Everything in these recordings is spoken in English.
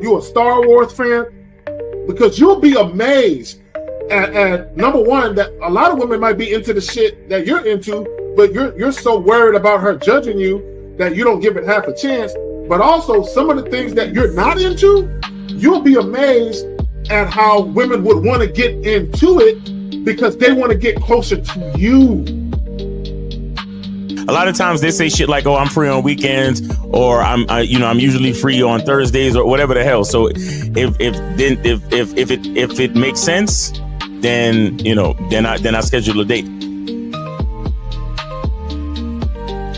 You a Star Wars fan? Because you'll be amazed at number one, that a lot of women might be into the shit that you're into, but you're so worried about her judging you that you don't give it half a chance. But also some of the things that you're not into, you'll be amazed at how women would want to get into it because they want to get closer to you. A lot of times they say shit like, "Oh, I'm free on weekends," or I'm usually free on Thursdays," or whatever the hell. So if it makes sense, then I schedule a date.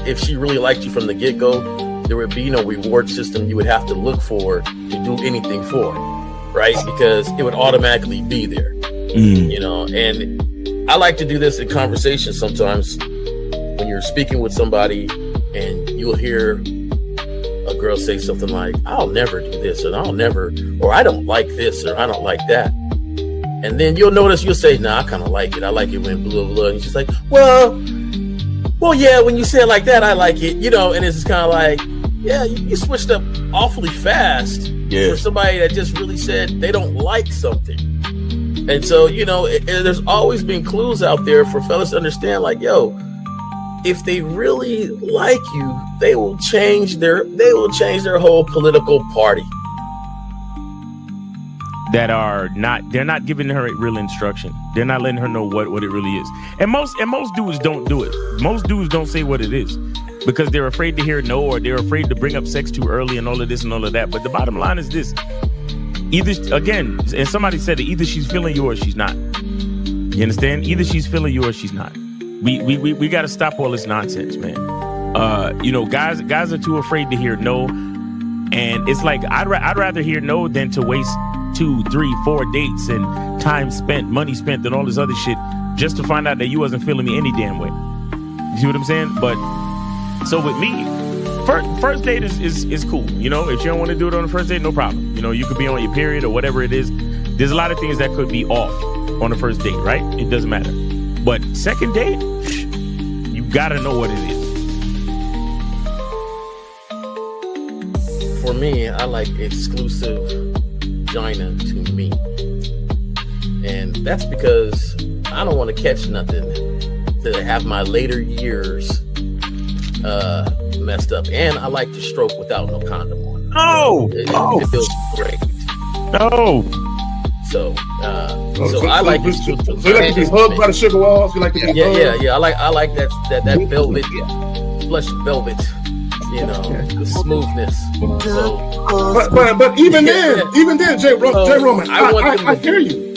If she really liked you from the get-go, there would be no reward system you would have to look for to do anything for, right? Because it would automatically be there, And I like to do this in conversation sometimes. When you're speaking with somebody and you'll hear a girl say something like, "I'll never do this," or "I don't like this," or "I don't like that." And then you'll notice, you'll say, "Nah, I kind of like it. I like it when blah, blah, blah." And she's like, well, yeah, when you say it like that, I like it, and it's just kind of like, yeah, you switched up awfully fast for somebody that just really said they don't like something. And so, there's always been clues out there for fellas to understand, like, yo, if they really like you, they will change their whole political party. They're not giving her real instruction. They're not letting her know what it really is. And most dudes don't do it. Most dudes don't say what it is because they're afraid to hear no, or they're afraid to bring up sex too early and all of this and all of that. But the bottom line is this. Either, again, and somebody said it, either she's feeling you or she's not. You understand? Either she's feeling you or she's not. We got to stop all this nonsense, man. Guys are too afraid to hear no, and it's like I'd rather hear no than to waste 2, 3, 4 dates and time spent, money spent, and all this other shit just to find out that you wasn't feeling me any damn way. You see what I'm saying? But so with me, first date is cool. If you don't want to do it on the first date, no problem. You could be on your period or whatever it is. There's a lot of things that could be off on the first date, right? It doesn't matter. But second date, you gotta know what it is. For me, I like exclusive vagina to me. And that's because I don't want to catch nothing to have my later years messed up. And I like to stroke without no condom on. It feels great. So I like it. So you like to be hugged by the sugar walls? You like to be hugged? Yeah. I like that velvet, plush velvet. The smoothness. So, but even then, J. Roman, I hear you.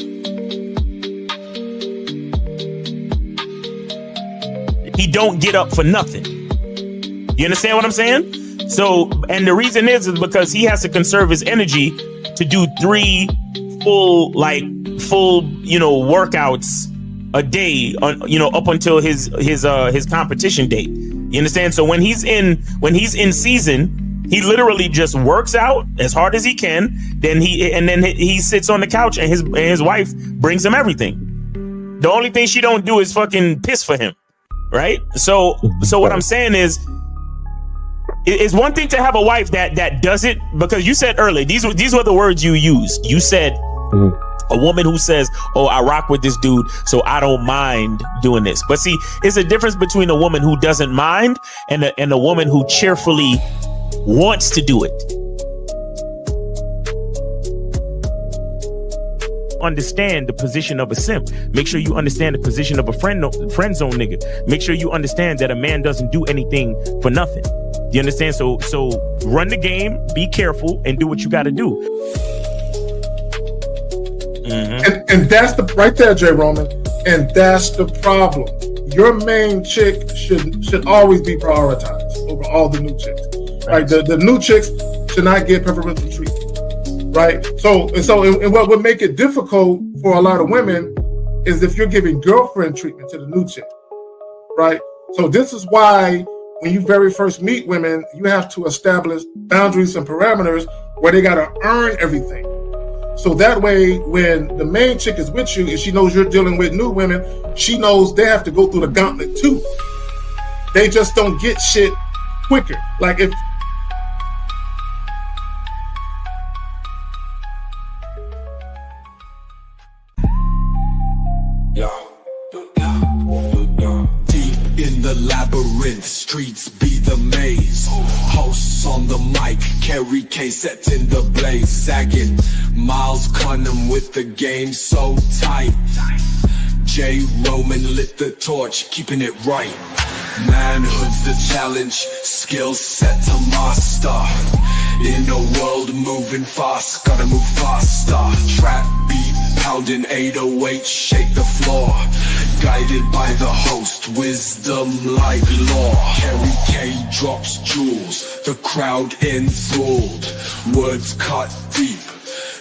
He don't get up for nothing. You understand what I'm saying? So, and the reason is because he has to conserve his energy to do 3 full workouts a day up until his competition date. You understand? So when he's in season, he literally just works out as hard as he can. Then he sits on the couch and his wife brings him everything. The only thing she don't do is fucking piss for him, right? So what I'm saying is, it's one thing to have a wife that does it, because you said earlier, these were the words you used. You said a woman who says, "Oh, I rock with this dude, so I don't mind doing this." But see, it's a difference between a woman who doesn't mind and a woman who cheerfully wants to do it. Understand the position of a simp. Make sure you understand the position of a friend zone nigga. Make sure you understand that a man doesn't do anything for nothing. You understand? So run the game, be careful, and do what you got to do. Mm-hmm. And that's right there, J. Roman. And that's the problem. Your main chick should always be prioritized over all the new chicks. Right? The new chicks should not get preferential treatment. Right? So what would make it difficult for a lot of women is if you're giving girlfriend treatment to the new chick. Right? So this is why when you very first meet women, you have to establish boundaries and parameters where they got to earn everything. So that way, when the main chick is with you and she knows you're dealing with new women, she knows they have to go through the gauntlet too. They just don't get shit quicker. Like Kerry K set in the blaze, sagging. Miles Cunham with the game so tight. J. Roman lit the torch, keeping it right. Manhood's the challenge, skill set to master. In a world moving fast, gotta move faster. Trap beat, pounding 808, shake the floor. Guided by the host, wisdom like law. Kerry K drops jewels, the crowd enthralled. Words cut deep,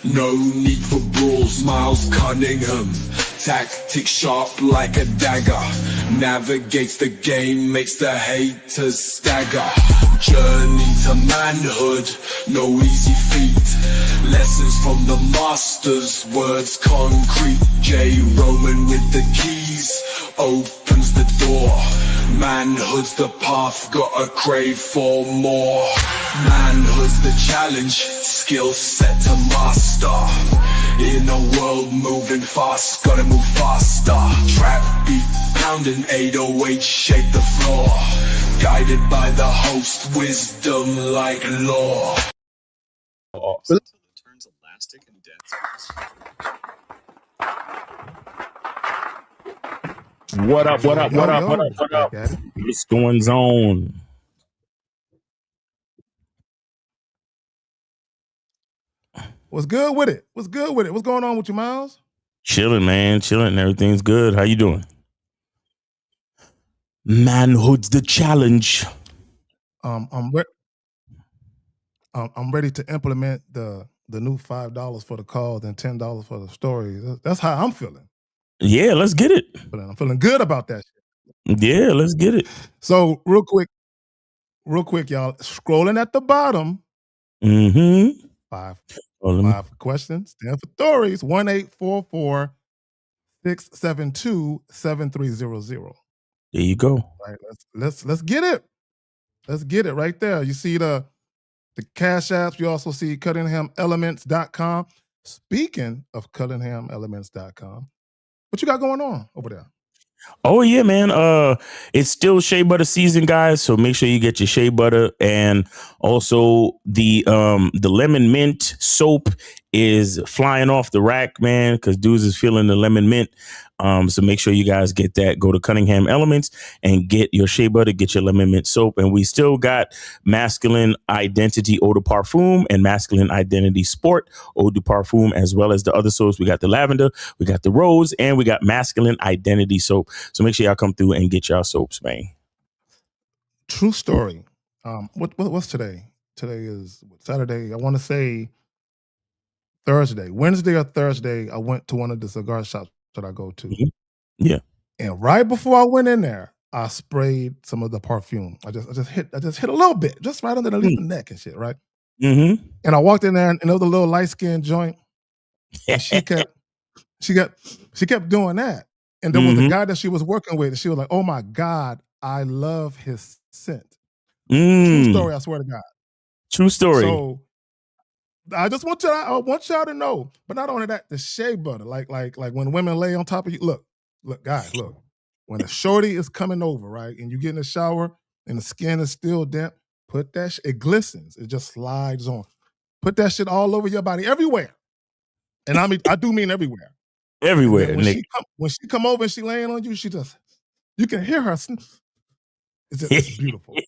no need for brawls. Miles Cunningham, tactics sharp like a dagger. Navigates the game, makes the haters stagger. Journey to manhood, no easy feat. Lessons from the masters, words concrete. J. Roman with the keys, opens the door. Manhood's the path, gotta crave for more. Manhood's the challenge, skill set to master. In a world moving fast, gotta move faster. Trap beat, pounding 808, shake the floor. Guided by the host, wisdom like law. Turns elastic and dense. What up? What up? What up? What up? What up? What's going on? What's good with it? What's good with it? What's going on with you, Miles? Chilling, man. Chilling. Everything's good. How you doing? Manhood's the challenge. I'm ready to implement the new $5 for the calls and $10 for the stories. That's how I'm feeling. Yeah, let's get it. I'm feeling good about that shit. Yeah, let's get it. So real quick, y'all, scrolling at the bottom. Mm-hmm. Five for questions, 10 for stories. 1-844-672-7300. There you go. All right, let's get it. Let's get it right there. You see the Cash Apps. You also see CullinghamElements.com. Speaking of CullinghamElements.com, what you got going on over there? Oh yeah, man. It's still shea butter season, guys. So make sure you get your shea butter, and also the lemon mint soap is flying off the rack, man, because dudes is feeling the lemon mint. So make sure you guys get that. Go to Cunningham Elements and get your shea butter, get your lemon mint soap. And we still got Masculine Identity Eau de Parfum and Masculine Identity Sport Eau de Parfum, as well as the other soaps. We got the lavender, we got the rose, and we got Masculine Identity soap. So make sure y'all come through and get y'all soaps, man. True story. What's today? Today is Saturday. I want to say Thursday, Wednesday or Thursday. I went to one of the cigar shops that I go to. Mm-hmm. Yeah. And right before I went in there, I sprayed some of the perfume. I just hit a little bit, just right underneath the neck and shit, right? Mm-hmm. And I walked in there, and there was a little light skinned joint. And she kept doing that. And there was a guy that she was working with, and she was like, "Oh my God, I love his scent." True story, I swear to God. True story. So I just want y'all to know, but not only that, the shea butter, like when women lay on top of you. Look, guys, look. When a shorty is coming over, right, and you get in the shower and the skin is still damp, put that it glistens. It just slides on. Put that shit all over your body, everywhere. And I do mean everywhere. Everywhere. When she come over and she laying on you, you can hear her. It's beautiful. I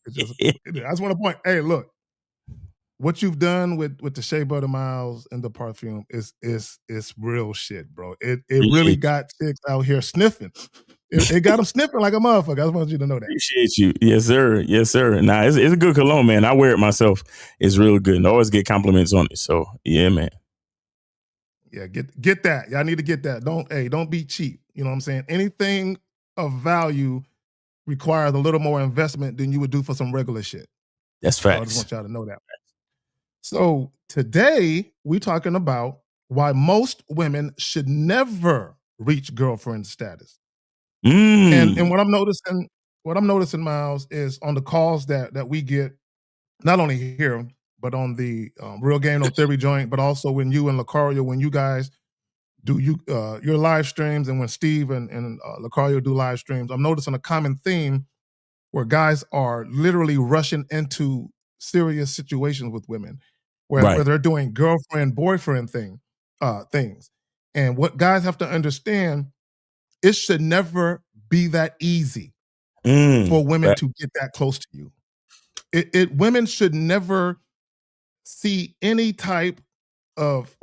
just want to point. Hey, look. What you've done with the shea butter, Miles, and the perfume is real shit, bro. It really got chicks out here sniffing. It got them sniffing like a motherfucker. I just want you to know that. Appreciate you. Yes, sir. Yes, sir. Nah, it's a good cologne, man. I wear it myself. It's real good. And I always get compliments on it. So yeah, man. Yeah, get that. Y'all need to get that. Don't be cheap. You know what I'm saying? Anything of value requires a little more investment than you would do for some regular shit. That's facts. So I just want y'all to know that. So today we're talking about why most women should never reach girlfriend status. And what I'm noticing, Miles, is on the calls that we get, not only here, but on the Real Game No Theory joint, but also when you and Lucario, when you guys do your live streams, and when Steve and Lucario do live streams, I'm noticing a common theme where guys are literally rushing into serious situations with women. where they're doing girlfriend boyfriend things. And what guys have to understand, it should never be that easy for women to get that close to you. Women should never see any type of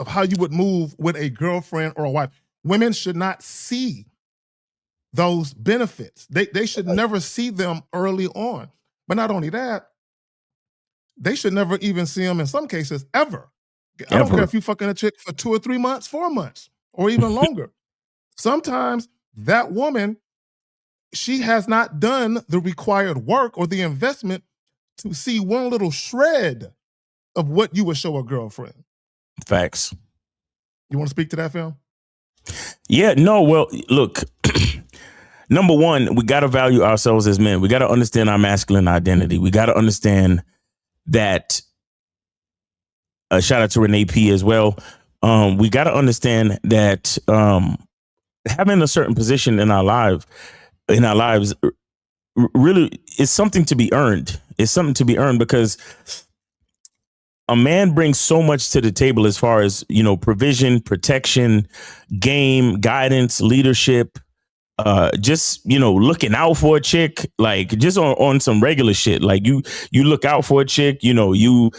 how you would move with a girlfriend or a wife. Women should not see those benefits. They should never see them early on. But not only that, they should never even see them in some cases ever. I don't care if you fucking a chick for 2 or 3 months, 4 months, or even longer. Sometimes that woman, she has not done the required work or the investment to see one little shred of what you would show a girlfriend. Facts. You want to speak to that, Phil? Yeah, no, well, look, number one, we got to value ourselves as men. We got to understand our masculine identity. We got to understand that, shout out to Renee P as well. We got to understand that having a certain position in our lives really is something to be earned. It's something to be earned because a man brings so much to the table as far as, provision, protection, game, guidance, leadership, just, looking out for a chick, like just on some regular shit. Like you look out for a chick, you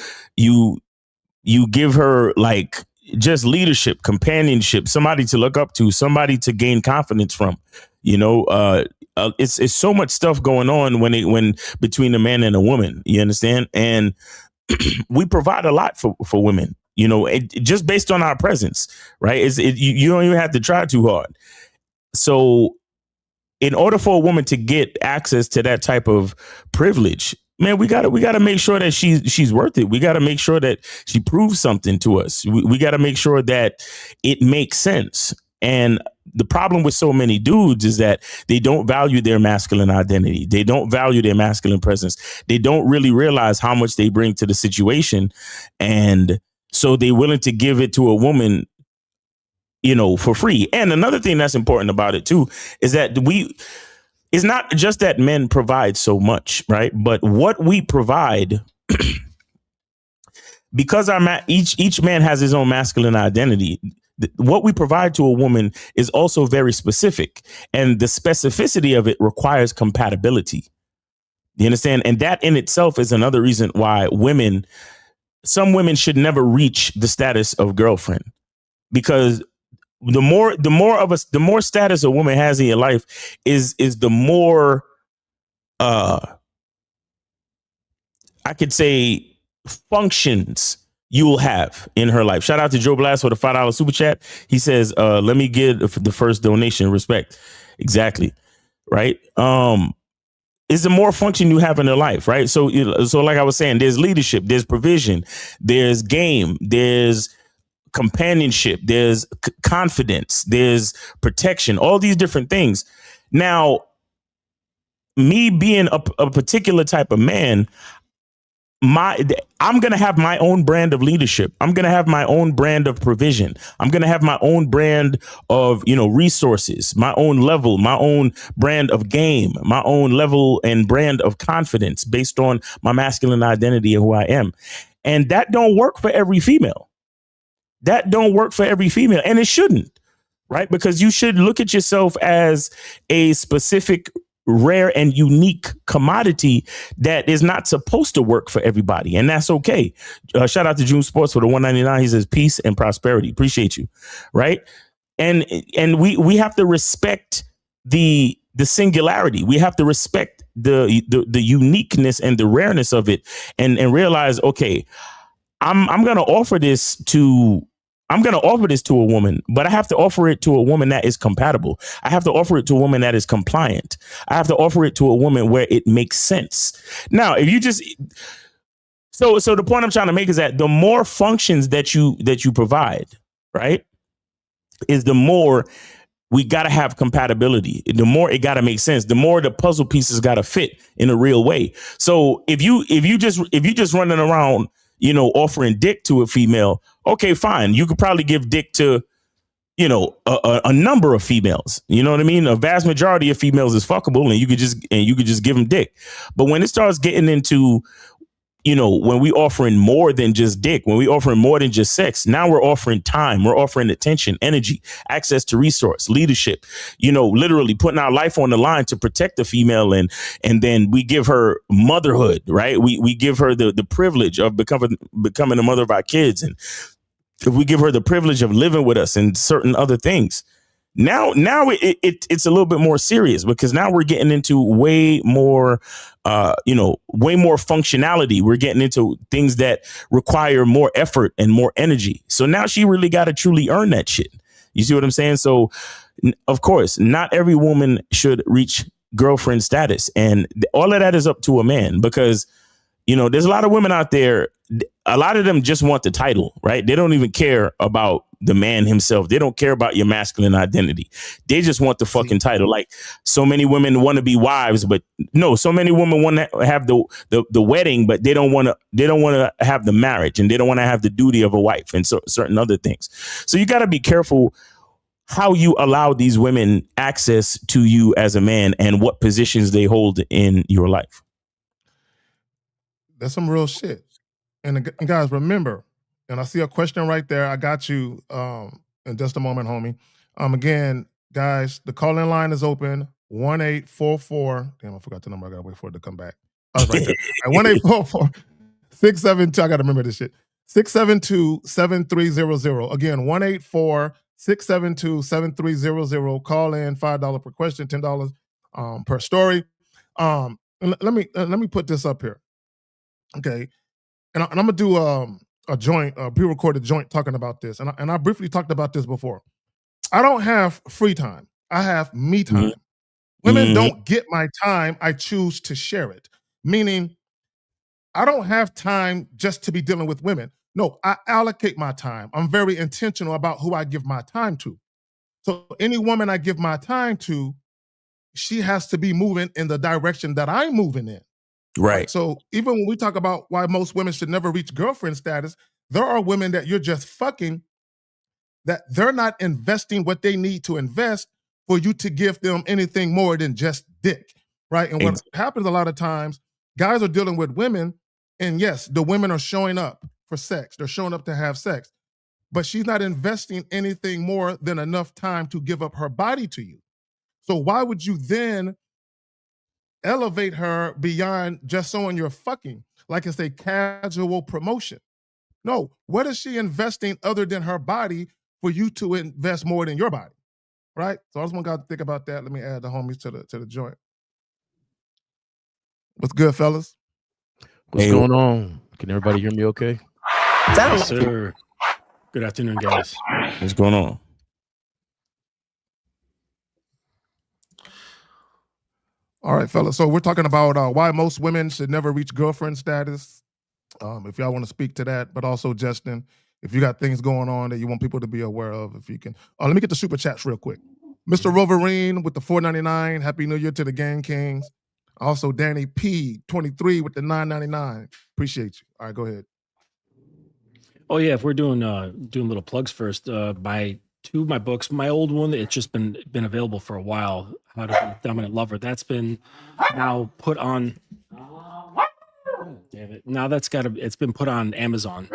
give her like just leadership, companionship, somebody to look up to, somebody to gain confidence from, it's so much stuff going on when between a man and a woman, you understand? And we provide a lot for women, just based on our presence, right? You don't even have to try too hard. So in order for a woman to get access to that type of privilege, man, we gotta make sure that she's worth it. We gotta make sure that she proves something to us. We gotta make sure that it makes sense. And the problem with so many dudes is that they don't value their masculine identity. They don't value their masculine presence. They don't really realize how much they bring to the situation. And so they're willing to give it to a woman, for free. And another thing that's important about it, too, is that it's not just that men provide so much, right? But what we provide, because each man has his own masculine identity, what we provide to a woman is also very specific, and the specificity of it requires compatibility. You understand? And that in itself is another reason why some women should never reach the status of girlfriend, because the more status a woman has in your life is the more, I could say, functions you will have in her life. Shout out to Joe Blast for the $5 super chat. He says, let me get the first donation. Respect. Exactly. Right. Is the more function you have in her life. Right. So like I was saying, there's leadership, there's provision, there's game, there's companionship, there's confidence, there's protection, all these different things. Now, me being a particular type of man, I'm going to have my own brand of leadership. I'm going to have my own brand of provision. I'm going to have my own brand of, resources, my own level, my own brand of game, my own level and brand of confidence based on my masculine identity and who I am. And that don't work for every female. That don't work for every female. And it shouldn't, right? Because you should look at yourself as a specific, rare and unique commodity that is not supposed to work for everybody. And that's okay. Shout out to June Sports for the $1.99. He says peace and prosperity. Appreciate you. Right. And we have to respect the singularity. We have to respect the uniqueness and the rareness of it and realize, okay, I'm going to offer this to a woman, but I have to offer it to a woman that is compatible. I have to offer it to a woman that is compliant. I have to offer it to a woman where it makes sense. Now, if you just so the point I'm trying to make is that the more functions that you provide, right, is the more we got to have compatibility. The more it got to make sense. The more the puzzle pieces got to fit in a real way. So if you just running around, offering dick to a female, okay, fine. You could probably give dick to, a number of females. You know what I mean? A vast majority of females is fuckable, and you could just give them dick. But when it starts getting into when we offering more than just dick, when we offering more than just sex, now we're offering time, we're offering attention, energy, access to resource, leadership, literally putting our life on the line to protect the female. And then we give her motherhood, right? We give her the privilege of becoming the mother of our kids. And if we give her the privilege of living with us and certain other things, now it's a little bit more serious, because now we're getting into way more functionality. We're getting into things that require more effort and more energy. So now she really got to truly earn that shit. You see what I'm saying? So of course, not every woman should reach girlfriend status, and all of that is up to a man, because there's a lot of women out there. A lot of them just want the title, right? They don't even care about the man himself. They don't care about your masculine identity. They just want the fucking title. Like, so many women want to be wives, but no, so many women want to have the wedding, but they don't want to have the marriage, and they don't want to have the duty of a wife, and so certain other things. So you got to be careful how you allow these women access to you as a man, and what positions they hold in your life. That's some real shit. And guys, remember, and I see a question right there. I got you in just a moment, homie. Again, guys, the call-in line is open. 1-844. Damn, I forgot the number. I gotta wait for it to come back. Oh, right there. 1-844-672. I gotta remember this shit. 672-7300. Again, 1-844-672-7300. Call in, $5 per question, $10 per story. Let me put this up here. Okay. And I'm gonna do a joint, a pre-recorded joint talking about this. And I briefly talked about this before. I don't have free time. I have me time. Mm-hmm. Women don't get my time. I choose to share it. Meaning, I don't have time just to be dealing with women. No, I allocate my time. I'm very intentional about who I give my time to. So any woman I give my time to, she has to be moving in the direction that I'm moving in. Right. So even when we talk about why most women should never reach girlfriend status, there are women that you're just fucking, that they're not investing what they need to invest for you to give them anything more than just dick, right? And what happens a lot of times, guys are dealing with women, and yes, the women are showing up for sex. They're showing up to have sex, but she's not investing anything more than enough time to give up her body to you. So why would you then elevate her beyond just someone you're fucking, like it's a casual promotion? No, what is she investing other than her body for you to invest more than your body, right? So I just want to think about that. Let me add the homies to the joint. What's good, fellas? What's going on? Can everybody hear me okay? Yes, sir. Good afternoon, guys. What's going on? All right, fellas. So we're talking about why most women should never reach girlfriend status. If y'all want to speak to that, but also Justin, if you got things going on that you want people to be aware of, if you can. Let me get the super chats real quick. Mr. Roverine with the $4.99. Happy New Year to the Gang Kings. Also, Danny P 23 with the $9.99. Appreciate you. All right, go ahead. Oh yeah, if we're doing little plugs first, by two of my books. My old one, it's just been available for a while. How to Be a Dominant Lover. That's been now put on. Damn it! Now it's been put on Amazon,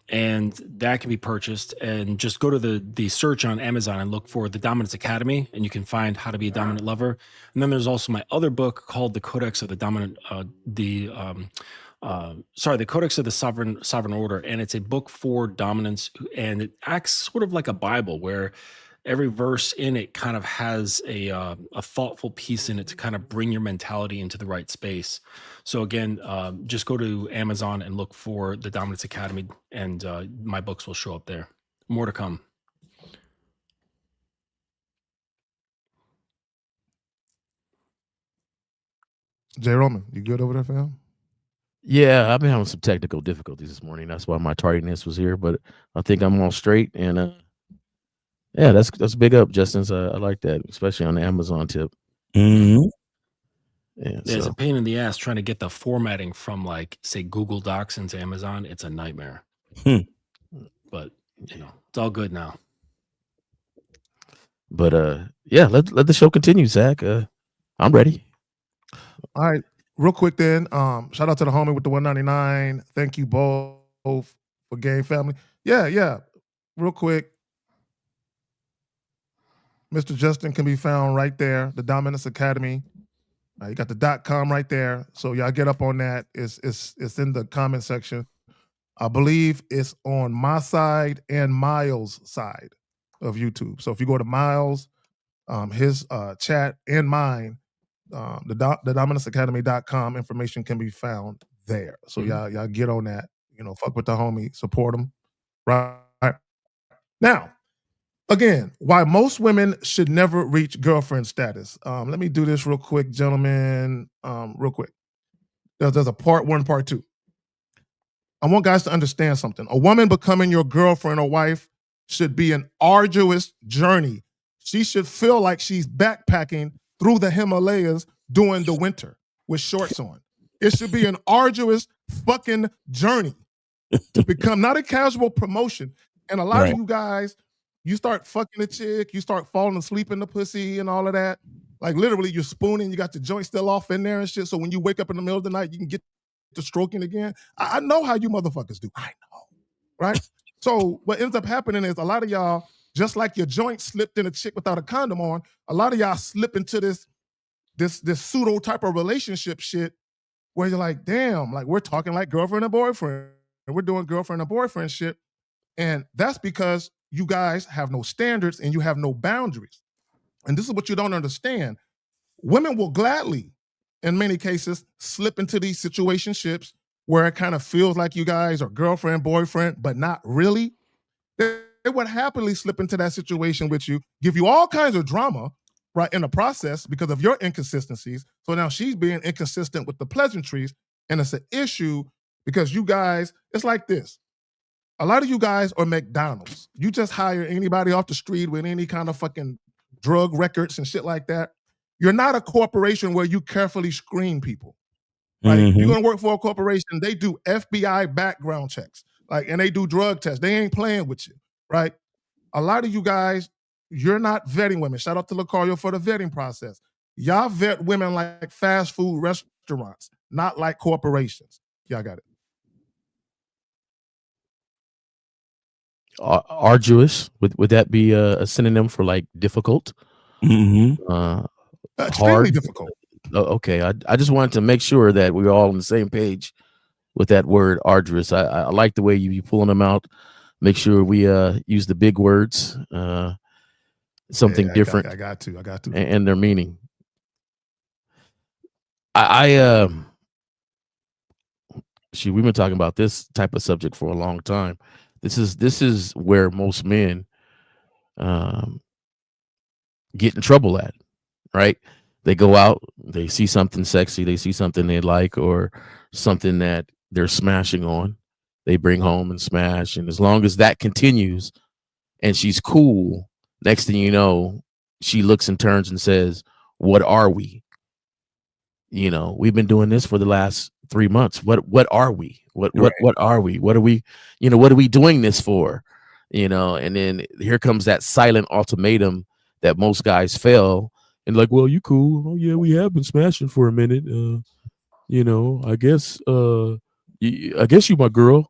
and that can be purchased. And just go to the search on Amazon and look for the Dominance Academy, and you can find How to Be a Dominant Lover. And then there's also my other book called The Codex of the Dominant, the Codex of the Sovereign Order, and it's a book for dominance, and it acts sort of like a Bible, where every verse in it kind of has a thoughtful piece in it to kind of bring your mentality into the right space. So again, just go to Amazon and look for the Dominance Academy, and my books will show up there. More to come. Jay Roman, you good over there, fam? Yeah, I've been having some technical difficulties this morning. That's why my tardiness was here, but I think I'm all straight. And yeah, that's big up, Justin. I like that, especially on the Amazon tip. Mm-hmm. Yeah, it's a pain in the ass trying to get the formatting from, like, say, Google Docs into Amazon. It's a nightmare. But it's all good now. But yeah, let the show continue, Zach. I'm ready. All right. real quick then, shout out to the homie with the 199. Thank you both for Game Family. Yeah. Real quick, Mr. Justin can be found right there, the Dominance Academy. You got the .com right there. So y'all get up on that. It's in the comment section. I believe it's on my side and Miles' side of YouTube. So if you go to Miles, his chat and mine, the dominanceacademy.com information can be found there. So y'all get on that. Fuck with the homie, support him. Right now, again, why most women should never reach girlfriend status. Let me do this real quick, gentlemen. Real quick. There's a part 1, part 2. I want guys to understand something. A woman becoming your girlfriend or wife should be an arduous journey. She should feel like she's backpacking through the Himalayas during the winter with shorts on. It should be an arduous fucking journey to become not a casual promotion. And a lot of you guys, you start fucking a chick, you start falling asleep in the pussy and all of that. Like literally you're spooning, you got the joint still off in there and shit. So when you wake up in the middle of the night, you can get to stroking again. I know how you motherfuckers do. I know, right? So what ends up happening is a lot of y'all, just like your joint slipped in a chick without a condom on, a lot of y'all slip into this pseudo type of relationship shit where you're like, damn, like we're talking like girlfriend and boyfriend, and we're doing girlfriend and boyfriend shit. And that's because you guys have no standards and you have no boundaries. And this is what you don't understand. Women will gladly, in many cases, slip into these situationships where it kind of feels like you guys are girlfriend, boyfriend, but not really. They would happily slip into that situation with you, give you all kinds of drama, right, in the process because of your inconsistencies. So now she's being inconsistent with the pleasantries, and it's an issue because you guys, it's like this. A lot of you guys are McDonald's. You just hire anybody off the street with any kind of fucking drug records and shit like that. You're not a corporation where you carefully screen people. Right? If you're gonna work for a corporation, they do FBI background checks, and they do drug tests. They ain't playing with you, right? A lot of you guys, you're not vetting women. Shout out to Lucario for the vetting process. Y'all vet women like fast food restaurants, not like corporations. Y'all got it. Arduous, would that be a synonym for like difficult? Extremely difficult. Okay, I just wanted to make sure that we're all on the same page with that word arduous. I like the way you pulling them out. Make sure we use the big words, something different. I got to, and their meaning. We've been talking about this type of subject for a long time. This is where most men get in trouble at, right? They go out, they see something sexy, they see something they like, or something that they're smashing on. They bring home and smash, and as long as that continues, and she's cool, next thing you know, she looks and turns and says, "What are we? We've been doing this for the last 3 months. What are we? What are we? What are we? What are we doing this for? And then here comes that silent ultimatum that most guys fail. And like, well, you cool? Oh yeah, we have been smashing for a minute. I guess you my girl.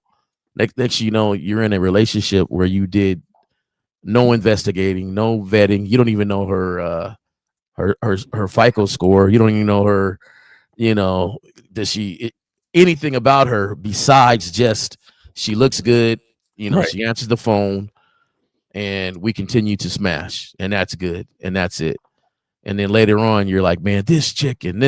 Next, you're in a relationship where you did no investigating, no vetting. You don't even know her FICO score. You don't even know her. Does she anything about her besides just she looks good? She answers the phone, and we continue to smash, and that's good, and that's it. And then later on, you're like, man, this chick and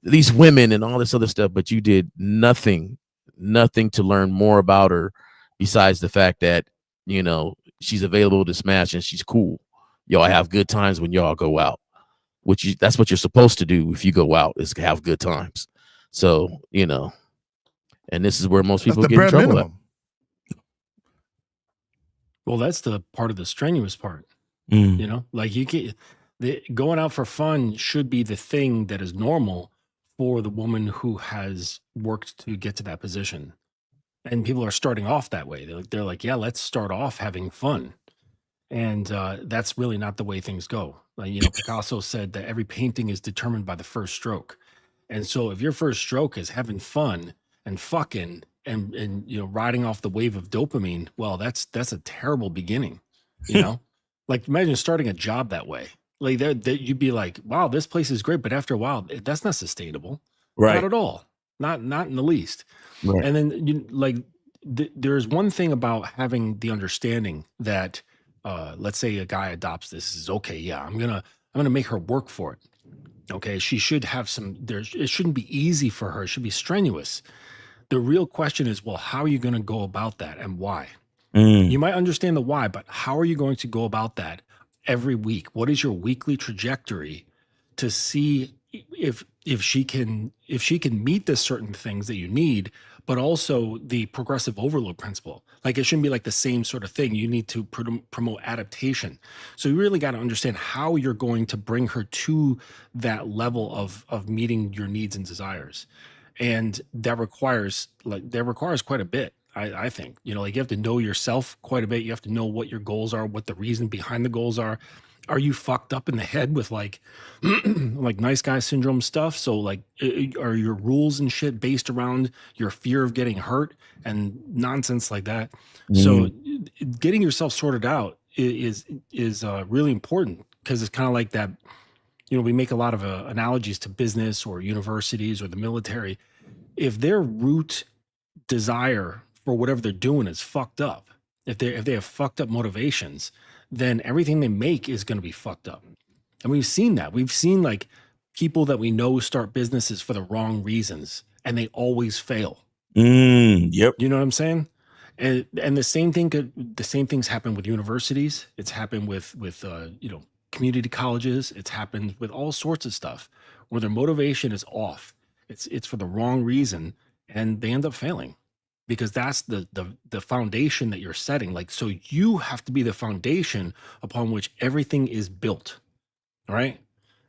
these women and all this other stuff, but you did nothing to learn more about her besides the fact that, she's available to smash and she's cool. Y'all have good times when y'all go out, that's what you're supposed to do if you go out, is have good times. So, and this is where most people get in trouble at. Well, that's the part of the strenuous part. Like you can't. Going out for fun should be the thing that is normal for the woman who has worked to get to that position. And people are starting off that way. They're like, yeah, let's start off having fun. And that's really not the way things go. Picasso said that every painting is determined by the first stroke. And so if your first stroke is having fun and fucking and you know, riding off the wave of dopamine, well, that's a terrible beginning, you know? Like imagine starting a job that way. Like that you'd be like, wow, this place is great, but after a while, that's not sustainable. Right. Not at all. Not in the least. Right. And then you like there's one thing about having the understanding that let's say a guy adopts this is okay, yeah, I'm gonna make her work for it. Okay, she should have it shouldn't be easy for her, it should be strenuous. The real question is, well, how are you going to go about that and why? You might understand the why, but how are you going to go about that every week? What is your weekly trajectory to see if she can meet the certain things that you need, but also the progressive overload principle? Like it shouldn't be like the same sort of thing. You need to promote adaptation. So you really got to understand how you're going to bring her to that level of meeting your needs and desires. And that requires quite a bit. I think, you know, like you have to know yourself quite a bit. You have to know what your goals are, what the reason behind the goals are. Are you fucked up in the head with like like nice guy syndrome stuff? So like are your rules and shit based around your fear of getting hurt and nonsense like that? So getting yourself sorted out is really important, because it's kind of like that, you know, we make a lot of analogies to business or universities or the military. If their root desire for whatever they're doing is fucked up, if they have fucked up motivations, then everything they make is going to be fucked up. And we've seen that. We've seen like people that we know start businesses for the wrong reasons, and they always fail. Yep. You know what I'm saying? And the same things happen with universities. It's happened with you know, community colleges. It's happened with all sorts of stuff where their motivation is off. It's for the wrong reason, and they end up failing, because that's the foundation that you're setting. Like, so you have to be the foundation upon which everything is built, right?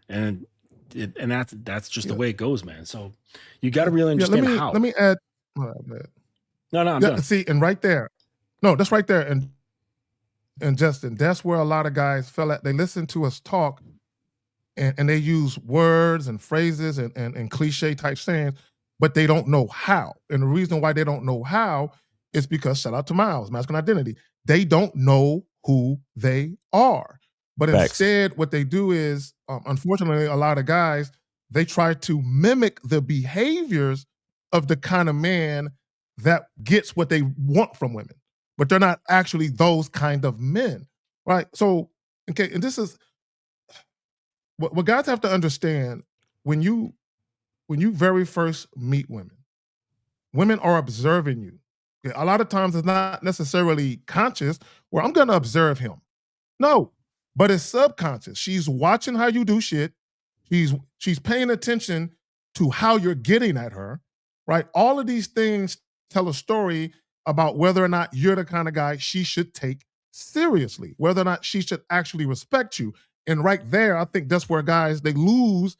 And that's just the way it goes, man. So you got to really understand how. Let me add. No, I'm done. See, and right there, no, that's right there, and Justin, that's where a lot of guys fell at. They listen to us talk, and they use words and phrases and cliche type sayings, but they don't know how. And the reason why they don't know how is because, shout out to Miles, masculine identity, they don't know who they are. But instead, what they do is, unfortunately, a lot of guys, they try to mimic the behaviors of the kind of man that gets what they want from women, but they're not actually those kind of men, right? So, okay, and this is what guys have to understand. When you very first meet women are observing you. Okay? A lot of times it's not necessarily conscious, where I'm going to observe him. No, but it's subconscious. She's watching how you do shit. She's paying attention to how you're getting at her, right? All of these things tell a story about whether or not you're the kind of guy she should take seriously, whether or not she should actually respect you. And right there, I think that's where guys, they lose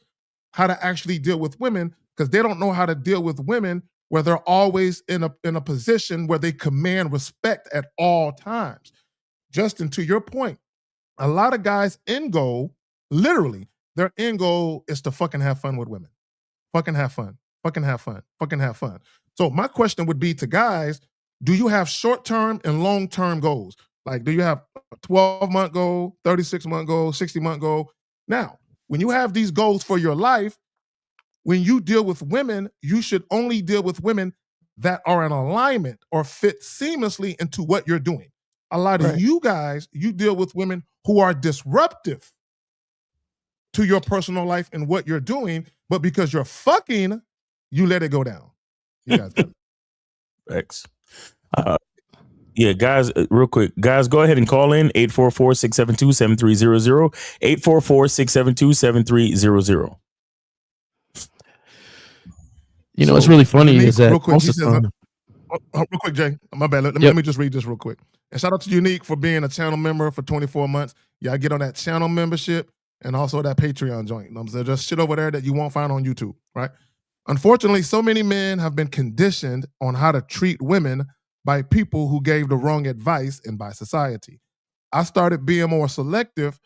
how to actually deal with women, because they don't know how to deal with women where they're always in a position where they command respect at all times. Justin, to your point, a lot of guys' end goal, literally, their end goal is to fucking have fun with women. Fucking have fun. Fucking have fun. Fucking have fun. So my question would be to guys, do you have short-term and long-term goals? Like, do you have a 12-month goal, 36-month goal, 60-month goal? Now, when you have these goals for your life, when you deal with women, you should only deal with women that are in alignment or fit seamlessly into what you're doing. A lot of you guys, you deal with women who are disruptive to your personal life and what you're doing, but because you're fucking, you let it go down. You guys got it. Thanks. Yeah, guys, real quick. Guys, go ahead and call in 844-672-7300, 844-672-7300. You know, what's really funny is that real quick, most of the time. Real quick, Jay, my bad. Let me just read this real quick. And shout out to Unique for being a channel member for 24 months. Y'all get on that channel membership and also that Patreon joint. You know what I'm saying? Just shit over there that you won't find on YouTube, right? Unfortunately, so many men have been conditioned on how to treat women by people who gave the wrong advice and by society. I started being more selective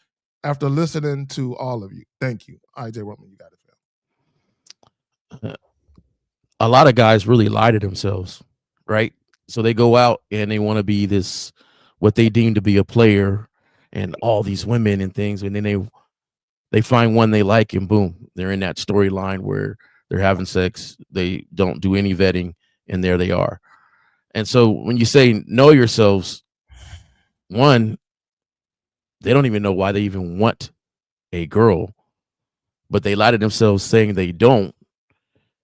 after listening to all of you. Thank you. IJ Roman, you got it, a lot of guys really lie to themselves, right? So they go out and they want to be this, what they deem to be a player, and all these women and things, and then they find one they like, and boom, they're in that storyline where they're having sex. They don't do any vetting, and there they are. And so when you say know yourselves, one, they don't even know why they even want a girl, but they lie to themselves saying they don't.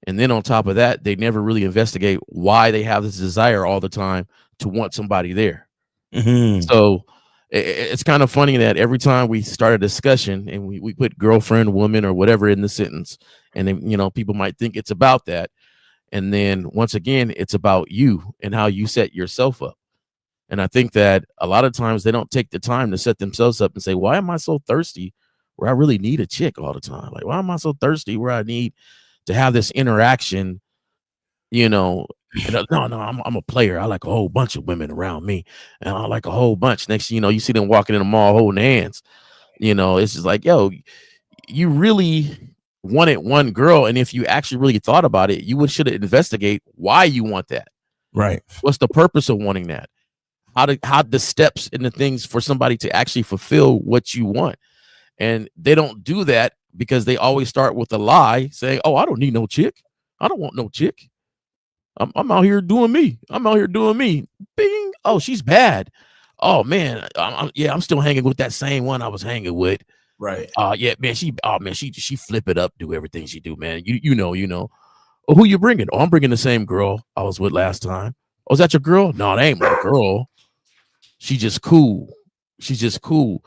And then on top of that, they never really investigate why they have this desire all the time to want somebody there. So it's kind of funny that every time we start a discussion and we put girlfriend, woman, or whatever in the sentence, and then, people might think it's about that. And then once again, it's about you and how you set yourself up. And I think that a lot of times they don't take the time to set themselves up and say, why am I so thirsty where I really need a chick all the time? Like, why am I so thirsty where I need to have this interaction? No, I'm a player. I like a whole bunch of women around me, and I like a whole bunch. Next, you see them walking in the mall holding hands. It's just like, yo, you really wanted one girl, and if you actually really thought about it, you should investigate why you want that. Right. What's the purpose of wanting that? How the steps and the things for somebody to actually fulfill what you want. And they don't do that because they always start with a lie, saying, oh, I don't need no chick. I don't want no chick. I'm out here doing me. I'm out here doing me. Bing. Oh, she's bad. Oh man. I'm still hanging with that same one I was hanging with. Right. Yeah, man. She flip it up, do everything she do, man. You know. Oh, who you bringing? Oh, I'm bringing the same girl I was with last time. Oh, is that your girl? No, that ain't my girl. She's just cool. She's just cool.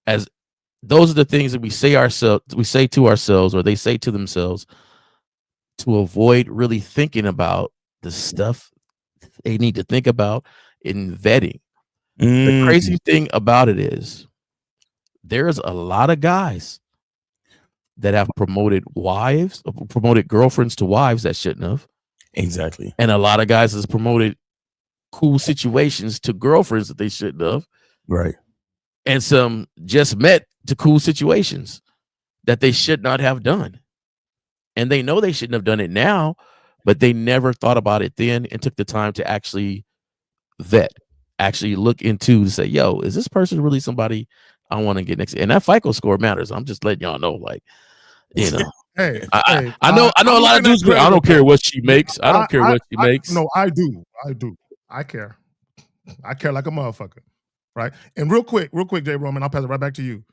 As those are the things that we say to ourselves, or they say to themselves, to avoid really thinking about the stuff they need to think about in vetting. The crazy thing about it is there's a lot of guys that have promoted girlfriends to wives that shouldn't have. Exactly. And a lot of guys has promoted cool situations to girlfriends that they shouldn't have. Right. And some just met to cool situations that they should not have done. And they know they shouldn't have done it now, but they never thought about it then and took the time to actually vet, actually look into, to say, yo, is this person really somebody I want to get next to? And that FICO score matters. I'm just letting y'all know, like, Hey, I know a lot of dudes, but I don't care what she makes. I don't care what she makes. No, I do. I care. I care like a motherfucker. Right. And real quick, J. Roman, I'll pass it right back to you.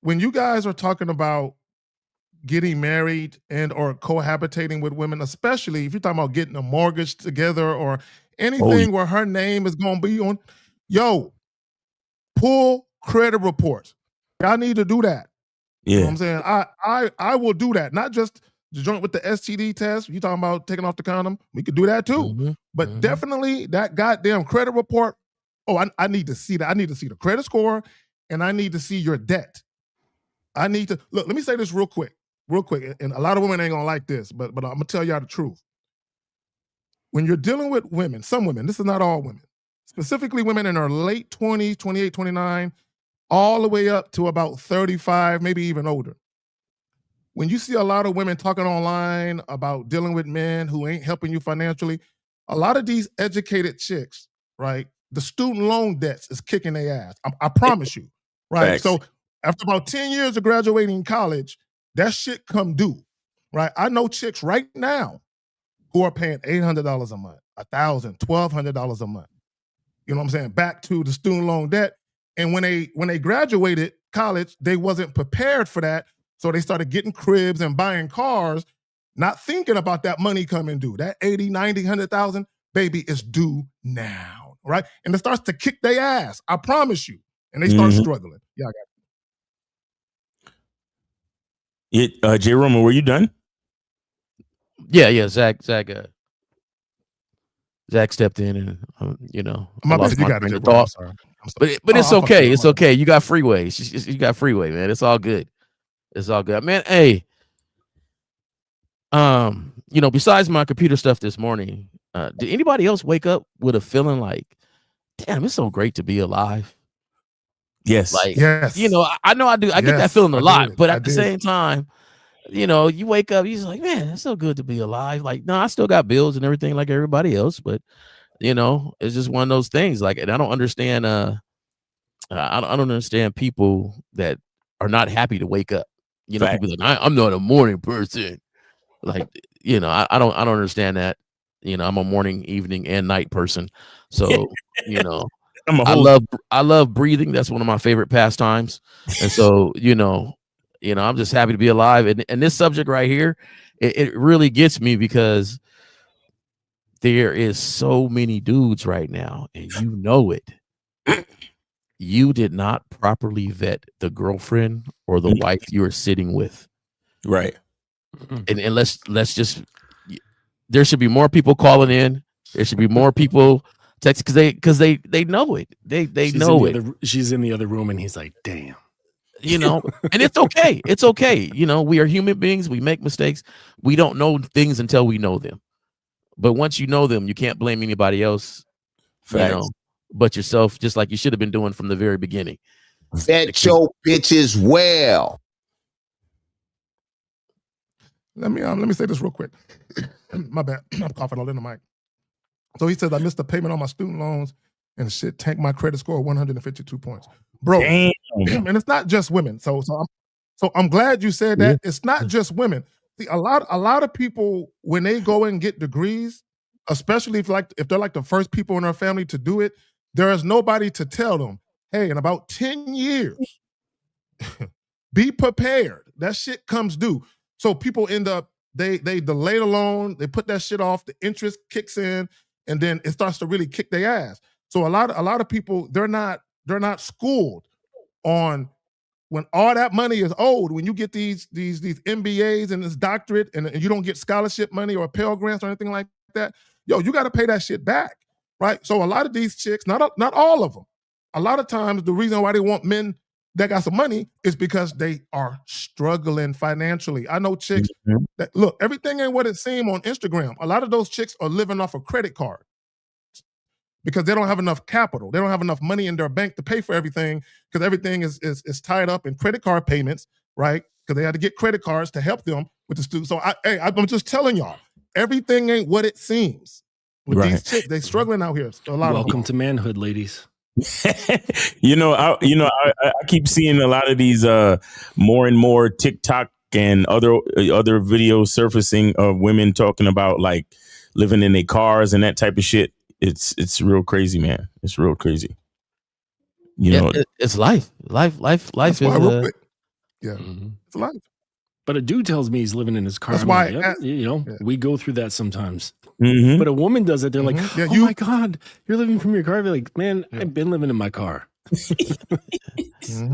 When you guys are talking about getting married and or cohabitating with women, especially if you're talking about getting a mortgage together or anything where her name is going to be on, pull credit reports. Y'all need to do that. Yeah. You know what I'm saying? I will do that. Not just the joint with the STD test. You talking about taking off the condom? We could do that too. But definitely that goddamn credit report. Oh, I need to see that. I need to see the credit score, and I need to see your debt. I need to look. Let me say this real quick. And a lot of women ain't gonna like this, but I'm gonna tell y'all the truth. When you're dealing with women, some women, this is not all women, specifically women in their late 20s, 28, 29, all the way up to about 35, maybe even older. When you see a lot of women talking online about dealing with men who ain't helping you financially, a lot of these educated chicks, right? The student loan debts is kicking their ass. I promise you, right? Facts. So after about 10 years of graduating college, that shit come due, right? I know chicks right now who are paying $800 a month, $1,000, $1,200 a month. You know what I'm saying? Back to the student loan debt. And when they graduated college, they wasn't prepared for that. So they started getting cribs and buying cars, not thinking about that money coming due. That 80, 90, 100,000, baby, is due now, right? And it starts to kick their ass, I promise you. And they start struggling. Yeah, I got it. J. Roman, were you done? Yeah. Zach stepped in, and my I lost bad. You my got train it. of thought. I'm sorry. But it's okay. It's okay. You got freeway. You got freeway, man. It's all good. It's all good, man. Hey, besides my computer stuff this morning, did anybody else wake up with a feeling like, damn, it's so great to be alive? Yes. Like, yes. I know I do. I get that feeling a lot, but at the same time, you know, you wake up, you're like, man, it's so good to be alive. Like, no, I still got bills and everything like everybody else, but you know, it's just one of those things. Like, and I don't understand. I don't understand people that are not happy to wake up. You know, people like, I'm not a morning person. Like, you know, I don't understand that. You know, I'm a morning, evening, and night person. So, you know, I love breathing. That's one of my favorite pastimes. And so, you know, I'm just happy to be alive. And this subject right here, it really gets me because there is so many dudes right now, and you know it. You did not properly vet the girlfriend or the wife you are sitting with. Right. And let's just, there should be more people calling in. There should be more people text because they know it. They know it. She's in the other room and he's like, damn. You know, and it's okay. It's okay. You know, we are human beings. We make mistakes. We don't know things until we know them. But once you know them, you can't blame anybody else, you know, but yourself, just like you should have been doing from the very beginning. Vet your bitches well. Let me say this real quick. My bad. I'm coughing all in the mic. So he says, I missed the payment on my student loans and shit tanked my credit score 152 points. Bro, damn. And it's not just women. So I'm glad you said that. Yeah. It's not just women. See, a lot of people, when they go and get degrees, especially if they're like the first people in their family to do it, there is nobody to tell them, hey, in about 10 years, be prepared. That shit comes due. So people end up, they delay the loan, they put that shit off, the interest kicks in, and then it starts to really kick their ass. So a lot of people, they're not schooled on when all that money is owed, when you get these MBAs and this doctorate and you don't get scholarship money or Pell Grants or anything like that, yo, you got to pay that shit back, right? So a lot of these chicks, not all of them, a lot of times the reason why they want men that got some money is because they are struggling financially. I know chicks that, look, everything ain't what it seems on Instagram. A lot of those chicks are living off a credit card because they don't have enough capital. They don't have enough money in their bank to pay for everything because everything is tied up in credit card payments, right? Because they had to get credit cards to help them with the students. So I'm just telling y'all, everything ain't what it seems. With these chicks, they struggling out here. A lot Welcome to manhood, ladies. I keep seeing a lot of these more and more TikTok and other videos surfacing of women talking about like living in their cars and that type of shit. It's real crazy, man. It's real crazy. You know, it's life. Life is it's life. But a dude tells me he's living in his car. That's I'm why, like, we go through that sometimes. Mm-hmm. But a woman does it. They're like, oh my God, you're living from your car. They're like, man, I've been living in my car.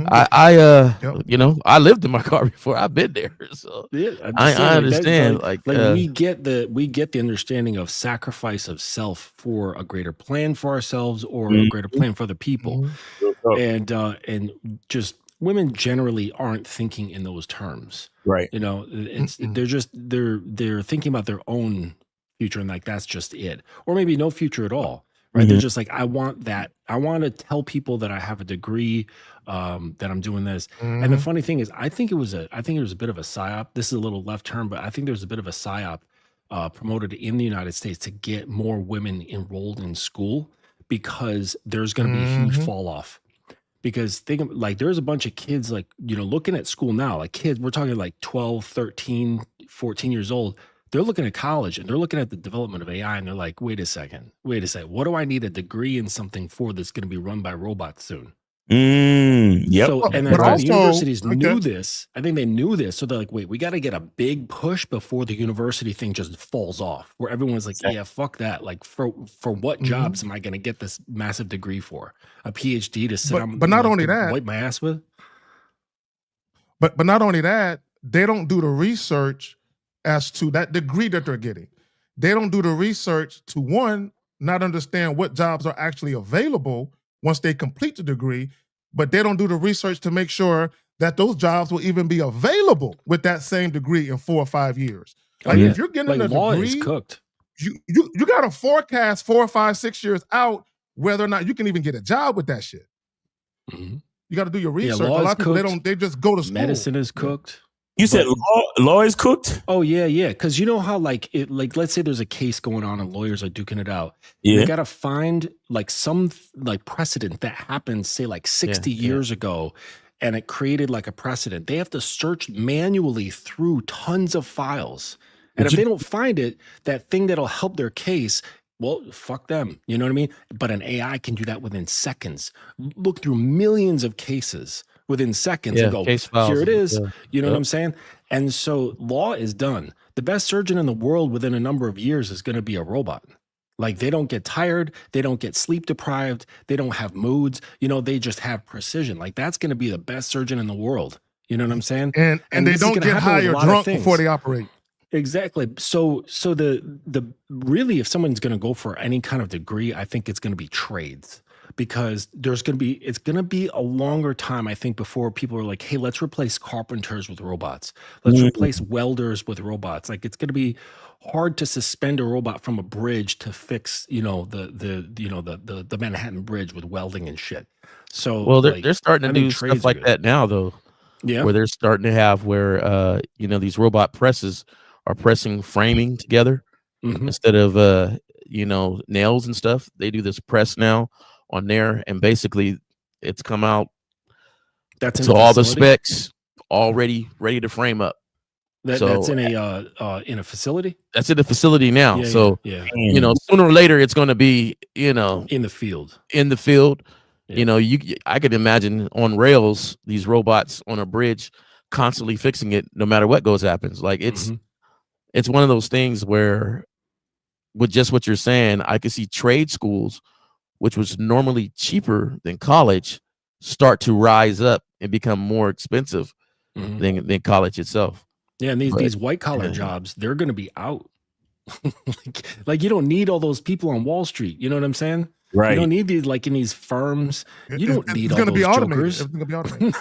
I lived in my car before. I've been there. So I understand. We get the understanding of sacrifice of self for a greater plan for ourselves or a greater plan for other people. And just women generally aren't thinking in those terms. Right. You know, they're thinking about their own future and like that's just it. Or maybe no future at all. Right. They're just like, I want that. I want to tell people that I have a degree, that I'm doing this. And the funny thing is, I think it was a bit of a psyop. This is a little left turn, but I think there's a bit of a psyop promoted in the United States to get more women enrolled in school because there's going to be a huge fall off. Because there's a bunch of kids looking at school now, like kids, we're talking like 12, 13, 14 years old. They're looking at college and they're looking at the development of AI and they're like, wait a second. What do I need a degree in something for that's going to be run by robots soon? Yep. So, and then the universities knew this. I think they knew this. So they're like, wait, we got to get a big push before the university thing just falls off, where everyone's like, yeah, fuck that. Like for what jobs am I going to get this massive degree for? A PhD to sit on, but not only that, wipe my ass with? But not only that, they don't do the research as to that degree that they're getting. They don't do the research to, one, not understand what jobs are actually available once they complete the degree, but they don't do the research to make sure that those jobs will even be available with that same degree in 4 or 5 years. If you're getting a law degree, is cooked. You got to forecast 4 or 5, 6 years out whether or not you can even get a job with that shit. You got to do your research. A lot of people, they just go to school. Medicine is cooked. You said law is cooked? Oh yeah. Because you know how like let's say there's a case going on and lawyers are duking it out. Yeah. They gotta find like some like precedent that happened, say like 60 years ago, and it created like a precedent. They have to search manually through tons of files. And if they don't find it, that thing that'll help their case, well, fuck them. You know what I mean? But an AI can do that within seconds. Look through millions of cases within seconds and go, case files. here it is. You know what I'm saying? And so law is done. The best surgeon in the world within a number of years is going to be a robot. Like they don't get tired. They don't get sleep deprived. They don't have moods. You know, they just have precision. Like that's going to be the best surgeon in the world. You know what I'm saying? And they don't get high or drunk before they operate. Exactly. So the really, if someone's going to go for any kind of degree, I think it's going to be trades, because it's going to be a longer time, I think, before people are like, hey, let's replace carpenters with robots. Let's replace welders with robots. Like it's going to be hard to suspend a robot from a bridge to fix, the Manhattan Bridge with welding and shit. So well, they're starting to do stuff like that now, though. Yeah. Where they're starting to have these robot presses are pressing framing together instead of nails and stuff. They do this press now on there, and basically it's come out to all the specs already ready to frame up. That's in a facility. That's in the facility now. Yeah. Sooner or later it's going to be in the field. Yeah. I could imagine on rails these robots on a bridge constantly fixing it no matter what happens. Like it's one of those things where, with just what you're saying, I could see trade schools, which was normally cheaper than college, start to rise up and become more expensive than college itself. Yeah, and these white collar jobs, they're going to be out. like you don't need all those people on Wall Street. You know what I'm saying? Right. You don't need these like in these firms. You don't need all those jokers. It's going to be automated.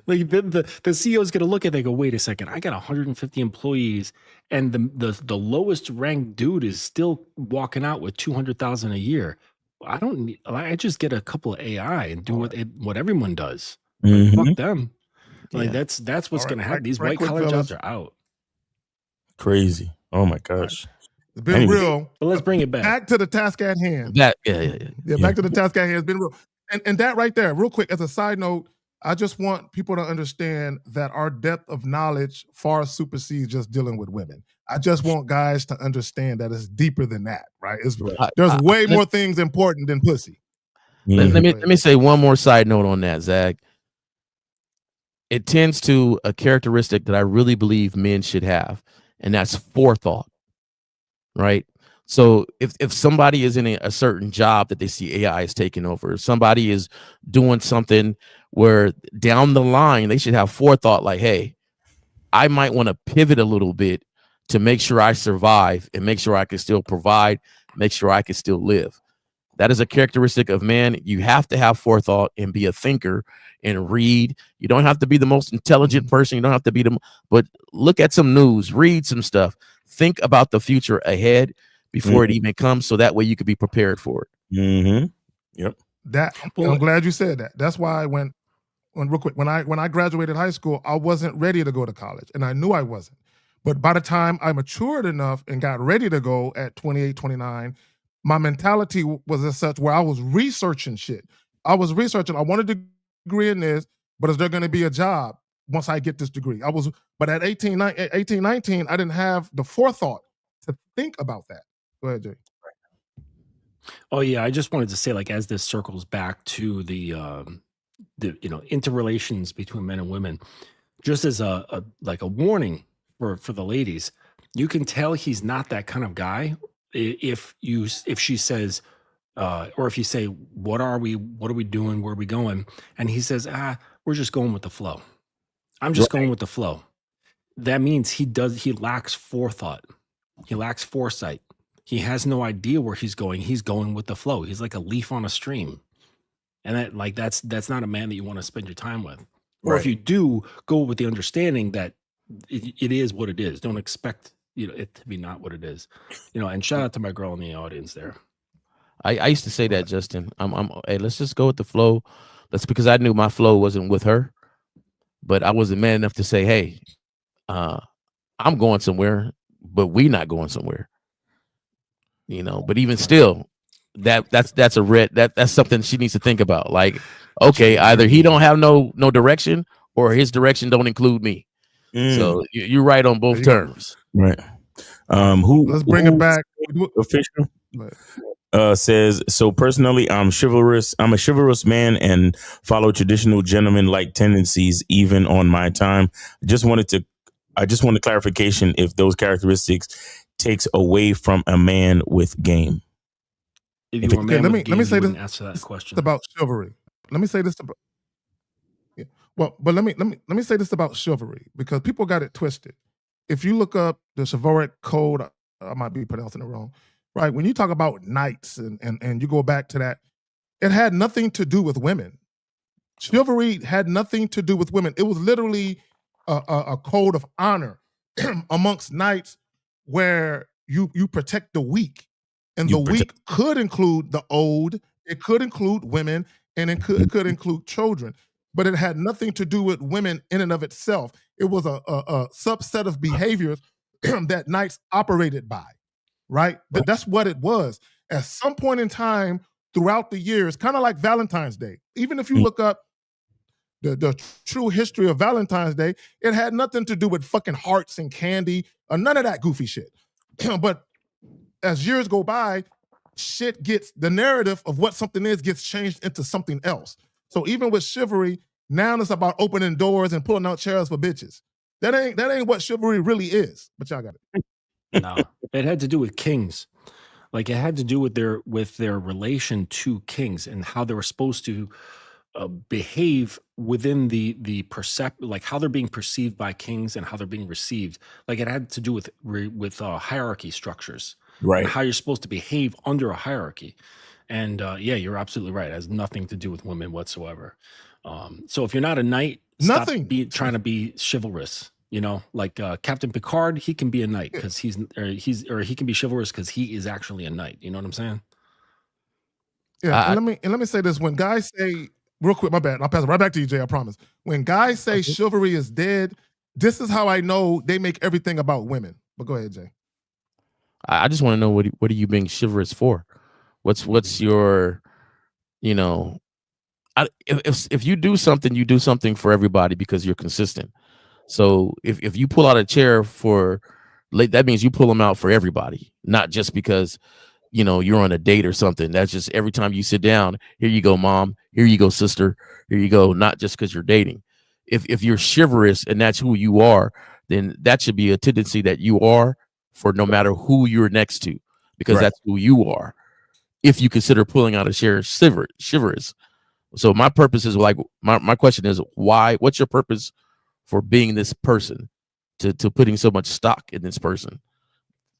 Like the CEO is going to look at it and go, wait a second, I got 150 employees, and the lowest ranked dude is still walking out with 200,000 a year. I just get a couple of AI and do what everyone does. Fuck them. Like that's what's going to happen. These white collar jobs are out. Crazy. Oh my gosh. It's been real. But let's bring it back. Back to the task at hand. Yeah, back to the task at hand. It's been real. And that right there, real quick, as a side note, I just want people to understand that our depth of knowledge far supersedes just dealing with women. I just want guys to understand that it's deeper than that, right? There's way more things important than pussy. Let me say one more side note on that, Zach. It tends to a characteristic that I really believe men should have, and that's forethought. Right. So if somebody is in a certain job that they see AI is taking over, if somebody is doing something where down the line they should have forethought, like, hey, I might want to pivot a little bit to make sure I survive and make sure I can still provide, make sure I can still live. That is a characteristic of man. You have to have forethought and be a thinker and read. You don't have to be the most intelligent person. You don't have to be but look at some news, read some stuff. Think about the future ahead before it even comes, so that way you could be prepared for it. Yep. I'm glad you said that. That's why when real quick, when I graduated high school, I wasn't ready to go to college, and I knew I wasn't. But by the time I matured enough and got ready to go at 28, 29, my mentality was as such where I was researching shit. I wanted a degree in this, but is there going to be a job once I get this degree? But at 18, 19, I didn't have the forethought to think about that. Go ahead, Jay. Oh yeah, I just wanted to say, like, as this circles back to the interrelations between men and women, just as a warning for the ladies, you can tell he's not that kind of guy if she says, or if you say, what are we doing, where are we going, and he says, we're just going with the flow. I'm just going with the flow. That means he lacks forethought. He lacks foresight. He has no idea where he's going. He's going with the flow. He's like a leaf on a stream. And that's not a man that you want to spend your time with. Or if you do, go with the understanding that it is what it is. Don't expect it to be not what it is. And shout out to my girl in the audience there. I used to say that, Justin. Hey, let's just go with the flow. That's because I knew my flow wasn't with her. But I wasn't man enough to say, hey, I'm going somewhere, but we not going somewhere. But even still, that's a red. That's something she needs to think about. Like, okay, either he don't have no direction, or his direction don't include me. So you're right on both terms. Right. Let's bring it back. Official says, so personally, I'm chivalrous. I'm a chivalrous man and follow traditional gentleman-like tendencies even on my time. I just wanted clarification if those characteristics takes away from a man with game. If you were a man let with game, me say this answer that question about chivalry. Let me say this about let me say this about chivalry, because people got it twisted. If you look up the chivalric code, I might be pronouncing it wrong, right? When you talk about knights and you go back to that, it had nothing to do with women. Chivalry had nothing to do with women. It was literally a code of honor amongst knights where you protect the weak. And the weak could include the old, it could include women, and it could include children. But it had nothing to do with women in and of itself. It was a subset of behaviors that knights operated by, right? That's what it was. At some point in time throughout the years, kind of like Valentine's Day, even if you look up the true history of Valentine's Day, it had nothing to do with fucking hearts and candy or none of that goofy shit. But as years go by, the narrative of what something is gets changed into something else. So even with chivalry, now it's about opening doors and pulling out chairs for bitches. That ain't what chivalry really is. But y'all got it. No, it had to do with kings. Like, it had to do with their relation to kings and how they were supposed to behave within the like how they're being perceived by kings and how they're being received. Like, it had to do with hierarchy structures, right? And how you're supposed to behave under a hierarchy. And yeah, you're absolutely right. It has nothing to do with women whatsoever. So if you're not a knight, stop trying to be chivalrous. Like Captain Picard, he can be a knight because he can be chivalrous because he is actually a knight. You know what I'm saying? Yeah. And let me say this: when guys say, real quick, my bad, I'll pass it right back to you, Jay. I promise. When guys say chivalry is dead, this is how I know they make everything about women. But go ahead, Jay. I just want to know what are you being chivalrous for? What's your, if you do something for everybody because you're consistent. So if you pull out a chair that means you pull them out for everybody, not just because, you're on a date or something. That's just every time you sit down, here you go, mom, here you go, sister, here you go. Not just because you're dating. If you're chivalrous and that's who you are, then that should be a tendency that you are for no matter who you're next to, because that's who you are. If you consider pulling out a chair chivalrous. So my purpose is like, my question is, why? What's your purpose for being this person, to putting so much stock in this person?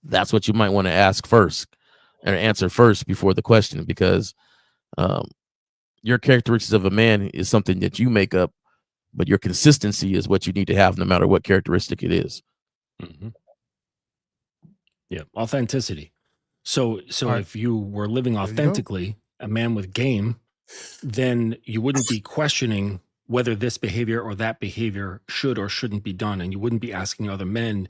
That's what you might want to ask first and answer first before the question, because your characteristics of a man is something that you make up, but your consistency is what you need to have no matter what characteristic it is. Mm-hmm. Yeah, authenticity. So if you were living authentically, a man with game, then you wouldn't be questioning whether this behavior or that behavior should or shouldn't be done. And you wouldn't be asking other men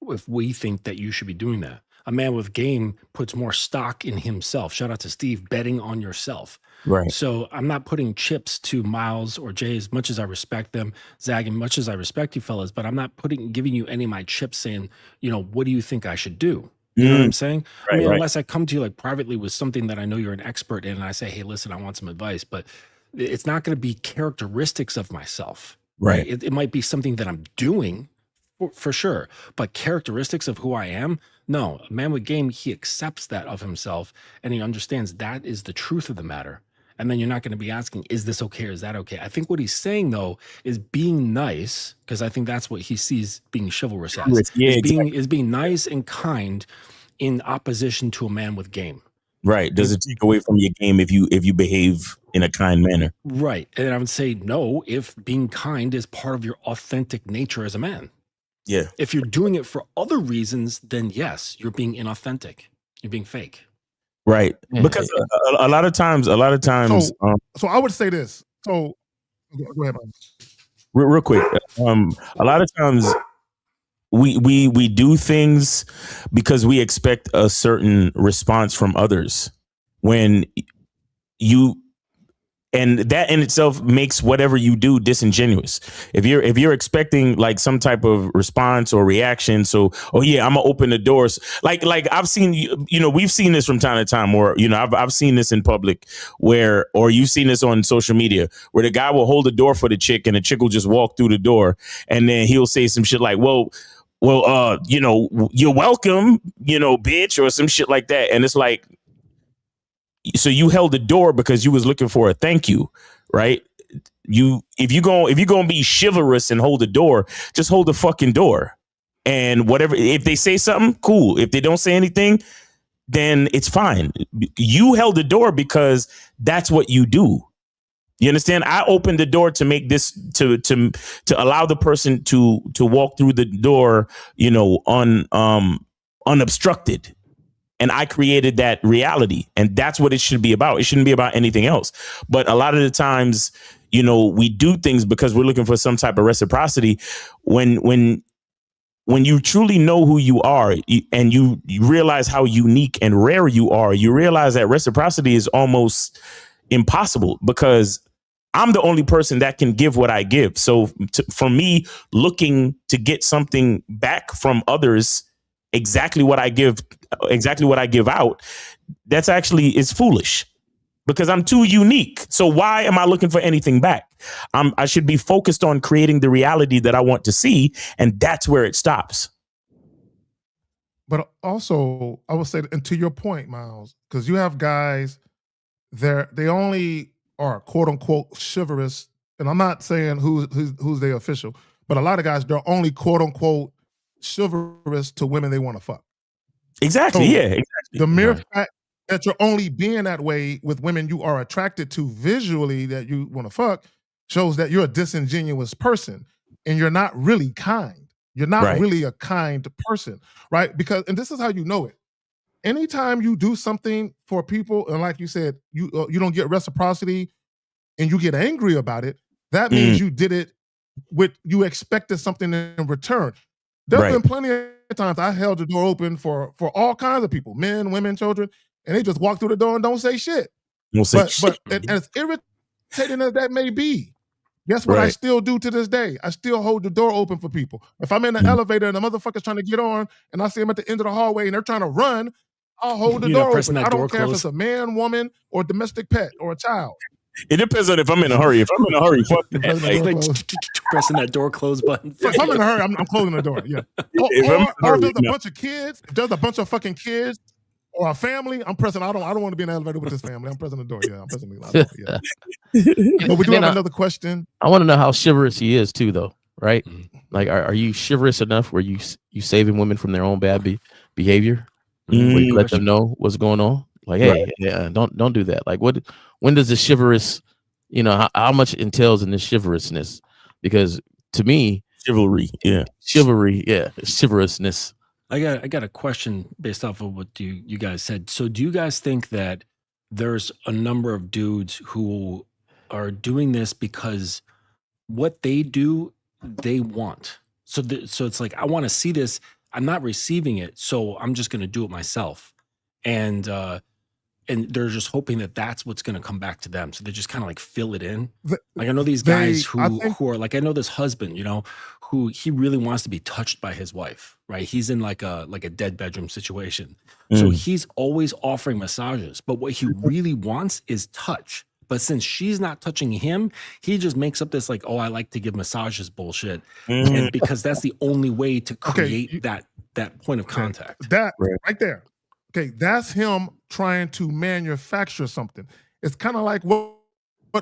if we think that you should be doing that. A man with game puts more stock in himself. Shout out to Steve, betting on yourself. Right. So I'm not putting chips to Miles or Jay, as much as I respect them, Zag, and much as I respect you fellas, but I'm not giving you any of my chips saying, what do you think I should do? You know what I'm saying? Right, unless I come to you like privately with something that I know you're an expert in, and I say, hey, listen, I want some advice, but it's not going to be characteristics of myself. Right. It might be something that I'm doing for sure, but characteristics of who I am, no. A man with game, he accepts that of himself, and he understands that is the truth of the matter. And then you're not going to be asking, is this okay or is that okay? I think what he's saying, though, is being nice, because I think that's what he sees being chivalrous as. Yeah, is being nice and kind in opposition to a man with game. Right. Does it take away from your game if you behave in a kind manner? Right. And I would say no, if being kind is part of your authentic nature as a man. Yeah. If you're doing it for other reasons, then yes, you're being inauthentic. You're being fake. Right. Because a lot of times. So I would say this. So go ahead, man. Real quick. A lot of times we do things because we expect a certain response from others. When you and that in itself makes whatever you do disingenuous. If you're expecting like some type of response or reaction, so oh yeah, I'm gonna open the doors. Like I've seen we've seen this from time to time, or I've seen this in public where, or you've seen this on social media where the guy will hold the door for the chick and the chick will just walk through the door and then he'll say some shit like, well, you're welcome, bitch, or some shit like that, and it's like. So you held the door because you was looking for a thank you, right? If you're gonna be chivalrous and hold the door, just hold the fucking door. And whatever, if they say something, cool. If they don't say anything, then it's fine. You held the door because that's what you do. You understand? I opened the door to make this to allow the person to walk through the door, unobstructed. And I created that reality, and that's what it should be about. It shouldn't be about anything else. But a lot of the times, we do things because we're looking for some type of reciprocity. When you truly know who you are and you realize how unique and rare you are, you realize that reciprocity is almost impossible because I'm the only person that can give what I give. So for me, looking to get something back from others, exactly what I give out, that's actually is foolish because I'm too unique. So why am I looking for anything back? I should be focused on creating the reality that I want to see, and that's where it stops. But also, I will say, and to your point, Miles, because you have guys, they only are quote unquote chivalrous, and I'm not saying who's their official, but a lot of guys, they're only quote unquote chivalrous to women they want to fuck. Exactly. So yeah. Exactly. The mere fact that you're only being that way with women you are attracted to visually that you want to fuck shows that you're a disingenuous person and you're not really kind. You're not really a kind person, right? Because, and this is how you know it. Anytime you do something for people, and like you said, you don't get reciprocity and you get angry about it, that means you did it you expected something in return. There's been plenty of times I held the door open for all kinds of people, men, women, children, and they just walk through the door and don't say shit. But as irritating as that may be, guess what I still do to this day? I still hold the door open for people. If I'm in the elevator and the motherfucker's trying to get on and I see them at the end of the hallway and they're trying to run, I'll hold the door open. I don't care if it's a man, woman, or domestic pet or a child. It depends on if I'm in a hurry. If I'm in a hurry, fuck that. Pressing that door close button. If I'm in a hurry, I'm closing the door. Yeah. Or if there's a bunch of kids, if there's a bunch of fucking kids or a family, I'm pressing. I don't want to be in an elevator with this family. I'm pressing the door. Yeah, I'm pressing the door. Yeah. But we do have another question. I want to know how chivalrous he is too, though. Right? Like, are you chivalrous enough where you saving women from their own bad behavior? Where you let them know what's going on? Like, hey, don't do that. Like, when does the chivalrous, how much entails in this chivalrousness? Because to me, chivalry, chivalrousness. I got a question based off of what you guys said. So, do you guys think that there's a number of dudes who are doing this because what they do, they want? So it's like, I want to see this. I'm not receiving it, so I'm just going to do it myself. And they're just hoping that that's what's going to come back to them. So they just kind of like fill it in. Like I know these guys who are like, I know this husband, who he really wants to be touched by his wife, right? He's in like a dead bedroom situation. So he's always offering massages, but what he really wants is touch. But since she's not touching him, he just makes up this like, oh, I like to give massages bullshit. And because that's the only way to create that point of contact. That right there. Okay, that's him trying to manufacture something. It's kind of like what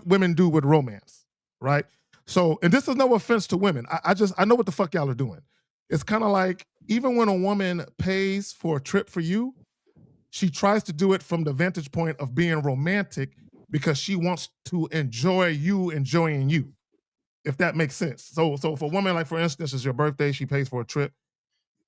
women do with romance, right? So, and this is no offense to women. I know what the fuck y'all are doing. It's kind of like even when a woman pays for a trip for you, she tries to do it from the vantage point of being romantic because she wants to enjoy you enjoying you, if that makes sense. So for a woman, like for instance, it's your birthday, she pays for a trip.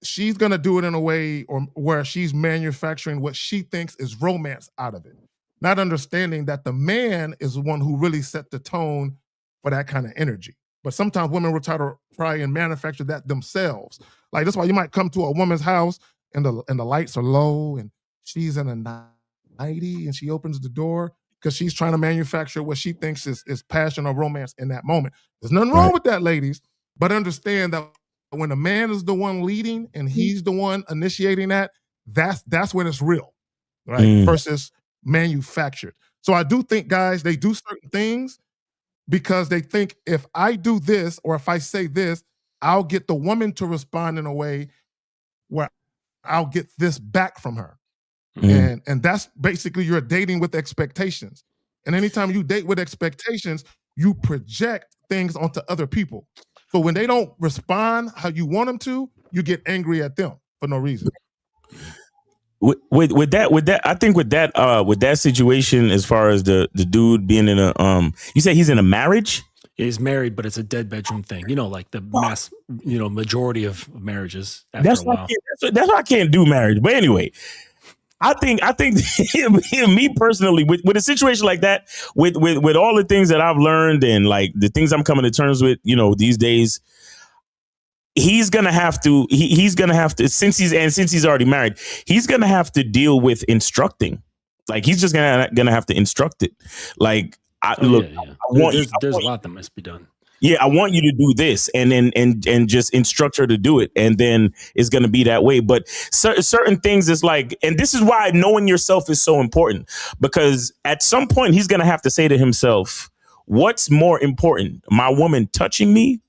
She's gonna do it in a way where she's manufacturing what she thinks is romance out of it, not understanding that the man is the one who really set the tone for that kind of energy. But sometimes women will try and manufacture that themselves. Like that's why you might come to a woman's house and the lights are low and she's in a nightie and she opens the door because she's trying to manufacture what she thinks is passion or romance in that moment. There's nothing wrong with that, ladies, but understand that when a man is the one leading and he's the one initiating that's when it's real, right? Versus manufactured. So I do think guys, they do certain things because they think if I do this or if I say this, I'll get the woman to respond in a way where I'll get this back from her. And that's basically you're dating with expectations. And anytime you date with expectations, you project things onto other people. So when they don't respond how you want them to, you get angry at them for no reason. With that, I think with that situation, as far as the dude being in a you say he's in a marriage? He's married, but it's a dead bedroom thing. You know, like the mass, majority of marriages. That's why I can't do marriage. But anyway, I think me personally, with a situation like that, with all the things that I've learned and like the things I'm coming to terms with, these days, he's gonna have to since he's already married, he's gonna have to deal with instructing. Like he's just gonna have to instruct it. Like there's a lot that must be done. Yeah, I want you to do this, and then and just instruct her to do it, and then it's going to be that way. But certain things is like, and this is why knowing yourself is so important, because at some point he's going to have to say to himself, what's more important, my woman touching me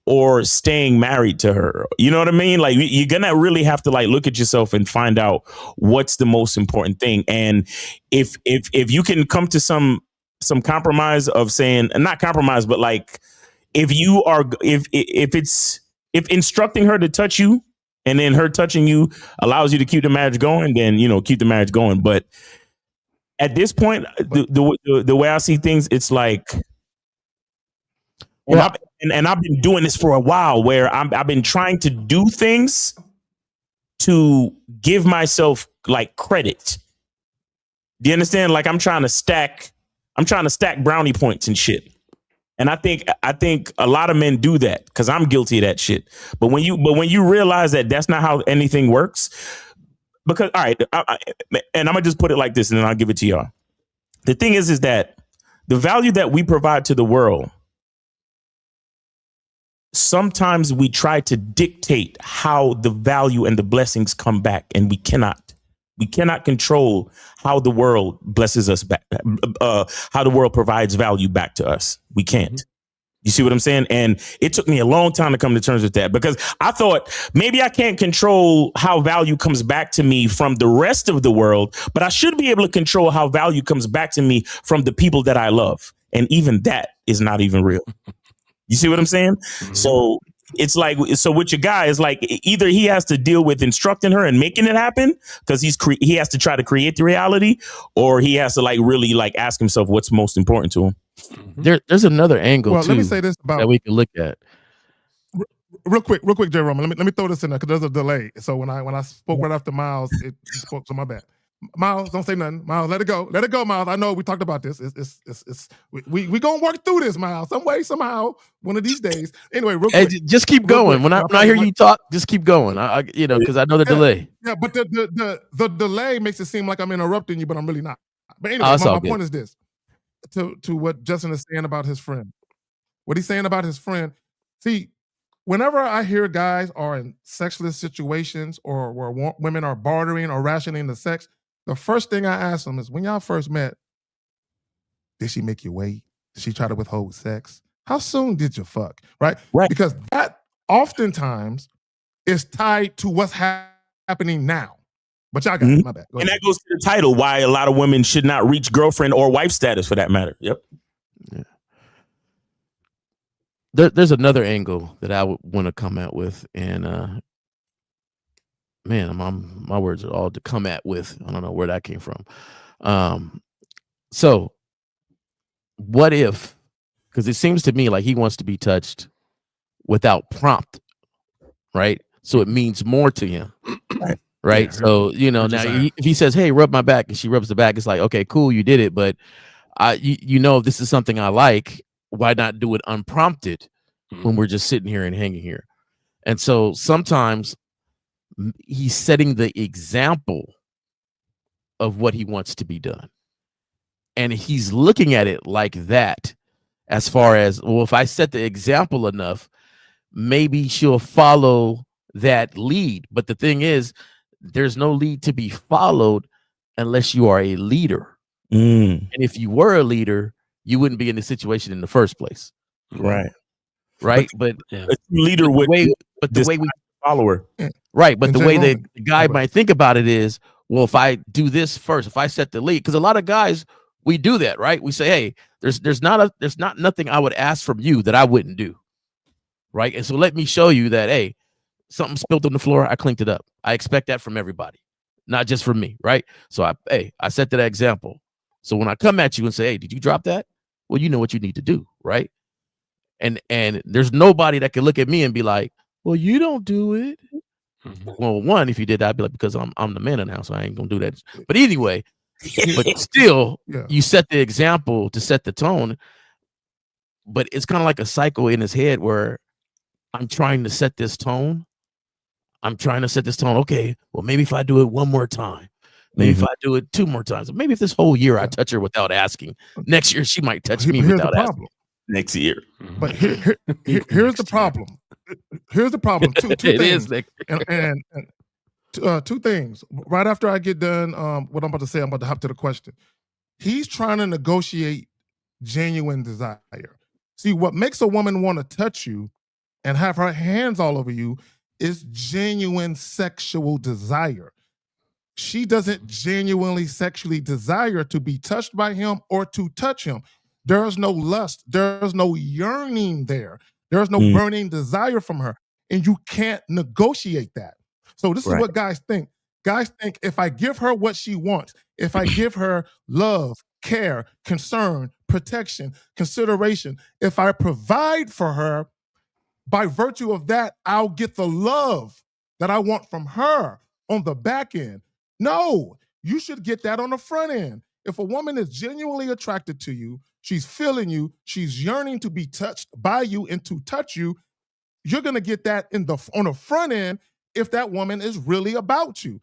or staying married to her? You know what I mean? Like you're going to really have to like look at yourself and find out what's the most important thing. And if you can come to some compromise of saying, not compromise, but like, if instructing her to touch you and then her touching you allows you to keep the marriage going, then keep the marriage going. But at this point, the way I see things, it's like, and I've been doing this for a while, where I've been trying to do things to give myself like credit. Do you understand? Like I'm trying to stack brownie points and shit. And I think a lot of men do that because I'm guilty of that shit. But when you realize that that's not how anything works, because all right, and I'm gonna just put it like this, and then I'll give it to y'all. The thing is that the value that we provide to the world, sometimes we try to dictate how the value and the blessings come back, and we cannot. We cannot control how the world blesses us back, how the world provides value back to us. We can't. You see what I'm saying? And it took me a long time to come to terms with that, because I thought maybe I can't control how value comes back to me from the rest of the world, but I should be able to control how value comes back to me from the people that I love. And even that is not even real. You see what I'm saying? So it's like, so with your guy, is like either he has to deal with instructing her and making it happen because he has to try to create the reality, or he has to like really like ask himself what's most important to him. There's another angle too, let me say this about that we can look at. Real quick, J. Roman. Let me throw this in there because there's a delay. So when I spoke right after Miles, it spoke. So my bad. Miles, don't say nothing. Miles, let it go. Let it go, Miles. I know we talked about this. We gonna work through this, Miles, some way, somehow, one of these days. Anyway, real quick, just keep going. When I hear you talk, just keep going. Because I know the delay. Yeah, but the delay makes it seem like I'm interrupting you, but I'm really not. But anyway, my point is this: to what Justin is saying about his friend. What he's saying about his friend. See, whenever I hear guys are in sexless situations or where women are bartering or rationing the sex, the first thing I ask them is, when y'all first met, did she make you wait? Did she try to withhold sex? How soon did you fuck? Right? Because that oftentimes is tied to what's happening now. But y'all got it, my bad. And that goes to the title, why a lot of women should not reach girlfriend or wife status, for that matter. Yep. Yeah. There's another angle that I would want to come at with, and man, my words are all to come at with. I don't know where that came from. So what if, because it seems to me like he wants to be touched without prompt, right? So it means more to him, right? Yeah, so, now if he says, hey, rub my back, and she rubs the back, it's like, okay, cool, you did it. But if this is something I like, why not do it unprompted? when we're just sitting here and hanging here. And so sometimes he's setting the example of what he wants to be done. And he's looking at it like that, as far as, well, if I set the example enough, maybe she'll follow that lead. But the thing is, there's no lead to be followed unless you are a leader. And if you were a leader, you wouldn't be in this situation in the first place. Right. But a leader the would way, but the way we follower. Right. But And the Jay way that Roman, the guy might think about it is, well, if I do this first, if I set the lead, because a lot of guys, we do that, right? We say, hey, there's not nothing I would ask from you that I wouldn't do. Right. And so let me show you that, hey, something spilled on the floor, I cleaned it up. I expect that from everybody, not just from me. Right. So I set that example. So when I come at you and say, hey, did you drop that? Well, you know what you need to do, right? And there's nobody that can look at me and be like, well, you don't do it. Well, one, if you did that, I'd be like, because I'm the man in the house, so I ain't gonna do that. But anyway, but still, you set the example to set the tone. But it's kind of like a cycle in his head where I'm trying to set this tone. Okay, well, maybe if I do it one more time, maybe if I do it 2 more times, maybe if this whole year I touch her without asking, next year she might touch me without asking. Next year. But here's the problem. Here's the problem. Two things. And two things. Right after I get done, what I'm about to say, I'm about to hop to the question. He's trying to negotiate genuine desire. See, what makes a woman want to touch you and have her hands all over you is genuine sexual desire. She doesn't genuinely sexually desire to be touched by him or to touch him. There's no lust. There's no yearning there. There's no burning desire from her. And you can't negotiate that. So this is what guys think. Guys think if I give her what she wants, if I give her love, care, concern, protection, consideration, if I provide for her, by virtue of that, I'll get the love that I want from her on the back end. No, you should get that on the front end. If a woman is genuinely attracted to you, she's feeling you, she's yearning to be touched by you and to touch you, you're gonna get that on the front end if that woman is really about you.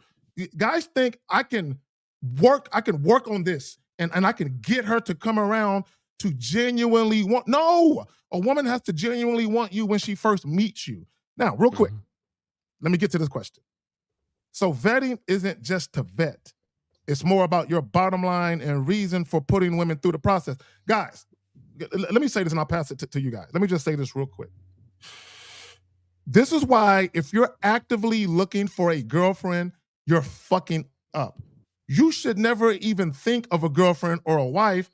Guys think I can work on this and I can get her to come around to genuinely want. No, a woman has to genuinely want you when she first meets you. Now, real quick, let me get to this question. So vetting isn't just to vet. It's more about your bottom line and reason for putting women through the process. Guys, let me say this and I'll pass it to you guys. Let me just say this real quick. This is why if you're actively looking for a girlfriend, you're fucking up. You should never even think of a girlfriend or a wife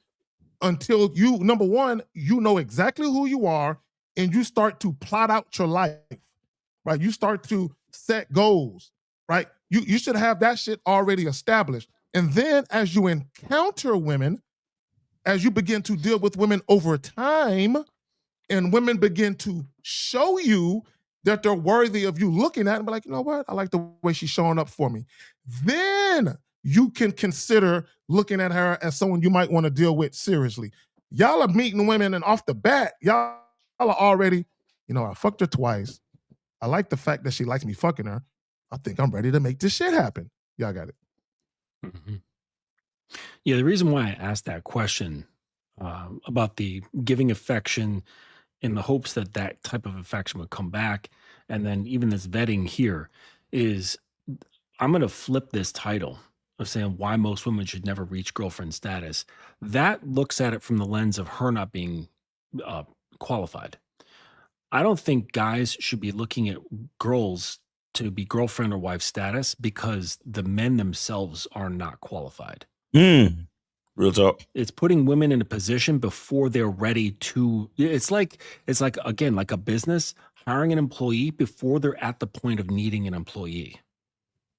until you, number one, you know exactly who you are and you start to plot out your life, right? You start to set goals, right? You should have that shit already established. And then as you encounter women, as you begin to deal with women over time, and women begin to show you that they're worthy of you looking at and be like, you know what? I like the way she's showing up for me. Then you can consider looking at her as someone you might want to deal with seriously. Y'all are meeting women and off the bat, y'all are already, I fucked her twice. I like the fact that she likes me fucking her. I think I'm ready to make this shit happen. Y'all got it. Yeah, the reason why I asked that question about the giving affection in the hopes that that type of affection would come back, and then even this vetting here, is I'm going to flip this title of saying why most women should never reach girlfriend status. That looks at it from the lens of her not being qualified. I don't think guys should be looking at girls to be girlfriend or wife status because the men themselves are not qualified. Real talk. It's putting women in a position before they're ready to. It's like again, like a business hiring an employee before they're at the point of needing an employee.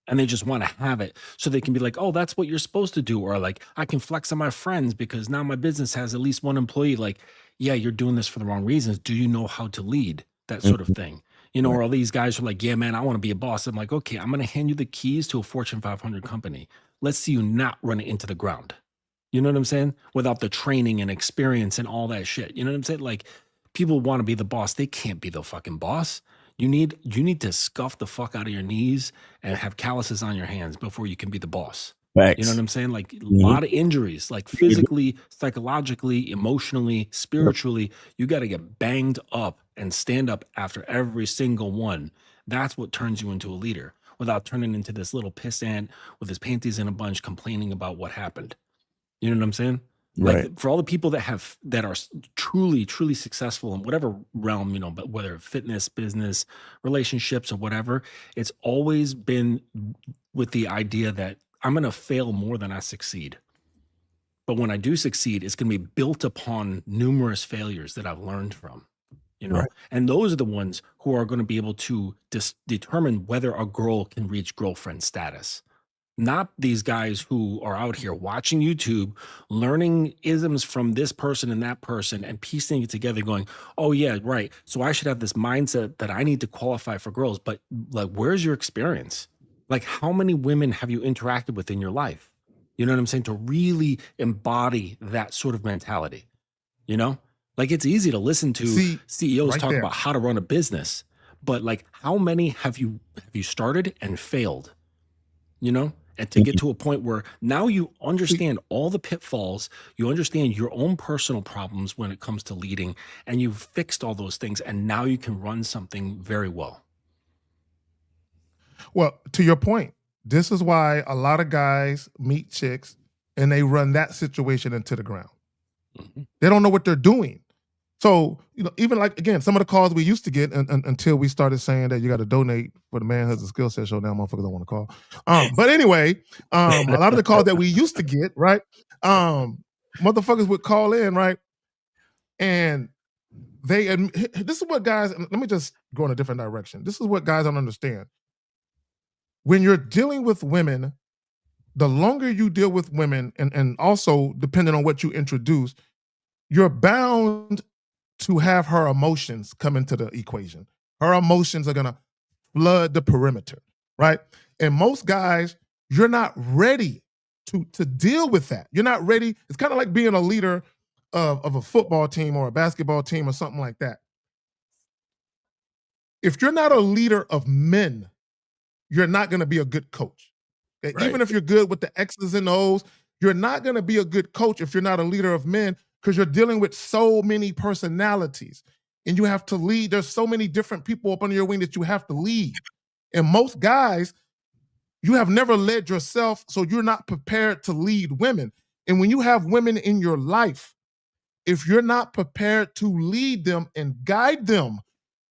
And they just want to have it so they can be like, oh, that's what you're supposed to do. Or like, I can flex on my friends because now my business has at least one employee. Like, yeah, you're doing this for the wrong reasons. Do you know how to lead? That sort of thing. Or all these guys are like, yeah, man, I want to be a boss. I'm like, okay, I'm going to hand you the keys to a Fortune 500 company. Let's see you not run it into the ground. You know what I'm saying? Without the training and experience and all that shit. You know what I'm saying? Like, people want to be the boss. They can't be the fucking boss. You need to scuff the fuck out of your knees and have calluses on your hands before you can be the boss. Facts. You know what I'm saying? Like a lot of injuries, like physically, psychologically, emotionally, spiritually. You got to get banged up and stand up after every single one. That's what turns you into a leader, without turning into this little pissant with his panties in a bunch complaining about what happened. You know what I'm saying? Right. Like for all the people that are truly successful in whatever realm, you know, but whether fitness, business, relationships, or whatever, it's always been with the idea that I'm going to fail more than I succeed. But when I do succeed, it's going to be built upon numerous failures that I've learned from, you know, and those are the ones who are going to be able to determine whether a girl can reach girlfriend status. Not these guys who are out here watching YouTube, learning isms from this person and that person and piecing it together going, oh yeah, right. So I should have this mindset that I need to qualify for girls. But like, where's your experience? Like, how many women have you interacted with in your life? You know what I'm saying? To really embody that sort of mentality, you know, like it's easy to listen to CEOs talk about how to run a business, but like, how many have you started and failed, you know? And to get to a point where now you understand all the pitfalls, you understand your own personal problems when it comes to leading, and you've fixed all those things, and now you can run something very well. Well, to your point, this is why a lot of guys meet chicks and they run that situation into the ground. They don't know what they're doing. So, you know, even like, again, some of the calls we used to get until we started saying that you got to donate for the Man Has a Skill Set show. Now motherfuckers don't want to call. But anyway, a lot of the calls that we used to get, right? Motherfuckers would call in, right? And this is what guys, let me just go in a different direction. This is what guys don't understand. When you're dealing with women, the longer you deal with women, and also depending on what you introduce, you're bound to have her emotions come into the equation. Her emotions are gonna flood the perimeter, right? And most guys, you're not ready to deal with that. You're not ready. It's kind of like being a leader of a football team or a basketball team or something like that. If you're not a leader of men, you're not gonna be a good coach. Okay? Right. Even if you're good with the X's and O's, you're not gonna be a good coach if you're not a leader of men, because you're dealing with so many personalities and you have to lead. There's so many different people up under your wing that you have to lead. And most guys, you have never led yourself, so you're not prepared to lead women. And when you have women in your life, if you're not prepared to lead them and guide them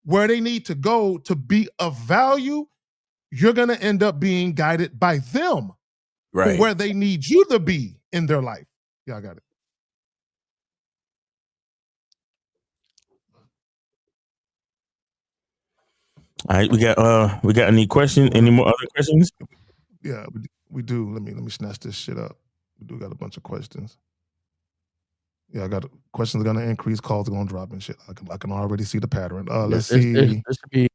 where they need to go to be of value, you're going to end up being guided by them for where they need you to be in their life. Yeah, I got it. All right, we got any questions? Any more other questions? Yeah, we do. Let me snatch this shit up. We do got a bunch of questions. Yeah, I got questions are gonna increase, calls are gonna drop and shit. I can already see the pattern. Let's see. There should be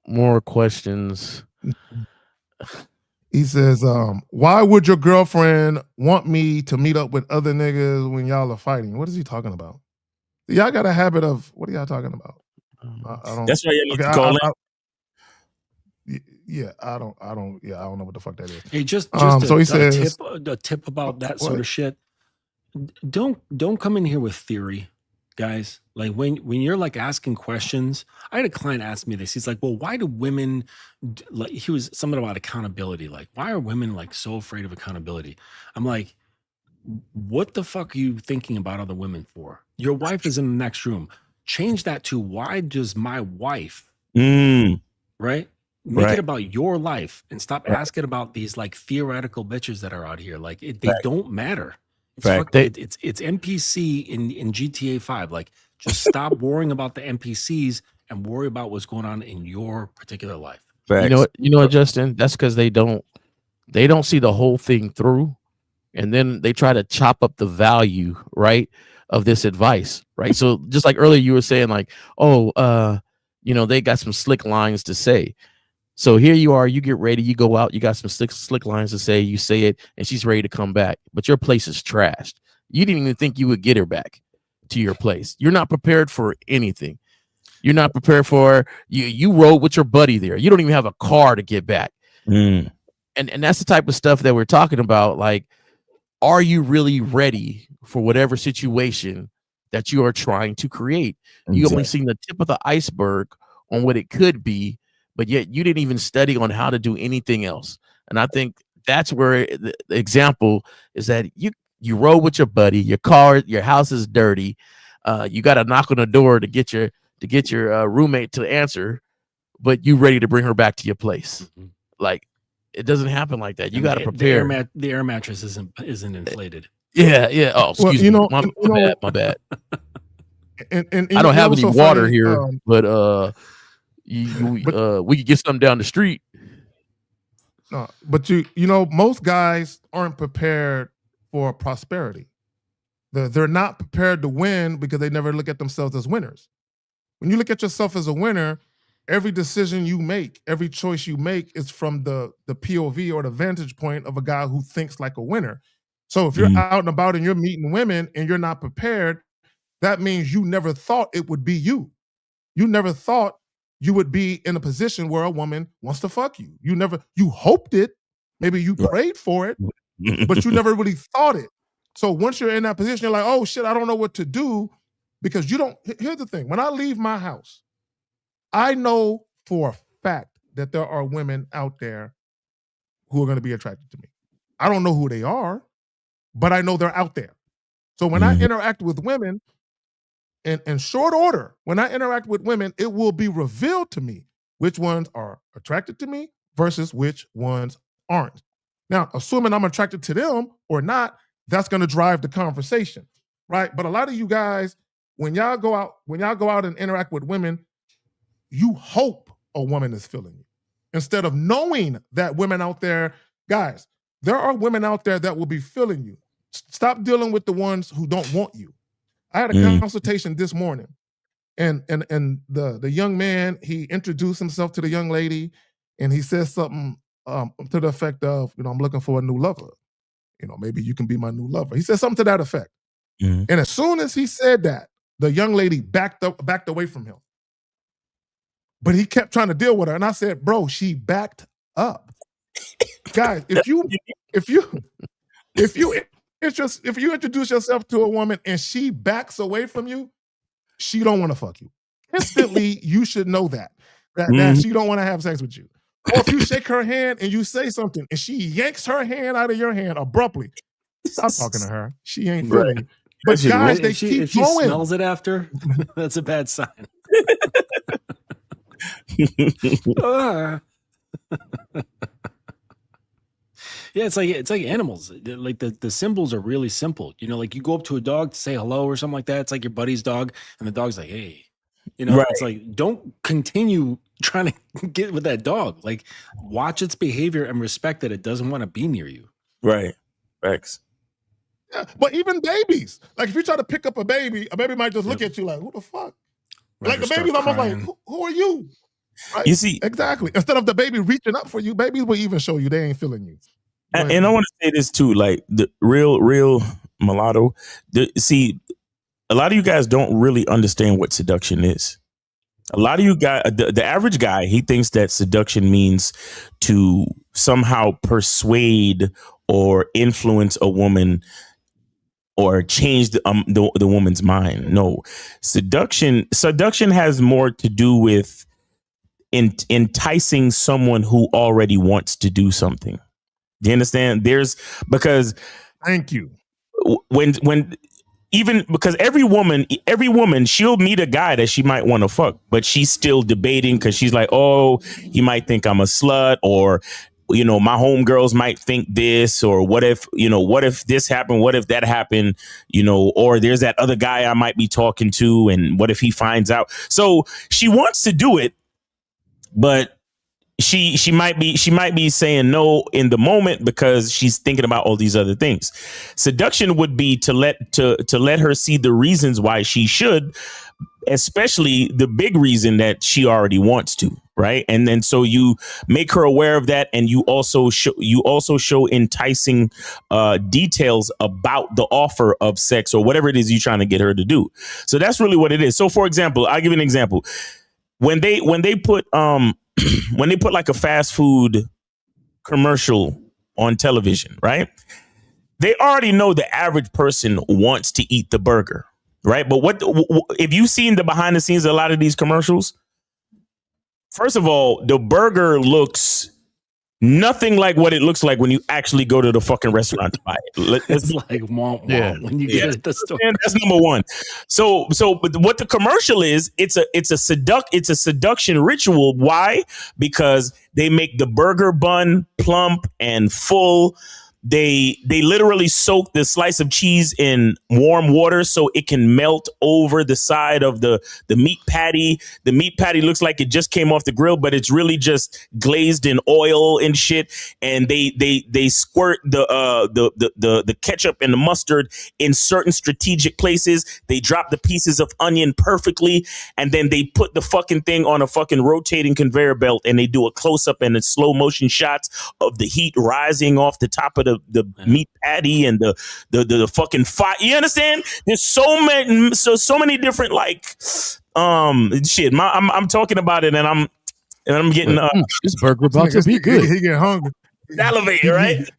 more questions. He says, why would your girlfriend want me to meet up with other niggas when y'all are fighting? What is he talking about? Y'all got a habit of, what are y'all talking about? I don't. That's why you need to call in. Yeah, I don't know what the fuck that is. Hey, just so he says, a tip about that sort of shit. Don't come in here with theory, guys. Like when you're like asking questions, I had a client ask me this. He's like, well, why do women, like, he was something about accountability. Like, why are women like so afraid of accountability? I'm like, what the fuck are you thinking about other women for? Your wife is in the next room. Change that to, why does my wife, right? Make it about your life and stop asking about these like theoretical bitches that are out here. Like they don't matter. It's NPC in GTA 5. Like, just stop worrying about the NPCs and worry about what's going on in your particular life. You know what, Justin? That's because they don't see the whole thing through, and then they try to chop up the value, right, of this advice, right? So just like earlier you were saying, like, they got some slick lines to say. So here you are, you get ready, you go out, you got some slick lines to say, you say it, and she's ready to come back. But your place is trashed. You didn't even think you would get her back. to your place. You're not prepared for anything. You're not prepared for you rode with your buddy there. You don't even have a car to get back. And that's the type of stuff that we're talking about. Like, are you really ready for whatever situation that you are trying to create? You only seen the tip of the iceberg on what it could be, but yet you didn't even study on how to do anything else. And I think that's where the example is that you rode with your buddy, your house is dirty. You got to knock on the door to get your roommate to answer, but you ready to bring her back to your place. Mm-hmm. Like, it doesn't happen like that. You got to prepare. The air mattress isn't inflated. Yeah. Oh, excuse me. My bad. And I don't have any water here, but we could get something down the street. No, but most guys aren't prepared for prosperity. They're not prepared to win because they never look at themselves as winners. When you look at yourself as a winner, every decision you make, every choice you make is from the POV or the vantage point of a guy who thinks like a winner. So if you're out and about and you're meeting women and you're not prepared, that means you never thought it would be you. You never thought you would be in a position where a woman wants to fuck you. You hoped it. Maybe you prayed for it, but you never really thought it. So once you're in that position, you're like, oh shit, I don't know what to do, because you don't. Here's the thing. When I leave my house, I know for a fact that there are women out there who are going to be attracted to me. I don't know who they are, but I know they're out there. So when I interact with women, in short order, when I interact with women, it will be revealed to me which ones are attracted to me versus which ones aren't. Now, assuming I'm attracted to them or not, that's going to drive the conversation, right? But a lot of you guys, when y'all go out and interact with women, you hope a woman is feeling you instead of knowing that women out there, guys, there are women out there that will be feeling you. Stop dealing with the ones who don't want you. I had a consultation this morning, and the young man, he introduced himself to the young lady, and he said something to the effect of, I'm looking for a new lover. Maybe you can be my new lover. He said something to that effect. And as soon as he said that, the young lady backed away from him. But he kept trying to deal with her, and I said, "Bro, she backed up." Guys, if you introduce yourself to a woman and she backs away from you, she don't want to fuck you. Instantly, you should know that she don't want to have sex with you. Or if you shake her hand and you say something and she yanks her hand out of your hand abruptly, stop talking to her. She ain't feeling you. But guys, they keep if she going. Smells it after, that's a bad sign. Yeah, it's like animals. Like the symbols are really simple. Like you go up to a dog to say hello or something like that. It's like your buddy's dog, and the dog's like, "Hey," right. It's like, don't continue trying to get with that dog. Like, watch its behavior and respect that it doesn't want to be near you. Right. Thanks. Yeah, but even babies, like if you try to pick up a baby might just look at you like, "Who the fuck?" Like the baby's almost like, who are you? Right? You see, exactly. Instead of the baby reaching up for you, babies will even show you they ain't feeling you. And I want to say this too, like the real mulatto. See, a lot of you guys don't really understand what seduction is. A lot of you guys, the average guy, he thinks that seduction means to somehow persuade or influence a woman or change the woman's mind. No, seduction has more to do with enticing someone who already wants to do something. Do you understand? Because thank you. When even because every woman, she'll meet a guy that she might want to fuck, but she's still debating because she's like, oh, he might think I'm a slut, or my homegirls might think this, or what if this happened? What if that happened? Or there's that other guy I might be talking to, and what if he finds out? So she wants to do it, but she might be saying no in the moment because she's thinking about all these other things. Seduction would be to let her see the reasons why she should, especially the big reason that she already wants to, right? And then so you make her aware of that, and you also show enticing details about the offer of sex or whatever it is you're trying to get her to do. So that's really what it is. So for example, I'll give you an example. When they put when they put like a fast food commercial on television, right? They already know the average person wants to eat the burger, right? But if you've seen the behind the scenes of a lot of these commercials, first of all, the burger looks nothing like what it looks like when you actually go to the fucking restaurant to buy it. It's like womp womp when you get it at the store. That's number one. So, but what the commercial is, it's a seduction ritual. Why? Because they make the burger bun plump and full. They literally soak the slice of cheese in warm water so it can melt over the side of the meat patty. The meat patty looks like it just came off the grill, but it's really just glazed in oil and shit. And they squirt the ketchup and the mustard in certain strategic places. They drop the pieces of onion perfectly, and then they put the fucking thing on a fucking rotating conveyor belt, and they do a close up and a slow motion shots of the heat rising off the top of the meat patty and the fucking fire. You understand? There's so many different like shit. I'm talking about it, and I'm getting this burger about to be good. He get hungry. Salivating, right?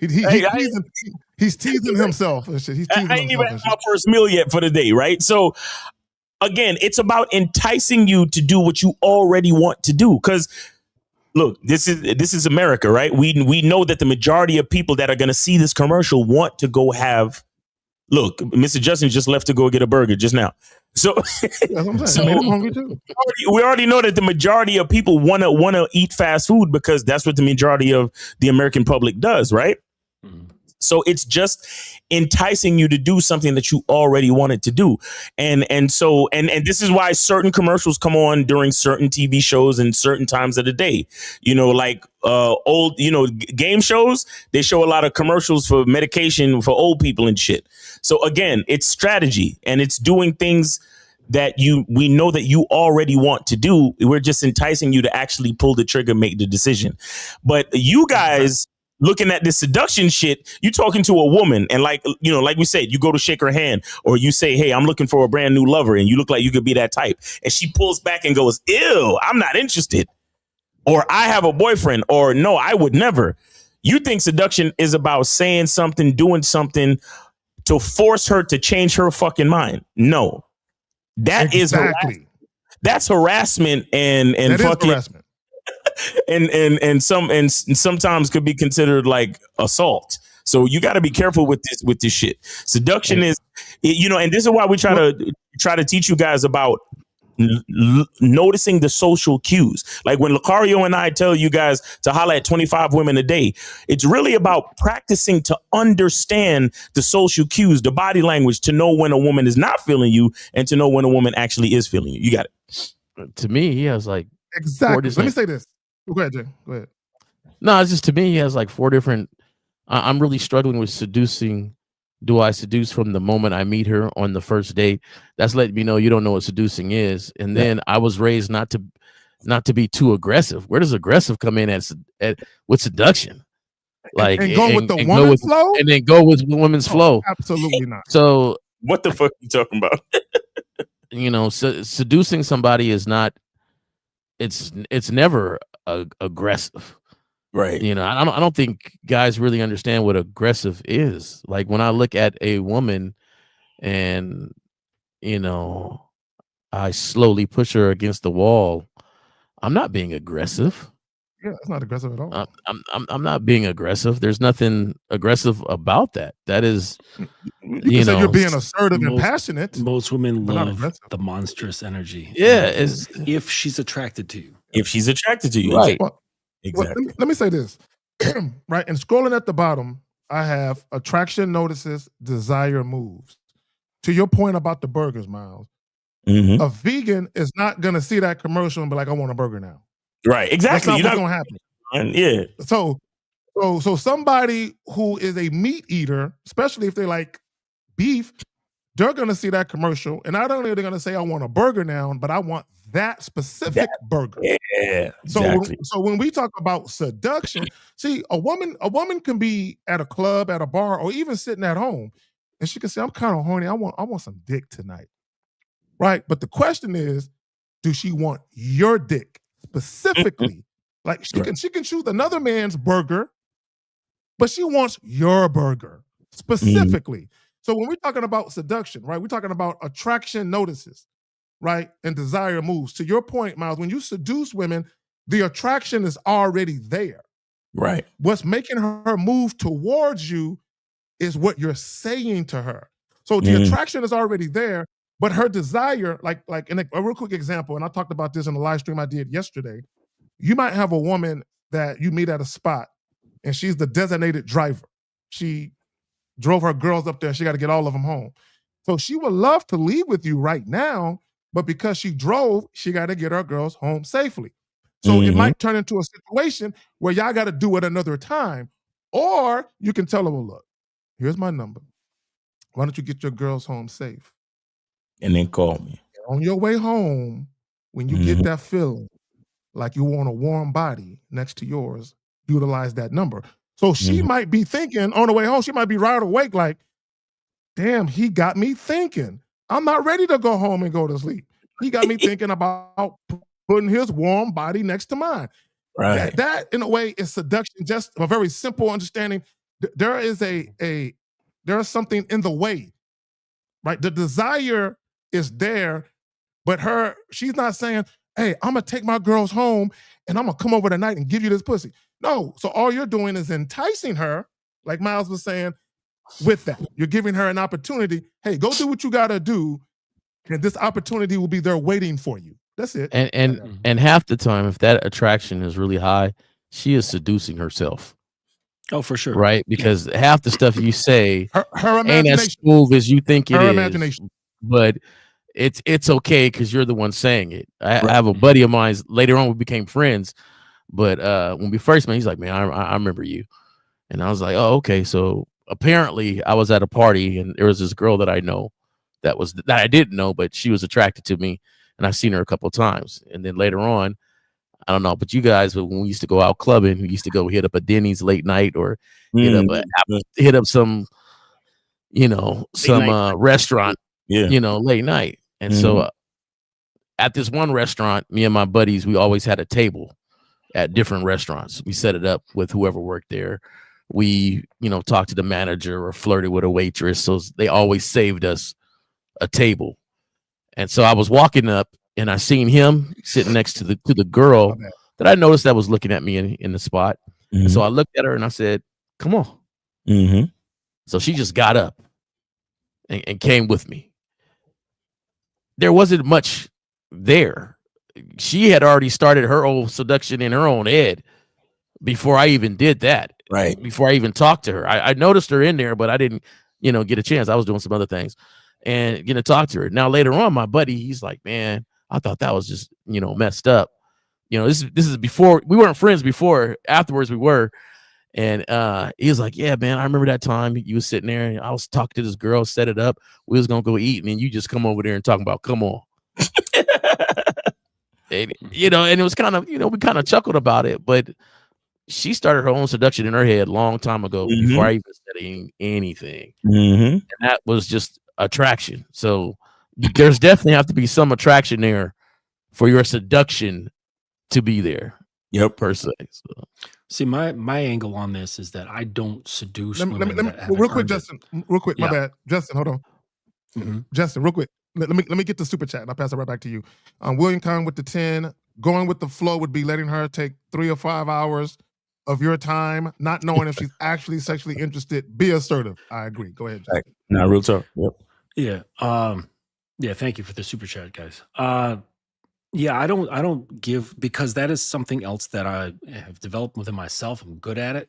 He's teasing himself and shit. I ain't even had my first meal yet for the day, right? So again, it's about enticing you to do what you already want to do, because look, this is America, right? We know that the majority of people that are going to see this commercial want to go have. Look, Mr. Justin just left to go get a burger just now. So, we already know that the majority of people want to eat fast food because that's what the majority of the American public does, right? Mm-hmm. So it's just enticing you to do something that you already wanted to do. And this is why certain commercials come on during certain TV shows and certain times of the day, like old, game shows. They show a lot of commercials for medication for old people and shit. So again, it's strategy, and it's doing things that we know that you already want to do. We're just enticing you to actually pull the trigger, make the decision. But you guys looking at this seduction shit, you talking to a woman, and like we said, you go to shake her hand, or you say, hey, I'm looking for a brand new lover, and you look like you could be that type. And she pulls back and goes, ew, I'm not interested. Or I have a boyfriend, or no, I would never. You think seduction is about saying something, doing something to force her to change her fucking mind. No, that is harassment. That's harassment and fucking harassment. and sometimes could be considered like assault. So you got to be careful with this shit. Seduction is, and this is why we try to teach you guys about noticing the social cues. Like when Lucario and I tell you guys to holler at 25 women a day, it's really about practicing to understand the social cues, the body language, to know when a woman is not feeling you and to know when a woman actually is feeling you. You got it. To me, he has like exactly. Let me say this. Go ahead, Jay. Go ahead. No, it's just, to me, he has like 4 different. I'm really struggling with seducing. Do I seduce from the moment I meet her on the first date? That's letting me know you don't know what seducing is. And then I was raised not to be too aggressive. Where does aggressive come in with seduction? Like and go with the woman's flow, and then go with women's flow. Absolutely not. So what the fuck are you talking about? Seducing somebody is not. It's never aggressive. Right. I don't think guys really understand what aggressive is. Like when I look at a woman and, I slowly push her against the wall, I'm not being aggressive. Yeah, it's not aggressive at all. I'm not being aggressive. There's nothing aggressive about that. That is, you can say you're being assertive and passionate. Most women love the monstrous energy. Yeah, if she's attracted to you. If she's attracted to you, right? Exactly. Let me say this, right? And scrolling at the bottom, I have attraction notices, desire moves. To your point about the burgers, Miles, a vegan is not going to see that commercial and be like, I want a burger now. Right, exactly. That's not what's going to happen. Yeah. So somebody who is a meat eater, especially if they like beef, they're gonna see that commercial, and not only are they gonna say, "I want a burger now," but I want that specific burger. Yeah, So, exactly. so when we talk about seduction, see, a woman can be at a club, at a bar, or even sitting at home, and she can say, "I'm kind of horny. I want some dick tonight." Right? But the question is, do she want your dick specifically? Like she can choose another man's burger, but she wants your burger specifically. So when we're talking about seduction, right? We're talking about attraction notices, right? And desire moves. To your point, Miles, when you seduce women, the attraction is already there. Right. What's making her move towards you is what you're saying to her. So the attraction is already there, but her desire, like in a real quick example, and I talked about this in the live stream I did yesterday. You might have a woman that you meet at a spot, and she's the designated driver. She drove her girls up there. She got to get all of them home. So she would love to leave with you right now, but because she drove, she got to get her girls home safely. So it might turn into a situation where y'all got to do it another time. Or you can tell her, well, look, here's my number. Why don't you get your girls home safe? And then call me. On your way home, when you get that feeling like you want a warm body next to yours, utilize that number. So she might be thinking on the way home, she might be right awake like, damn, he got me thinking. I'm not ready to go home and go to sleep. He got me thinking about putting his warm body next to mine. Right. That in a way is seduction, just a very simple understanding. There is there's something in the way, right? The desire is there, but she's not saying, hey, I'm gonna take my girls home and I'm gonna come over tonight and give you this pussy. No, so all you're doing is enticing her, like Miles was saying, with that. You're giving her an opportunity. Hey, go do what you gotta do, and this opportunity will be there waiting for you. That's it. And half the time, if that attraction is really high, she is seducing herself. Oh, for sure. Right? Because half the stuff you say her ain't as smooth as you think it her is. Imagination. But it's okay because you're the one saying it. I have a buddy of mine. Later on, we became friends. But when we first met, he's like, man, I remember you. And I was like, oh, okay. So apparently I was at a party and there was this girl that I know that I didn't know, but she was attracted to me. And I've seen her a couple of times. And then later on, I don't know, but you guys, when we used to go out clubbing, we used to go hit up a Denny's late night or hit up some, restaurant, late night. And so at this one restaurant, me and my buddies, we always had a table at different restaurants. We set it up with whoever worked there. We, talked to the manager or flirted with a waitress. So they always saved us a table. And so I was walking up and I seen him sitting next to the girl that I noticed that was looking at me in the spot. And so I looked at her and I said, come on. So she just got up and came with me. There wasn't much there. She had already started her own seduction in her own head before I even did that. Right. Before I even talked to her. I noticed her in there, but I didn't, get a chance. I was doing some other things and to talk to her. Now later on, my buddy, he's like, man, I thought that was just, messed up. This is before we weren't friends before. Afterwards we were. And he was like, yeah, man, I remember that time you was sitting there and I was talking to this girl, set it up. We was gonna go eat, and then you just come over there and talking about come on. And, and it was kind of, we kind of chuckled about it, but she started her own seduction in her head a long time ago before I even said anything. And that was just attraction. So there's definitely have to be some attraction there for your seduction to be there. Yep, per se. So. See, my angle on this is that I don't seduce Let me women. real quick, Justin. Real quick, Yeah. my bad. Justin, hold on. Justin, real quick. Let me get the super chat and I'll pass it right back to you. William Khan with the 10. Going with the flow would be letting her take 3 or 5 hours of your time, not knowing if she's actually sexually interested. Be assertive. I agree. Go ahead, Justin. Now, real talk. Yep. Yeah. Yeah. Thank you for the super chat, guys. Yeah, I don't give, because that is something else that I have developed within myself. I'm good at it.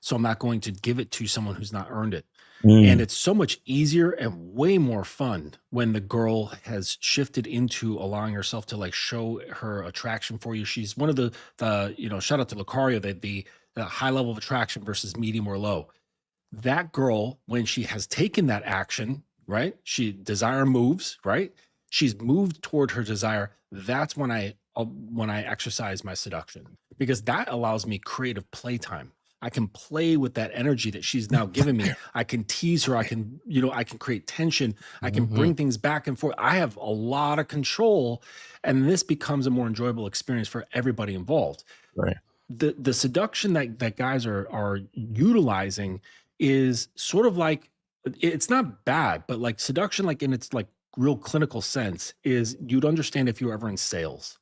So I'm not going to give it to someone who's not earned it. And it's so much easier and way more fun when the girl has shifted into allowing herself to like show her attraction for you. She's one of the shout out to Lucario, the high level of attraction versus medium or low. That girl, when she has taken that action, right? Desire moves, right? She's moved toward her desire. That's when I exercise my seduction, because that allows me creative playtime. I can play with that energy that she's now given me. I can tease her. I can create tension. I can bring things back and forth. I have a lot of control, and this becomes a more enjoyable experience for everybody involved. Right. The seduction that guys are utilizing is sort of like, it's not bad, but like seduction, like in its like real clinical sense, is you'd understand if you're ever in sales.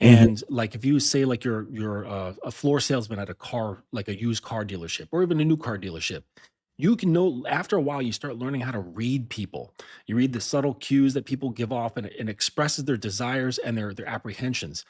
And like if you say like you're a floor salesman at a car, like a used car dealership or even a new car dealership, you can know after a while you start learning how to read people. You read the subtle cues that people give off, and it expresses their desires and their apprehensions.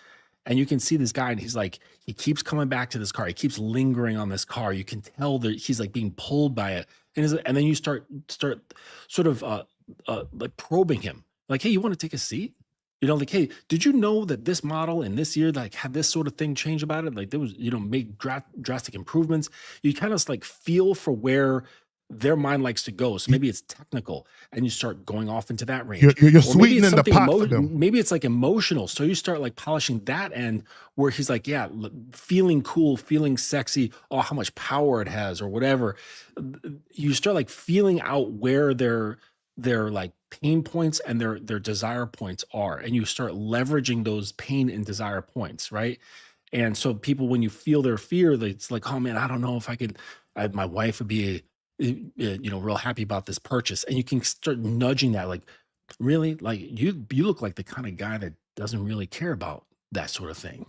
And you can see this guy, and he's like, he keeps coming back to this car. He keeps lingering on this car. You can tell that he's like being pulled by it. And then you start sort of like probing him, like, hey, you want to take a seat? You know, like, hey, did you know that this model in this year like had this sort of thing change about it? Like there was, made drastic improvements. You kind of like feel for where their mind likes to go. So maybe it's technical, and you start going off into that range. You're sweetening the pot for them. Maybe it's like emotional. So you start like polishing that end where he's like, yeah, feeling cool, feeling sexy. Oh, how much power it has or whatever. You start like feeling out where their like pain points and their desire points are. And you start leveraging those pain and desire points, right? And so people, when you feel their fear, it's like, oh man, I don't know if my wife would be real happy about this purchase. And you can start nudging that, like, really, like you look like the kind of guy that doesn't really care about that sort of thing.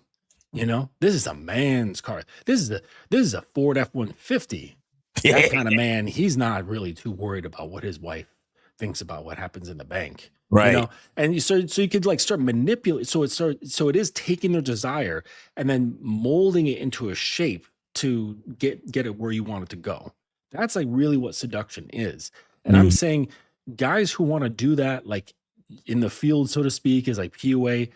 This is a man's car. This is a Ford F-150. That kind of man, he's not really too worried about what his wife thinks about what happens in the bank. Right. And so you could like start manipulating. So it is taking their desire and then molding it into a shape to get it where you want it to go. That's like really what seduction is. And I'm saying guys who want to do that, like in the field, so to speak, is like PUA,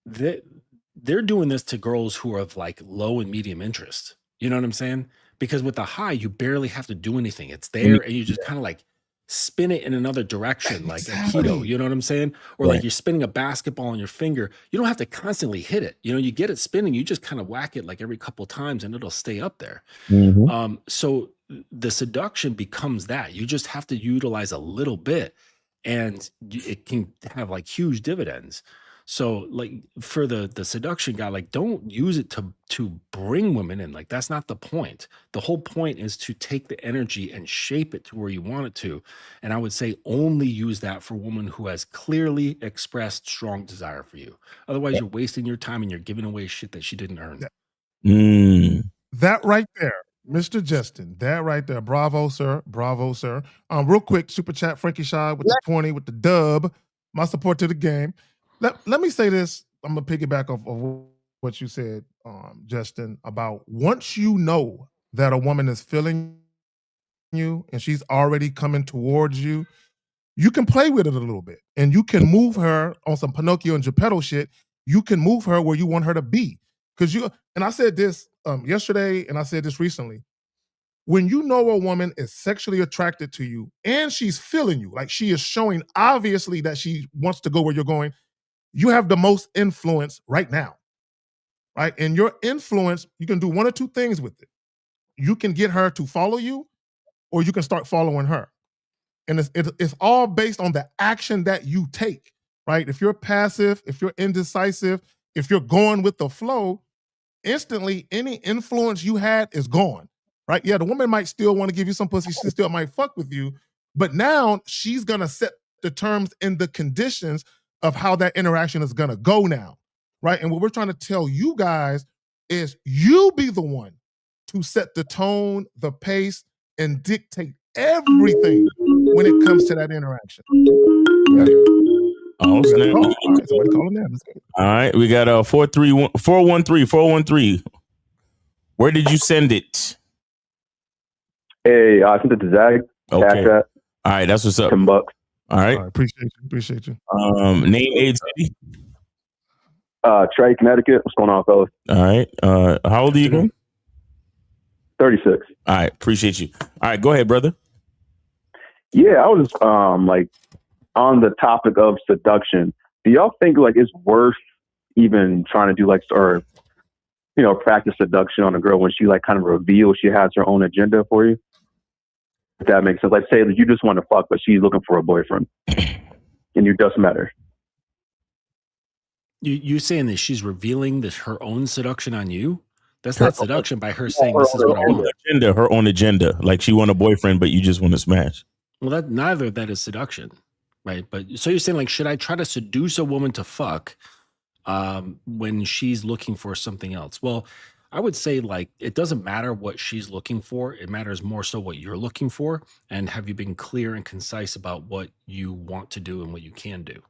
they're doing this to girls who are of like low and medium interest. You know what I'm saying? Because with the high, you barely have to do anything. It's there, and you just kind of like spin it in another direction, like a keto, you know what I'm saying? Or like you're spinning a basketball on your finger. You don't have to constantly hit it. You get it spinning, you just kind of whack it like every couple of times and it'll stay up there. So the seduction becomes that. You just have to utilize a little bit, and it can have like huge dividends. So like for the seduction guy, like don't use it to bring women in. Like that's not the point. The whole point is to take the energy and shape it to where you want it to. And I would say only use that for a woman who has clearly expressed strong desire for you. Otherwise, you're wasting your time and you're giving away shit that she didn't earn. That right there, Mr. Justin, that right there. Bravo, sir. Bravo, sir. Real quick, super chat, Frankie Shy with the 20 with the dub. My support to the game. Let me say this. I'm going to piggyback off of what you said, Justin, about once you know that a woman is feeling you and she's already coming towards you, you can play with it a little bit, and you can move her on some Pinocchio and Geppetto shit. You can move her where you want her to be. And I said this yesterday, and I said this recently. When you know a woman is sexually attracted to you and she's feeling you, like she is showing obviously that she wants to go where you're going, you have the most influence right now, right? And your influence, you can do one or two things with it. You can get her to follow you, or you can start following her. And it's all based on the action that you take, right? If you're passive, if you're indecisive, if you're going with the flow, instantly any influence you had is gone, right? Yeah, the woman might still want to give you some pussy. She still might fuck with you, but now she's going to set the terms and the conditions of how that interaction is going to go now, right? And what we're trying to tell you guys is you be the one to set the tone, the pace, and dictate everything when it comes to that interaction. Oh, snap. All right, somebody calling in. All right, we got 413. Where did you send it? Hey, I sent it to Zach. Okay. Cash App. All right, that's what's up. $10. All right. All right, appreciate you. Name, age, city. Trey, Connecticut. What's going on, fellas? All right. How old are you again? 36. All right, appreciate you. All right, go ahead, brother. Yeah, I was like on the topic of seduction. Do y'all think like it's worth even trying to do like or practice seduction on a girl when she like kind of reveals she has her own agenda for you? If that makes sense. Like say that you just want to fuck, but she's looking for a boyfriend, and you just met her. You saying that she's revealing her own seduction on you? That's not seduction by her saying this is what I want. Her own agenda. Like she want a boyfriend, but you just want to smash. Well, neither of that is seduction, right? But so you're saying like, should I try to seduce a woman to fuck when she's looking for something else? Well, I would say like it doesn't matter what she's looking for. It matters more so what you're looking for, and have you been clear and concise about what you want to do and what you can do.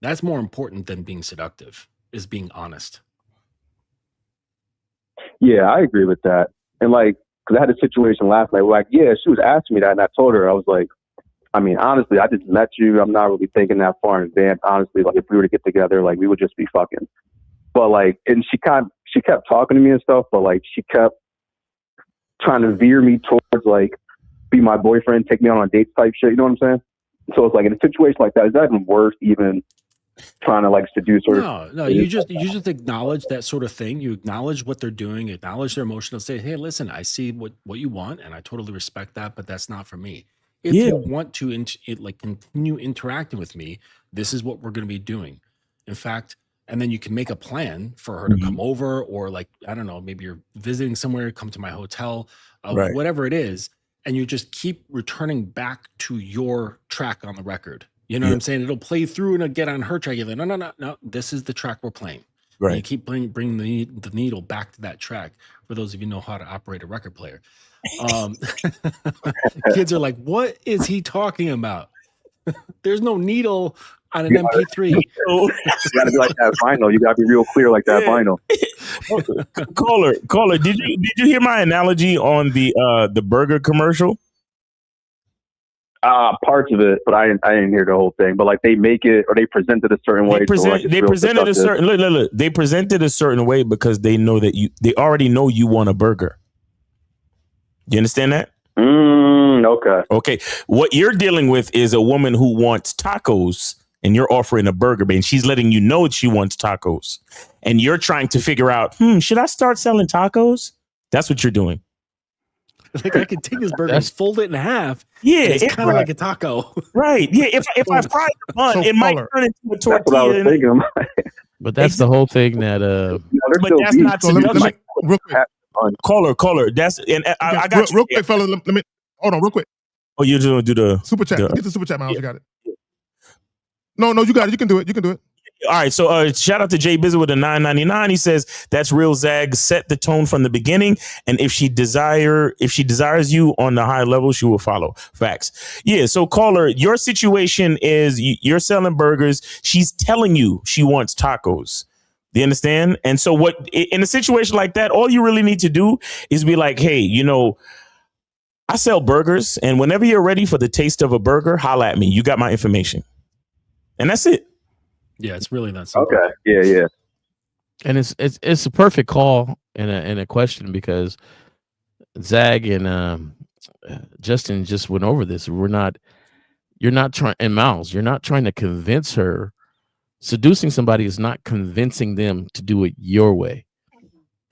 That's more important than being seductive, is being honest. Yeah, I agree with that. And like, because I had a situation last night where like, yeah, she was asking me that, and I told her, I was like, I mean, honestly, I just met you. I'm not really thinking that far in advance. Honestly, like if we were to get together, like we would just be fucking. But like, and she kept talking to me and stuff, but like she kept trying to veer me towards like be my boyfriend, take me on dates type shit. You know what I'm saying? So it's like in a situation like that, is that even worth even trying to like seduce her? No, you just acknowledge that sort of thing. You acknowledge what they're doing, acknowledge their emotional state. Hey, listen, I see what you want, and I totally respect that, but that's not for me. If you want to continue interacting with me, this is what we're going to be doing. In fact, and then you can make a plan for her to come over, or like, I don't know, maybe you're visiting somewhere, come to my hotel, whatever it is. And you just keep returning back to your track on the record. You know what I'm saying? It'll play through and it'll get on her track. You're like, no. This is the track we're playing. Right. And you keep bringing the needle back to that track. For those of you who know how to operate a record player, kids are like, "What is he talking about?" There's no needle on an MP3. You gotta be like that vinyl. You gotta be real clear like that vinyl. Caller, did you hear my analogy on the burger commercial? Parts of it, but I didn't hear the whole thing. But like they make it, or they present it a certain way. They presented a certain look. They presented a certain way because they know that they already know you want a burger. You understand that? Okay. What you're dealing with is a woman who wants tacos, and you're offering a burger, and she's letting you know she wants tacos, and you're trying to figure out, should I start selling tacos? That's what you're doing. Like I can take this burger and fold it in half. Yeah, it's kind of like a taco. Right. Yeah. If I fry the bun, it might turn into a tortilla. That's what I was thinking. But that's the whole thing that but that's not seduction. Real quick. Caller. That's I got real quick, fella. Let me hold on real quick. Oh, you're doing do the super chat. Get the super chat, man. You got it. No, you got it. You can do it. All right, so shout out to Jay Bizzle with a $9.99. He says that's real Zag. Set the tone from the beginning, and if she desires you on the high level, she will follow. Facts. Yeah. So caller, your situation is you're selling burgers. She's telling you she wants tacos. Do you understand? And so what in a situation like that, all you really need to do is be like, hey, I sell burgers, and whenever you're ready for the taste of a burger, holla at me. You got my information, and that's it. Yeah, it's really that simple. Okay. Yeah. And it's a perfect call and a question because Zag and Justin just went over this. You're not trying, and Miles, you're not trying to convince her. Seducing somebody is not convincing them to do it your way.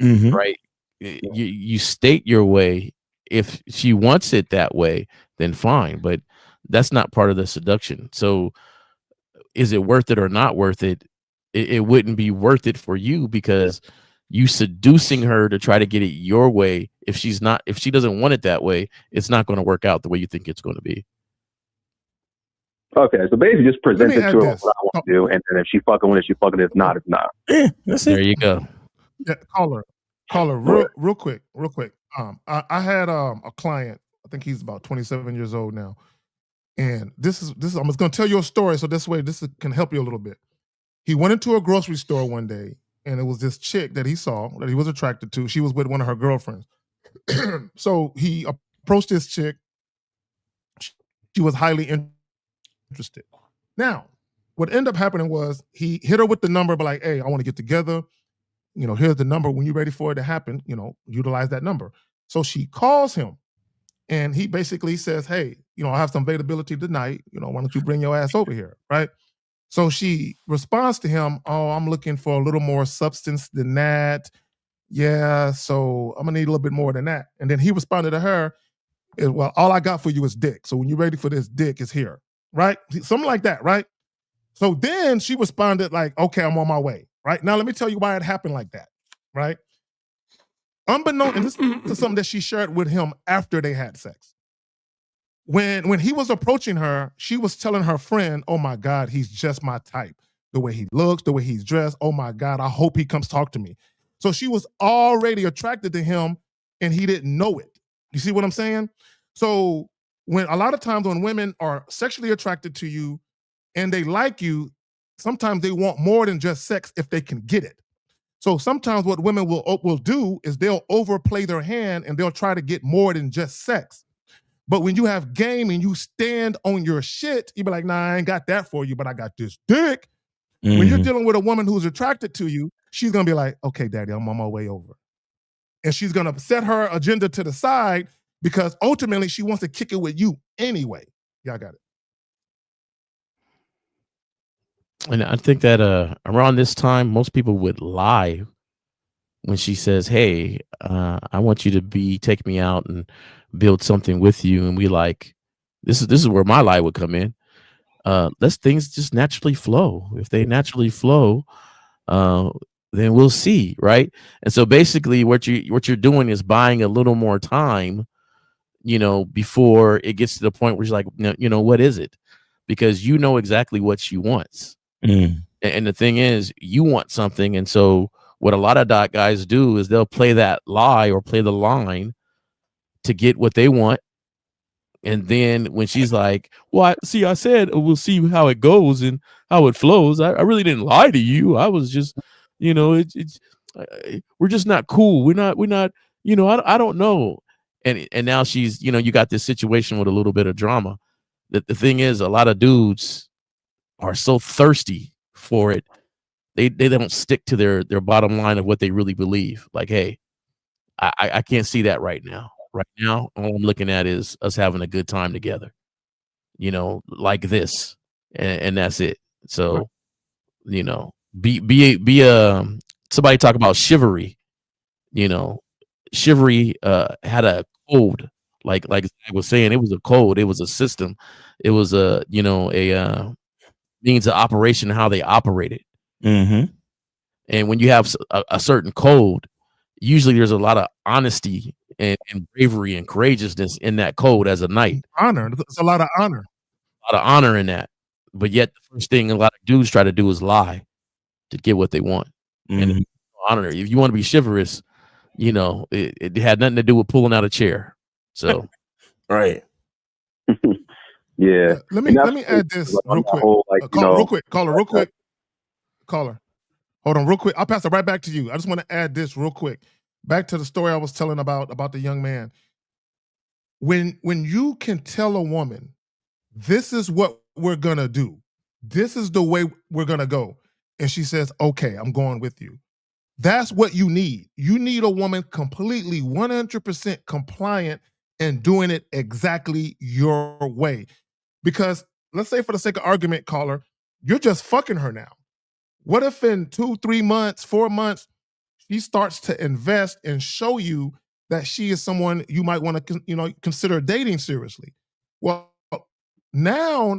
Right? You state your way. If she wants it that way, then fine. But that's not part of the seduction. So is it worth it or not worth it? It wouldn't be worth it for you because you seducing her to try to get it your way. If she doesn't want it that way, it's not going to work out the way you think it's going to be. Okay, so basically just present it to her what I want to do, and then if she fucking with it, she fucking it. If not, it's not. Yeah, that's it. There you go. Yeah, caller, real quick. I had a client. I think he's about 27 years old now. And this is I'm just going to tell you a story so this way can help you a little bit. He went into a grocery store one day, and it was this chick that he saw that he was attracted to. She was with one of her girlfriends. So he approached this chick, She was highly interested. Now, what ended up happening was he hit her with the number, but like, hey, I want to get together. Here's the number. When you're ready for it to happen, utilize that number. So she calls him and he basically says, hey, I have some availability tonight. Why don't you bring your ass over here? Right. So she responds to him, oh, I'm looking for a little more substance than that. Yeah, so I'm gonna need a little bit more than that. And then he responded to her, well, all I got for you is dick. So when you're ready for this, dick is here. Right? Something like that, right? So then she responded like, okay, I'm on my way. Right? Now let me tell you why it happened like that. Right? Unbeknown, and this is something that she shared with him after they had sex. When he was approaching her, she was telling her friend, oh my God, he's just my type. The way he looks, the way he's dressed. Oh my God, I hope he comes talk to me. So she was already attracted to him and he didn't know it. You see what I'm saying? So when a lot of times when women are sexually attracted to you and they like you, sometimes they want more than just sex if they can get it. So sometimes what women will do is they'll overplay their hand and they'll try to get more than just sex. But when you have game and you stand on your shit, you be like, nah, I ain't got that for you, but I got this dick. Mm-hmm. When you're dealing with a woman who's attracted to you, she's going to be like, okay, daddy, I'm on my way over. And she's going to set her agenda to the side because ultimately she wants to kick it with you anyway. Y'all got it. And I think that around this time, most people would lie when she says, hey, I want you to take me out and build something with you. And we like, this is where my lie would come in. Let things just naturally flow. If they naturally flow, then we'll see, right? And so basically what you're doing is buying a little more time, before it gets to the point where she's like, what is it? Because you know exactly what she wants. And the thing is, you want something. And so what a lot of guys do is they'll play that lie or play the line to get what they want. And then when she's like, well, I said, we'll see how it goes and how it flows. I really didn't lie to you. I was just, we're just not cool. We're not, I don't know. And now she's, you got this situation with a little bit of drama. The thing is, a lot of dudes are so thirsty for it. They don't stick to their bottom line of what they really believe. Like, hey, I can't see that right now. Right now, all I'm looking at is us having a good time together, like this, and that's it. So, be somebody talk about chivalry. Chivalry had a code, like I was saying, it was a code, it was a system, it was a means of operation, how they operated. Mm-hmm. And when you have a certain code, usually there's a lot of honesty and bravery and courageousness in that code as a knight. Honor. There's a lot of honor. A lot of honor in that. But yet the first thing a lot of dudes try to do is lie to get what they want. Mm-hmm. And honor. If you want to be chivalrous, it had nothing to do with pulling out a chair. So right. Yeah. Let me add this real quick. Real quick. Caller. Hold on real quick. I'll pass it right back to you. I just want to add this real quick. Back to the story I was telling about the young man. When you can tell a woman, this is what we're going to do. This is the way we're going to go. And she says, okay, I'm going with you. That's what you need. You need a woman completely 100% compliant and doing it exactly your way. Because let's say for the sake of argument, caller, you're just fucking her now. What if in 2, 3 months, 4 months, she starts to invest and show you that she is someone you might want to, consider dating seriously? Well, now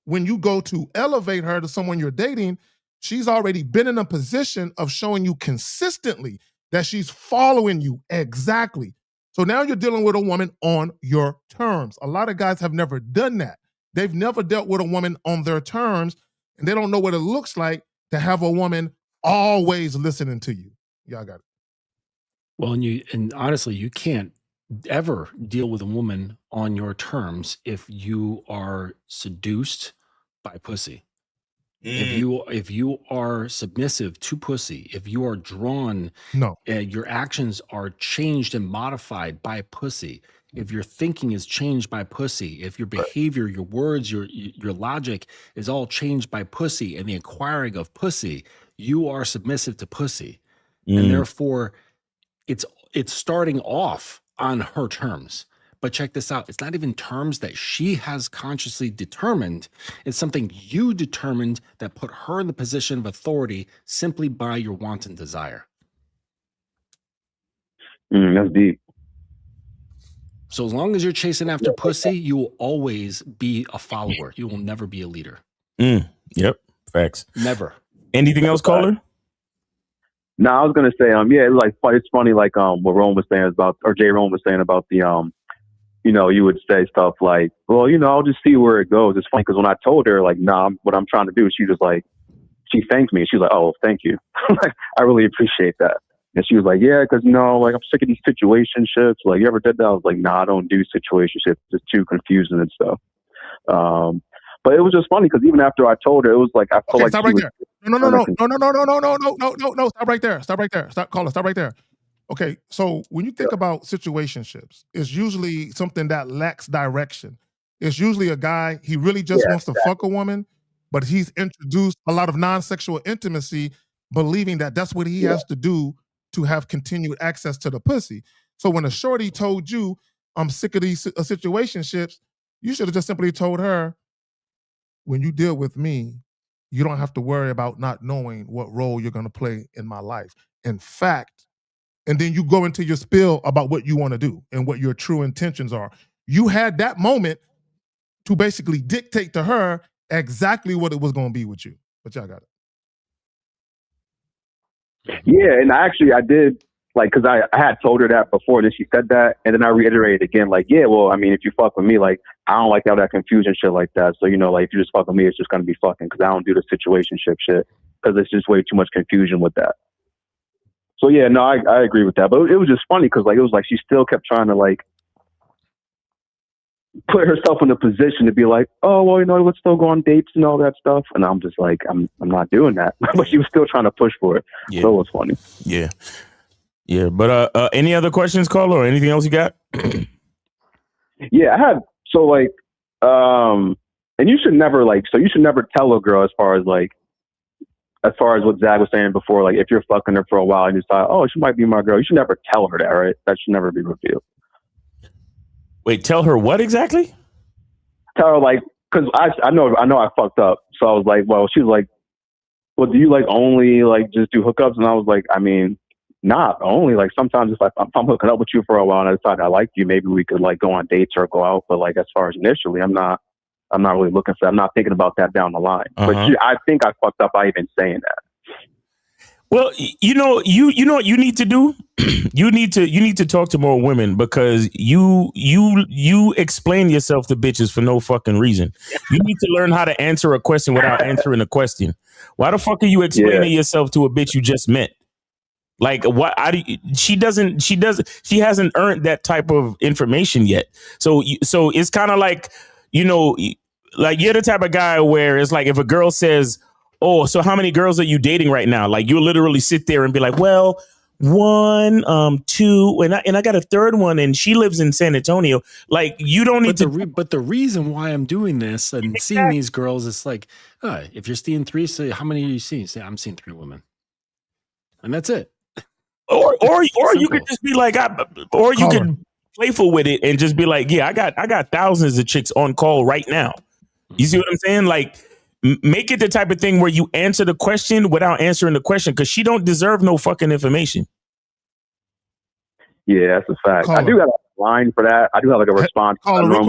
when you go to elevate her to someone you're dating, she's already been in a position of showing you consistently that she's following you exactly. So now you're dealing with a woman on your terms. A lot of guys have never done that. They've never dealt with a woman on their terms, and they don't know what it looks like to have a woman always listening to you. Y'all got it. Well, and honestly, you can't ever deal with a woman on your terms if you are seduced by pussy. If you are submissive to pussy, if you are drawn, your actions are changed and modified by pussy, if your thinking is changed by pussy, if your behavior, your words, your logic is all changed by pussy and the acquiring of pussy, you are submissive to pussy. And therefore it's starting off on her terms. But check this out. It's not even terms that she has consciously determined. It's something you determined that put her in the position of authority simply by your wanton desire. That's deep. So as long as you're chasing after pussy, you will always be a follower. You will never be a leader. Yep. Facts. Never. Anything else, caller? No, I was gonna say, it's funny, like what Rome was saying about, or Jay Rome was saying about the you would say stuff like, well, I'll just see where it goes. It's funny because when I told her, like, nah, what I'm trying to do, she was like, she thanked me. She was like, oh, thank you. Like, I really appreciate that. And she was like, yeah, because like I'm sick of these situationships. Like, you ever did that? I was like, nah, I don't do situationships. It's too confusing and stuff. But it was just funny because even after I told her, it was like I felt like stop right there. No. Stop right there. Stop right there. Okay, so when you think about situationships, it's usually something that lacks direction. It's usually a guy, he really just wants to fuck a woman, but he's introduced a lot of non-sexual intimacy, believing that that's what he has to do to have continued access to the pussy. So when a shorty told you, I'm sick of these situationships, you should have just simply told her, when you deal with me, you don't have to worry about not knowing what role you're going to play in my life. In fact, and then you go into your spiel about what you want to do and what your true intentions are. You had that moment to basically dictate to her exactly what it was going to be with you. But y'all got it. Yeah, and I did, like, because I had told her that before, then she said that, and then I reiterated again, like, yeah, well, I mean, if you fuck with me, like, I don't like all that confusion shit like that. So, like, if you just fuck with me, it's just going to be fucking, because I don't do the situationship shit, because it's just way too much confusion with that. So yeah, no, I agree with that. But it was just funny because like it was like she still kept trying to like put herself in a position to be like, oh well, let's still go on dates and all that stuff. And I'm just like, I'm not doing that. But she was still trying to push for it. Yeah. So it was funny. Yeah. Yeah. But any other questions, caller, or anything else you got? Yeah, I had and you should never tell a girl as far as what Zach was saying before, like if you're fucking her for a while and you decide, oh, she might be my girl, you should never tell her that, right? That should never be revealed. Wait, tell her what exactly? Tell her like, because I know I fucked up. So I was like, well, she was like, well, do you like only like just do hookups? And I was like, I mean, not only, like sometimes if I'm hooking up with you for a while and I decide I like you, maybe we could like go on dates or go out. But like as far as initially, I'm not really looking for. I'm not thinking about that down the line. But I think I fucked up by even saying that. Well, you know what you need to do. you need to talk to more women because you explain yourself to bitches for no fucking reason. You need to learn how to answer a question without answering a question. Why the fuck are you explaining yourself to a bitch you just met? Like what? She hasn't earned that type of information yet. So it's kind of like. Like you're the type of guy where it's like if a girl says, oh, so how many girls are you dating right now? Like you'll literally sit there and be like, well, 1, 2, and I got a third one and she lives in San Antonio. Like you don't need to. But the reason why I'm doing this and seeing these girls, it's like, if you're seeing 3, say how many are you seeing? Say I'm seeing 3 women, and that's it. Or you could just be like, you could playful with it and just be like, yeah, I got thousands of chicks on call right now. You see what I'm saying? Like, make it the type of thing where you answer the question without answering the question because she don't deserve no fucking information. Yeah, that's a fact. I do have a line for that. I do have like a response. Caller, real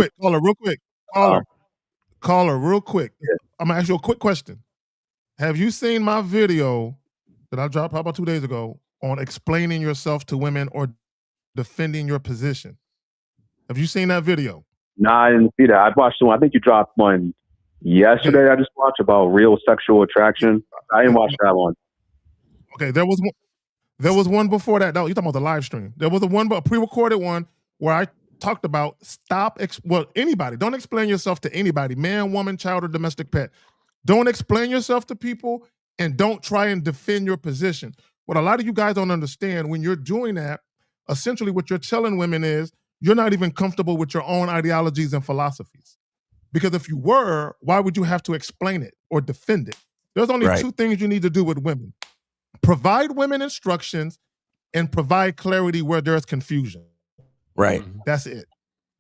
quick. Yeah. I'm gonna ask you a quick question. Have you seen my video that I dropped about 2 days ago on explaining yourself to women or defending your position? Have you seen that video? No, I didn't see that. I watched one. I think you dropped one yesterday. I just watched about real sexual attraction. I didn't watch that one. Okay, there was one before that. No, you're talking about the live stream. There was a pre-recorded one where I talked about anybody. Don't explain yourself to anybody, man, woman, child, or domestic pet. Don't explain yourself to people and don't try and defend your position. What a lot of you guys don't understand, when you're doing that, essentially what you're telling women is, you're not even comfortable with your own ideologies and philosophies. Because if you were, why would you have to explain it or defend it? There's only two things you need to do with women. Provide women instructions and provide clarity where there's confusion. Right. That's it.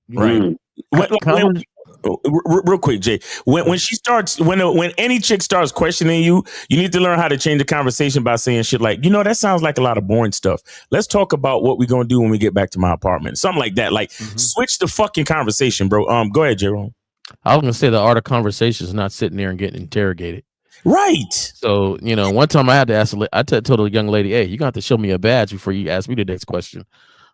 Right. Real quick, Jay. When she starts, when any chick starts questioning you, you need to learn how to change the conversation by saying shit like, that sounds like a lot of boring stuff. Let's talk about what we're gonna do when we get back to my apartment. Something like that. Like switch the fucking conversation, bro. Go ahead, Jerome. I was gonna say the art of conversation is not sitting there and getting interrogated. Right. So, one time I had to ask, told a young lady, hey, you're gonna have to show me a badge before you ask me the next question.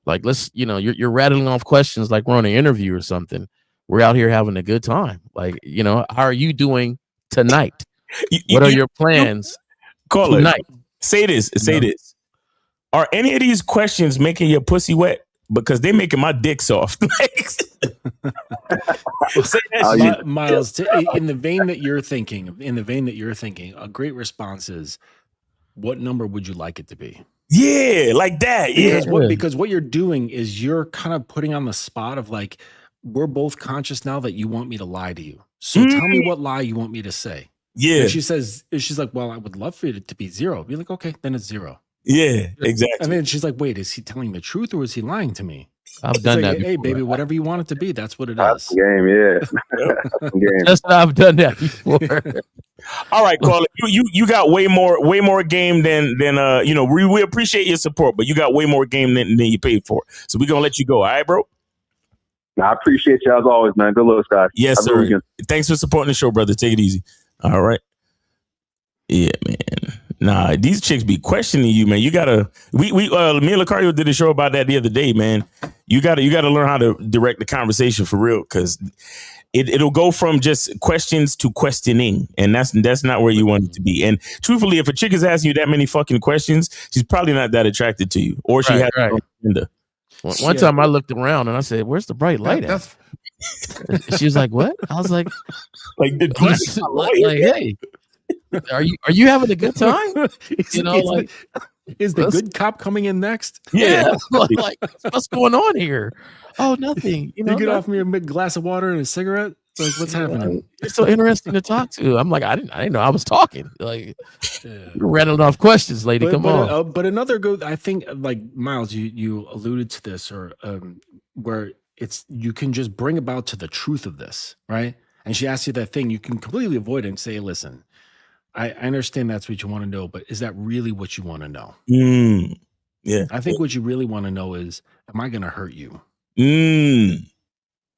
Like, let's, you're rattling off questions like we're on an interview or something. We're out here having a good time. Like, how are you doing tonight? What are your plans tonight? Say this. Are any of these questions making your pussy wet? Because they're making my dick soft. Miles, in the vein that you're thinking, a great response is, what number would you like it to be? Yeah, like that. Yeah. Because what you're doing is you're kind of putting on the spot of like, we're both conscious now that you want me to lie to you. So tell me what lie you want me to say. Yeah. And she's like, well, I would love for it to be 0. Be like, okay, then it's 0. Yeah, exactly. And then she's like, wait, is he telling the truth or is he lying to me? I've done that before. Hey, baby, whatever you want it to be, that's what it That's is. the game, yeah. Game. Just I've done that before. All right, caller, you got way more game than we appreciate your support, but you got way more game than you paid for. So we're gonna let you go. All right, bro. I appreciate you as always, man. Good looks, guys. Yes, sir. Thanks for supporting the show, brother. Take it easy. All right. Yeah, man. Nah, these chicks be questioning you, man. You gotta. Me and Lucario did a show about that the other day, man. You gotta learn how to direct the conversation for real, because it'll go from just questions to questioning, and that's not where you want it to be. And truthfully, if a chick is asking you that many fucking questions, she's probably not that attracted to you, or she has her own agenda. One time I looked around and I said, "Where's the bright light at?" She was like, "What?" I was like, "Hey, are you having a good time?" Is the good cop coming in next? Yeah, like what's going on here? Oh, nothing. You get off me a glass of water and a cigarette. Like, what's happening? It's so interesting to talk to. I'm like, I didn't know I was talking. Like, you're rattling off questions, lady. Come on. But another good, I think, like Miles, you alluded to this, or where it's you can just bring about to the truth of this, right? And she asks you that thing, you can completely avoid it and say, listen, I understand that's what you want to know, but is that really what you want to know? Yeah. I think what you really want to know is, am I going to hurt you?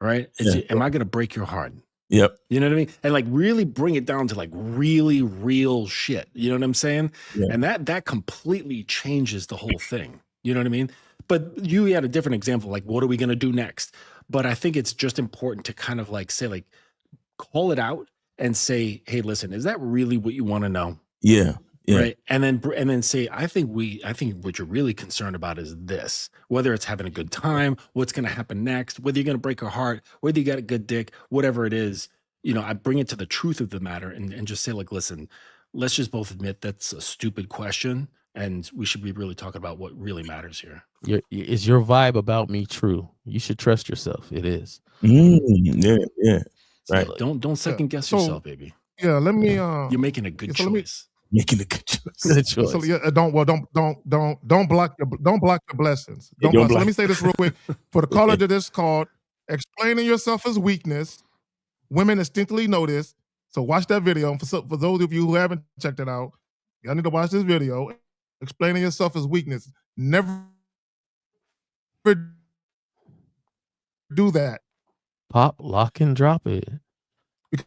Right? Am I going to break your heart? Yep. You know what I mean? And like really bring it down to like really real shit. You know what I'm saying? Yeah. And that completely changes the whole thing. You know what I mean? But you had a different example, like, what are we going to do next? But I think it's just important to kind of like say, like, call it out and say, hey, listen, is that really what you want to know? Yeah. Yeah. Right. And then say, I think what you're really concerned about is this, whether it's having a good time, what's going to happen next, whether you're going to break her heart, whether you got a good dick, whatever it is, I bring it to the truth of the matter and just say, like, listen, let's just both admit that's a stupid question. And we should be really talking about what really matters here. Is your vibe about me true? You should trust yourself. It is. Yeah. Right. Don't second guess yourself, baby. Yeah. Let me. You're making a good choice. Making a good choice. Good choice. So, don't block your blessings. Let me say this real quick. For the caller to this called explaining yourself as weakness, women instinctively know this. So watch that video. For those of you who haven't checked it out, y'all need to watch this video. Explaining yourself as weakness. Never do that. Pop, lock, and drop it. Because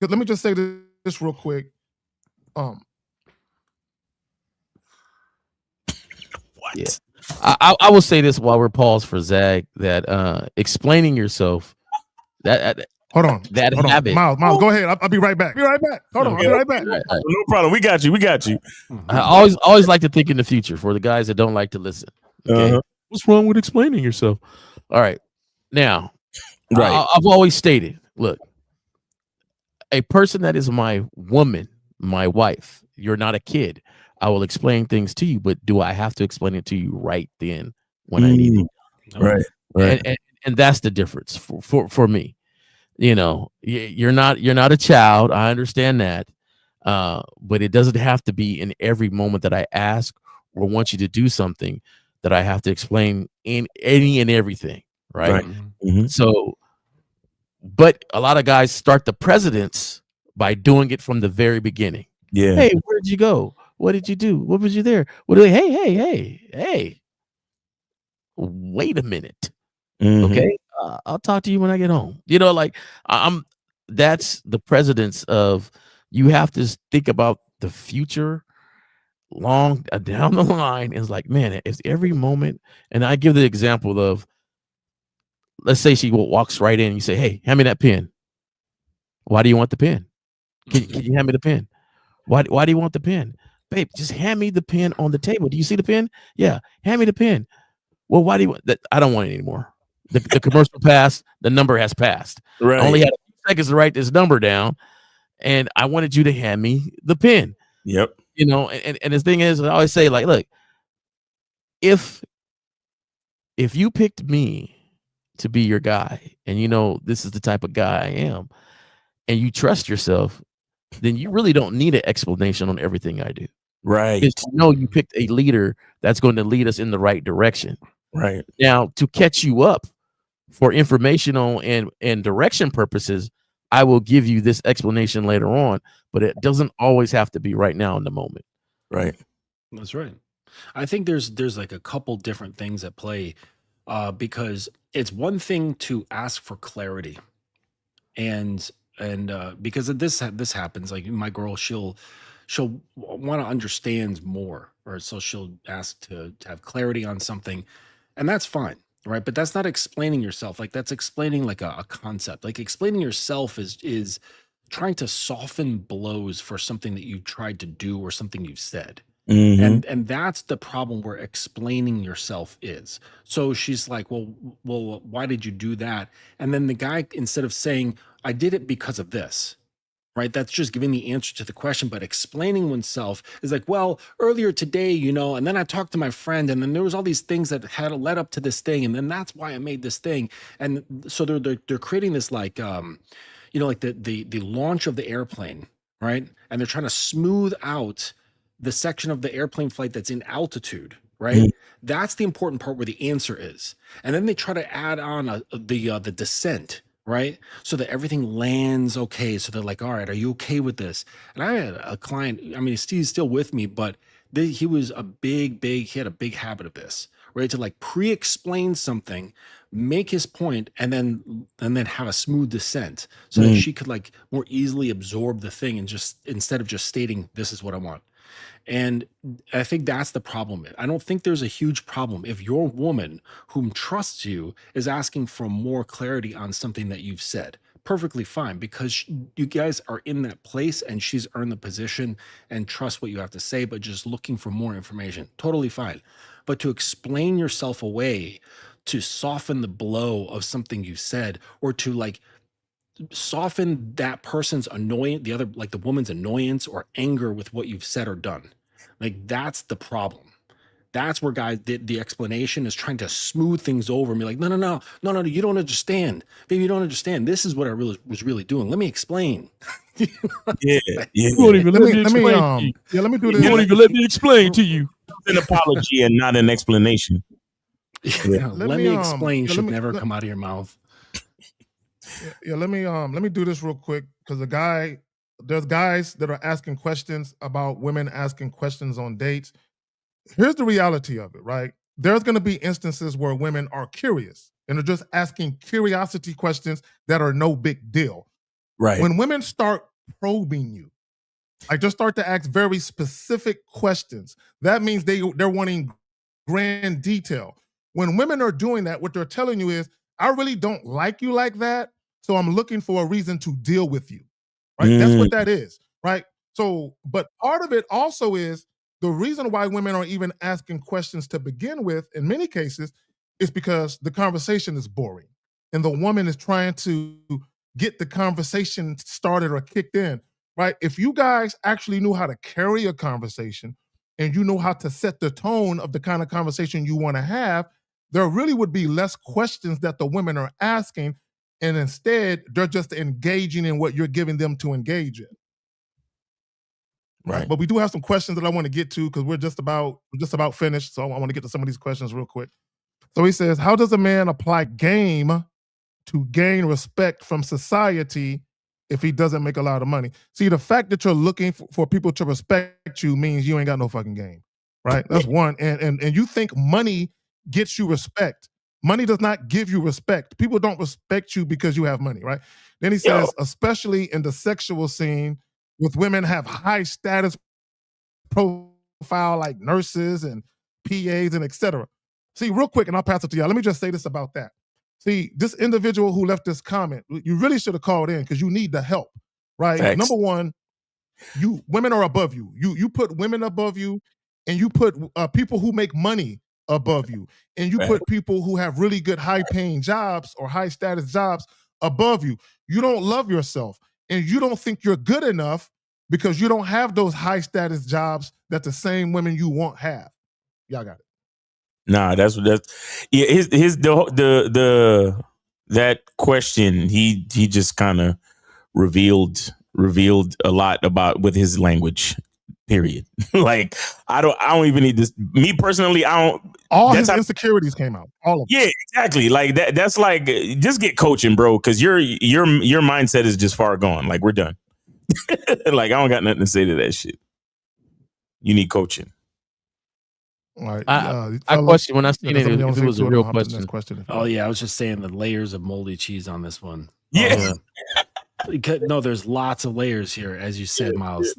let me just say this real quick. What? Yeah. I will say this while we're paused for Zag, that explaining yourself, hold on, habit. Miles, go ahead. I'll be right back. Hold on, I'll be right back. Right. No problem. We got you. I always like to think in the future for the guys that don't like to listen. Okay? What's wrong with explaining yourself? All right, now, right. I've always stated, look, a person that is my woman, my wife, you're not a kid. I will explain things to you, but do I have to explain it to you right then when I need it? Right. Right. And that's the difference for me. You know, you're not a child. I understand that. But it doesn't have to be in every moment that I ask or want you to do something that I have to explain in any and everything, right? Right. Mm-hmm. So, but a lot of guys start the precedence by doing it from the very beginning. Yeah. Hey, where did you go? What did you do? What was you there? Hey. Wait a minute. Mhm. Okay. I'll talk to you when I get home. You know, like I'm that's the precedence of you have to think about the future long down the line. It's like, man, it's every moment. And I give the example of, let's say she walks right in. You say, hey, hand me that pen. Why do you want the pen? Can you hand me the pen? Why do you want the pen? Babe, just hand me the pen on the table. Do you see the pen? Yeah, hand me the pen. Well, why do you want that? I don't want it anymore. The commercial passed, the number has passed. Right. I only had a few seconds to write this number down, and I wanted you to hand me the pen. Yep. You know, and the thing is, I always say, like, look, if you picked me to be your guy, and you know this is the type of guy I am, and you trust yourself, then you really don't need an explanation on everything I do. Right. Because you know you picked a leader that's going to lead us in the right direction. Right. Now, to catch you up for informational and direction purposes, I will give you this explanation later on, but it doesn't always have to be right now in the moment. Right. That's right. I think there's like a couple different things at play, because it's one thing to ask for clarity, and because this happens. Like my girl, she'll want to understand more, or so she'll ask to have clarity on something, and that's fine, right? But that's not explaining yourself. Like that's explaining like a concept. Like explaining yourself is trying to soften blows for something that you tried to do or something you've said. Mhm. And that's the problem where explaining yourself is. So she's like, well, why did you do that? And then the guy, instead of saying, I did it because of this, right? That's just giving the answer to the question. But explaining oneself is like, well, earlier today, you know, and then I talked to my friend, and then there was all these things that had led up to this thing, and then that's why I made this thing. And so they're creating this like, you know, like the launch of the airplane, right? And they're trying to smooth out the section of the airplane flight that's in altitude, right? Mhm. That's the important part where the answer is. And then they try to add on the descent, right? So that everything lands okay. So they're like, all right, are you okay with this? And I had a client, I mean, he's still with me, but he was he had a big habit of this, right? To like pre-explain something, make his point, and then have a smooth descent so that she could like more easily absorb the thing, and just instead of just stating, this is what I want. And I think that's the problem. I don't think there's a huge problem if your woman whom trusts you is asking for more clarity on something that you've said. Perfectly fine, because you guys are in that place and she's earned the position and trusts what you have to say, but just looking for more information. Totally fine. But to explain yourself away, to soften the blow of something you said, or to like soften that person's annoyance, the other, like the woman's annoyance or anger with what you've said or done. Like that's the problem. That's where guys, the explanation is trying to smooth things over and be like, no, you don't understand. Baby, you don't understand. This is what I really was really doing. Let me explain. Yeah. Yeah. You won't even let me explain to you. let me do this. You won't even let me explain to you. It's an apology and not an explanation. Yeah, let me explain yeah, should never come out of your mouth. Yeah, let me do this real quick, because there's guys that are asking questions about women asking questions on dates. Here's the reality of it, right? There's going to be instances where women are curious and are just asking curiosity questions that are no big deal. Right. When women start probing you, I just start to ask very specific questions. That means they're wanting grand detail. When women are doing that, what they're telling you is, I really don't like you like that, so I'm looking for a reason to deal with you. Right? That's what that is, right? So, but part of it also is the reason why women are even asking questions to begin with, in many cases, is because the conversation is boring. And the woman is trying to get the conversation started or kicked in, right? If you guys actually knew how to carry a conversation and you know how to set the tone of the kind of conversation you want to have, there really would be less questions that the women are asking, and instead they're just engaging in what you're giving them to engage in. Right. But we do have some questions that I want to get to because we're just about finished. So I want to get to some of these questions real quick. So he says, how does a man apply game to gain respect from society if he doesn't make a lot of money? See, the fact that you're looking for people to respect you means you ain't got no fucking game, right? That's one. And you think money gets you respect. Money does not give you respect. People don't respect you because you have money, right? Then he says, especially in the sexual scene, with women have high status profile like nurses and PAs and etc. See, real quick, and I'll pass it to y'all. Let me just say this about that. See, this individual who left this comment, you really should have called in because you need the help, right? Thanks. Number one, women are above you. You put women above you, and you put people who make money above you, and you put people who have really good high-paying jobs or high-status jobs above you. You don't love yourself, and you don't think you're good enough because you don't have those high-status jobs that the same women you want have. Y'all got it. Nah, that's yeah. That question he just kind of revealed a lot about with his language. Period. Like I don't even need this. Me personally, I don't. All his insecurities came out. All of them. Yeah, exactly. Like that. That's like just get coaching, bro. Because your mindset is just far gone. Like we're done. Like I don't got nothing to say to that shit. You need coaching. All right. I question when I seen it if it was a real question. Oh yeah, I was just saying the layers of moldy cheese on this one. Yeah. No, there's lots of layers here, as you said, Miles.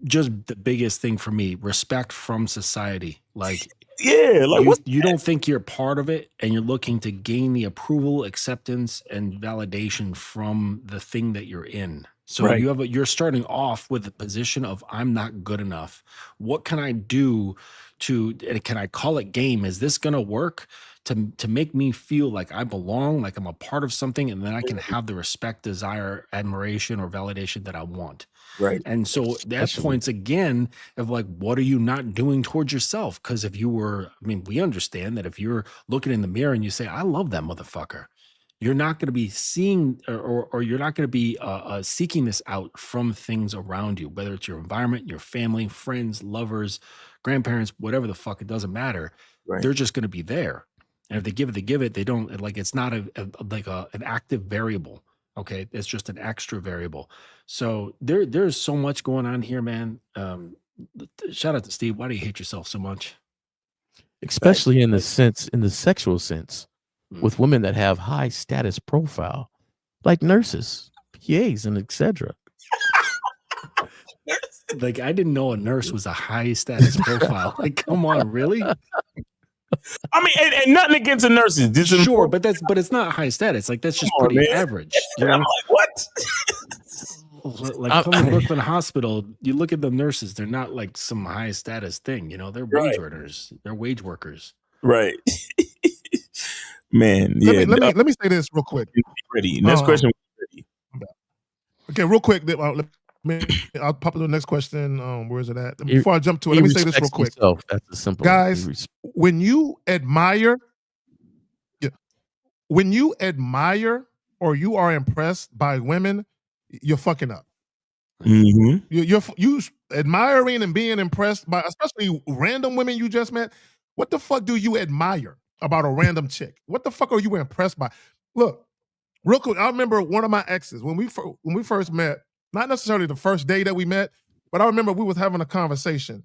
Just the biggest thing for me, respect from society. Like, you don't think you're part of it, and you're looking to gain the approval, acceptance, and validation from the thing that you're in. So you're starting off with the position of I'm not good enough. What can I do can I call it game? Is this gonna work to make me feel like I belong, like I'm a part of something, and then I can have the respect, desire, admiration, or validation that I want. Right. And so that points again of like, what are you not doing towards yourself? Because if you were, we understand that if you're looking in the mirror and you say, I love that motherfucker, you're not going to be seeing or you're not going to be seeking this out from things around you, whether it's your environment, your family, friends, lovers, grandparents, whatever the fuck, it doesn't matter. Right. They're just going to be there. And if they give it, they give it. They don't, like, it's not an active variable. Okay. It's just an extra variable. So there's so much going on here, man. Shout out to Steve. Why do you hate yourself so much? Especially in the sexual sense, with women that have high status profile, like nurses, PAs, and etc. Like, I didn't know a nurse was a high status profile. Like, come on, really? I mean, and nothing against the nurses. Sure, but it's not high status. Like, that's just pretty average. You know? I'm like, what? Like from the Brooklyn Hospital, you look at the nurses; they're not like some high status thing. You know, they're wage earners. They're wage workers. Right. Man, let me say this real quick. Ready. Next question. Okay, real quick. I'll pop to the next question. Where is it at? Before I jump to it, let me say this real quick. That's a simple guys. When you admire or you are impressed by women, you're fucking up. Mm-hmm. You admiring and being impressed by, especially random women you just met. What the fuck do you admire about a random chick? What the fuck are you impressed by? Look, real quick. I remember one of my exes when we first met. Not necessarily the first day that we met, but I remember we was having a conversation,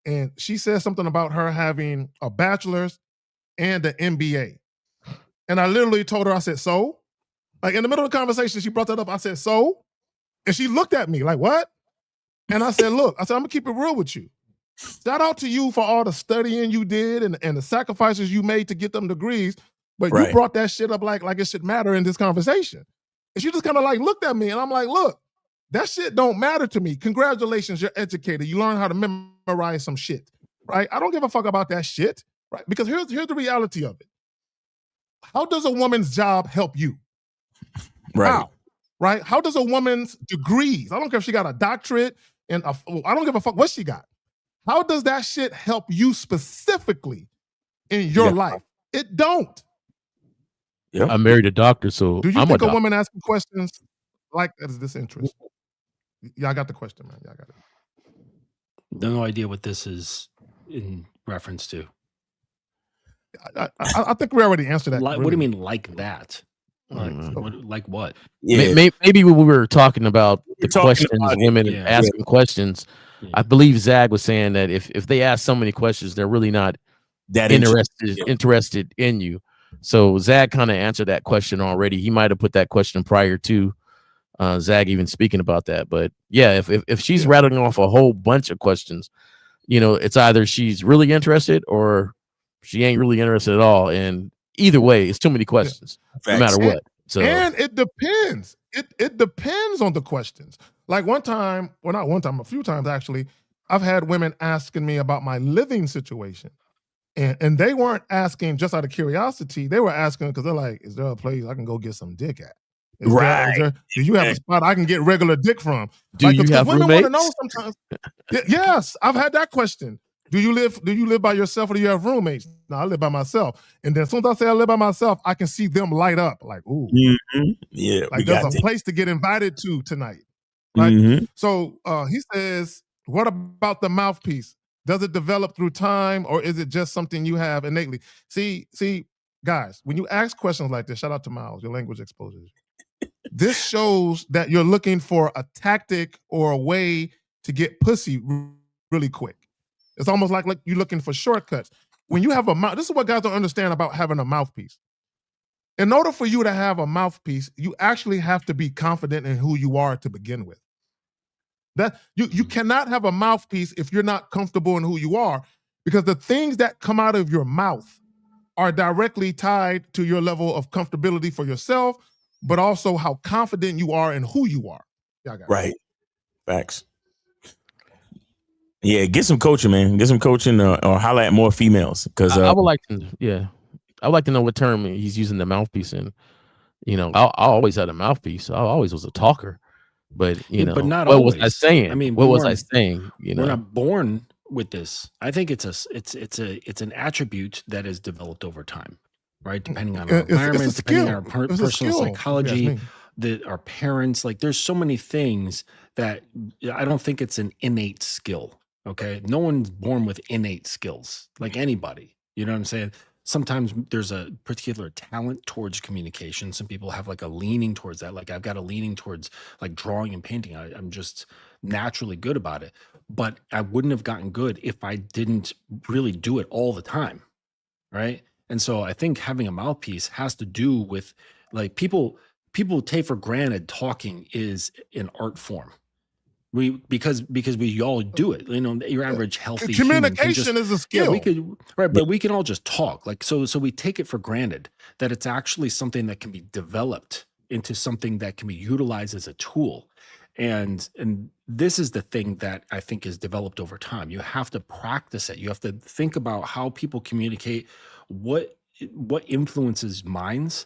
and she said something about her having a bachelor's and an MBA, and I literally told her, I said, so? Like in the middle of the conversation, she brought that up. I said, so? And she looked at me like, what? And I said, look, I'm gonna keep it real with you. Shout out to you for all the studying you did and the sacrifices you made to get them degrees, but you brought that shit up like it should matter in this conversation. And she just kind of like looked at me, and I'm like, look, that shit don't matter to me. Congratulations, you're educated. You learn how to memorize some shit, right? I don't give a fuck about that shit, right? Because here's the reality of it. How does a woman's job help you? Right. How? Right? How does a woman's degrees, I don't care if she got a doctorate, and I don't give a fuck what she got. How does that shit help you specifically in your life? It don't. Yep. I married a doctor, so Do you I'm think a a doctor. woman asking questions like that is disinterest? Y'all got the question, man. Y'all got it. No idea what this is in reference to. I think we already answered that. What do you mean like that? Like, Mm. like what? Yeah. Maybe when we were talking about the talking questions, about it. women Yeah. asking questions, I believe Zag was saying that if they ask so many questions, they're really not That interested in you. So Zag kind of answered that question already. He might have put that question prior to Zag even speaking about that. But yeah, if she's rattling off a whole bunch of questions, you know, it's either she's really interested or she ain't really interested at all. And either way, it's too many questions, no matter what. So and it depends. It depends on the questions. Like one time, well, not one time, a few times actually, I've had women asking me about my living situation. And they weren't asking just out of curiosity. They were asking because they're like, is there a place I can go get some dick at? Do you have a spot I can get regular dick from? Do you have women want to roommates? know sometimes. Yes, I've had that question. Do you live by yourself or do you have roommates? No, I live by myself. And then as soon as I say I live by myself, I can see them light up like, ooh. Mm-hmm. Yeah. Like there's a place to get invited to tonight. Right? Mm-hmm. So he says, what about the mouthpiece? Does it develop through time or is it just something you have innately? See, guys, when you ask questions like this, shout out to Miles, your language exposure. This shows that you're looking for a tactic or a way to get pussy really quick. It's almost like you're looking for shortcuts. When you have a mouth, this is what guys don't understand about having a mouthpiece. In order for you to have a mouthpiece, you actually have to be confident in who you are to begin with. That you cannot have a mouthpiece if you're not comfortable in who you are, because the things that come out of your mouth are directly tied to your level of comfortability for yourself, but also how confident you are in who you are. Right. Facts. Yeah, get some coaching, man. Get some coaching or holler at more females. Because I would like to, I would like to know what term he's using the mouthpiece in. You know, I always had a mouthpiece. I always was a talker. But you know, but not what always. was I saying? I mean, what was I saying? You know, we're not born with this. I think it's an attribute that is developed over time, right? Depending on our environment, depending on our personal psychology, our parents. Like, there's so many things that I don't think it's an innate skill. Okay, no one's born with innate skills, like anybody. You know what I'm saying? Sometimes there's a particular talent towards communication. Some people have like a leaning towards that. Like I've got a leaning towards like drawing and painting. I'm just naturally good about it. But I wouldn't have gotten good if I didn't really do it all the time. Right. And so I think having a mouthpiece has to do with like people take for granted talking is an art form. Because we all do it, you know. Your average healthy communication is a skill. Yeah, we could, right, but we can all just talk. Like so we take it for granted that it's actually something that can be developed into something that can be utilized as a tool. And this is the thing that I think is developed over time. You have to practice it. You have to think about how people communicate, what influences minds,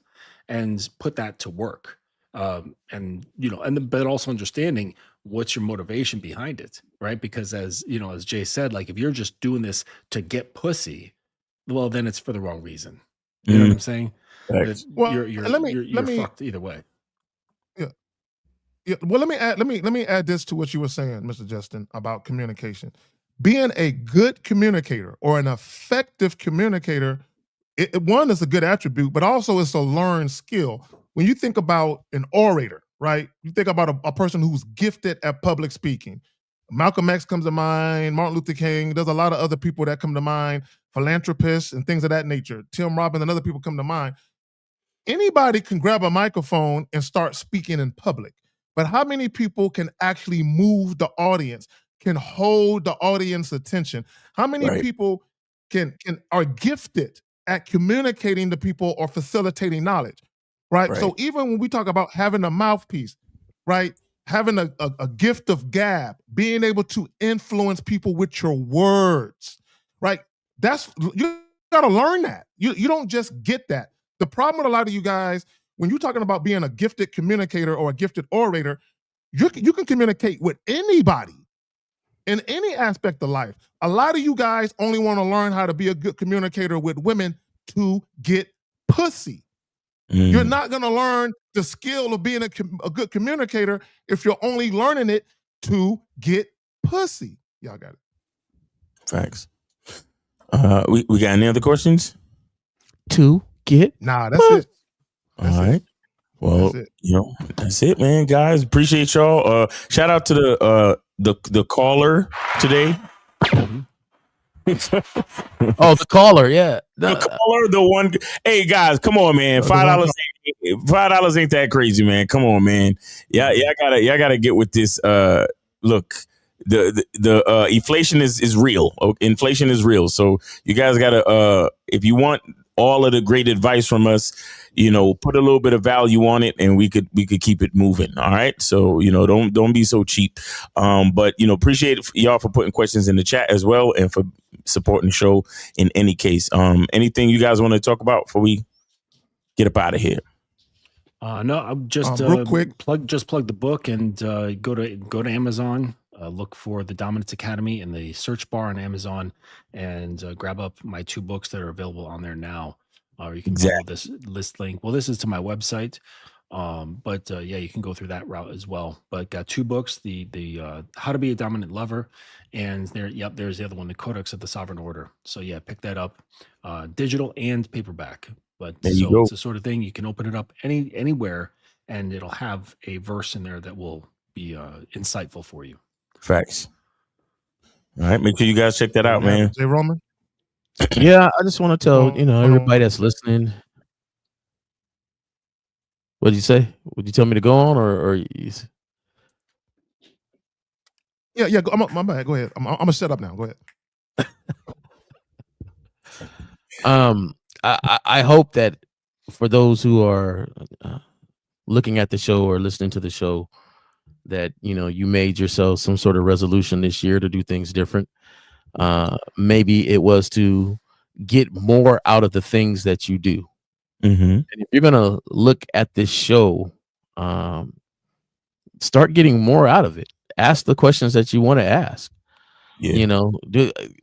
and put that to work. And you know, but also understanding what's your motivation behind it, right? Because as you know, as Jay said, like if you're just doing this to get pussy, well, then it's for the wrong reason. You know what I'm saying? Well, you're fucked either way. Yeah. Well, let me add this to what you were saying, Mr. Justin, about communication. Being a good communicator or an effective communicator, one is a good attribute, but also it's a learned skill. When you think about an orator, right? You think about a person who's gifted at public speaking. Malcolm X comes to mind, Martin Luther King. There's a lot of other people that come to mind, philanthropists and things of that nature. Tim Robbins and other people come to mind. Anybody can grab a microphone and start speaking in public. But how many people can actually move the audience, can hold the audience attention? How many people are gifted at communicating to people or facilitating knowledge? Right? So even when we talk about having a mouthpiece, right? Having a gift of gab, being able to influence people with your words, right? You gotta learn that. You don't just get that. The problem with a lot of you guys, when you're talking about being a gifted communicator or a gifted orator, you can communicate with anybody in any aspect of life. A lot of you guys only want to learn how to be a good communicator with women to get pussy. You're not going to learn the skill of being a good communicator if you're only learning it to get pussy. Y'all got it. Facts. We got any other questions? To get Nah, that's it. That's all right. it. Well, that's it, man. Guys, appreciate y'all. Shout out to the caller today. Oh, the caller, yeah. The caller, the one. Hey guys, come on, man. $5 ain't that crazy, man. Come on, man. Yeah, y'all gotta get with this. Look, the inflation is real. Inflation is real. So you guys gotta if you want all of the great advice from us, put a little bit of value on it, and we could keep it moving. All right. So don't be so cheap. But appreciate y'all for putting questions in the chat as well, and for supporting the show in any case. Anything you guys want to talk about before we get up out of here? No, I'm just real quick. plug the book and go to Amazon. Look for the Dominance Academy in the search bar on Amazon, and grab up my 2 books that are available on there now. Or you can follow this list link. Well, this is to my website, but you can go through that route as well. But got 2 books: the How to Be a Dominant Lover, and there's the other one, the Codex of the Sovereign Order. So pick that up, digital and paperback. But it's the sort of thing you can open it up anywhere, and it'll have a verse in there that will be insightful for you. Facts. All right, make sure you guys check that out, man. J. Roman? Yeah, I just want to tell everybody that's listening. What did you say? Would you tell me to go on, or Yeah. My bad. Go ahead. I'm gonna shut up now. Go ahead. I hope that for those who are looking at the show or listening to the show, that you made yourself some sort of resolution this year to do things different. Maybe it was to get more out of the things that you do. And if you're gonna look at this show, start getting more out of it. Ask the questions that you want to ask.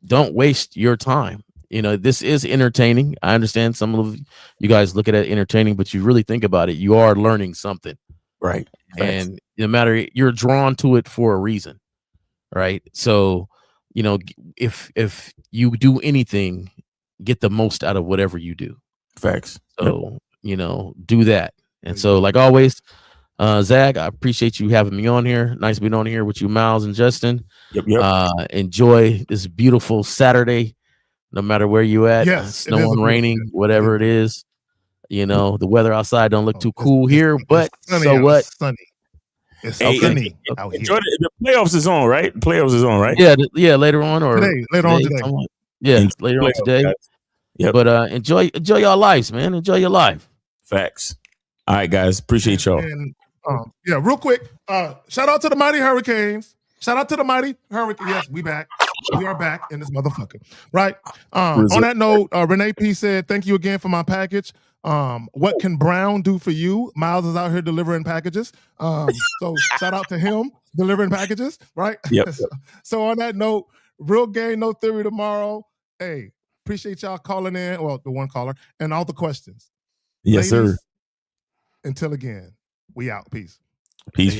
Don't waste your time. This is entertaining. I understand some of you guys look at it entertaining, but you really think about it, you are learning something. Right. And no matter, you're drawn to it for a reason. Right. So, if you do anything, get the most out of whatever you do. Facts. So, do that. And so, like always, Zach, I appreciate you having me on here. Nice being on here with you, Miles and Justin. Yep. Enjoy this beautiful Saturday, no matter where you at. Yes, snowing, raining, whatever it is. The weather outside don't look too cool here, but so what? Sunny. It's sunny out here. Enjoy the playoffs is on, right? Playoffs is on, right? Yeah. Later on, or later on today. Yeah, later on today. Yep. But enjoy your lives, man. Enjoy your life. Facts. All right, guys. Appreciate y'all. And, real quick. Shout out to the Mighty Hurricanes. Shout out to the Mighty Hurricanes. Yes, we back. We are back in this motherfucker. Right. On that note, Renee P said, "Thank you again for my package. What can Brown do for you?" Miles is out here delivering packages. So shout out to him delivering packages, right? Yep. So on that note, real game, no theory tomorrow. Hey, appreciate y'all calling in. Well, the one caller and all the questions. Yes, Ladies, sir. Until again, we out. Peace. Peace.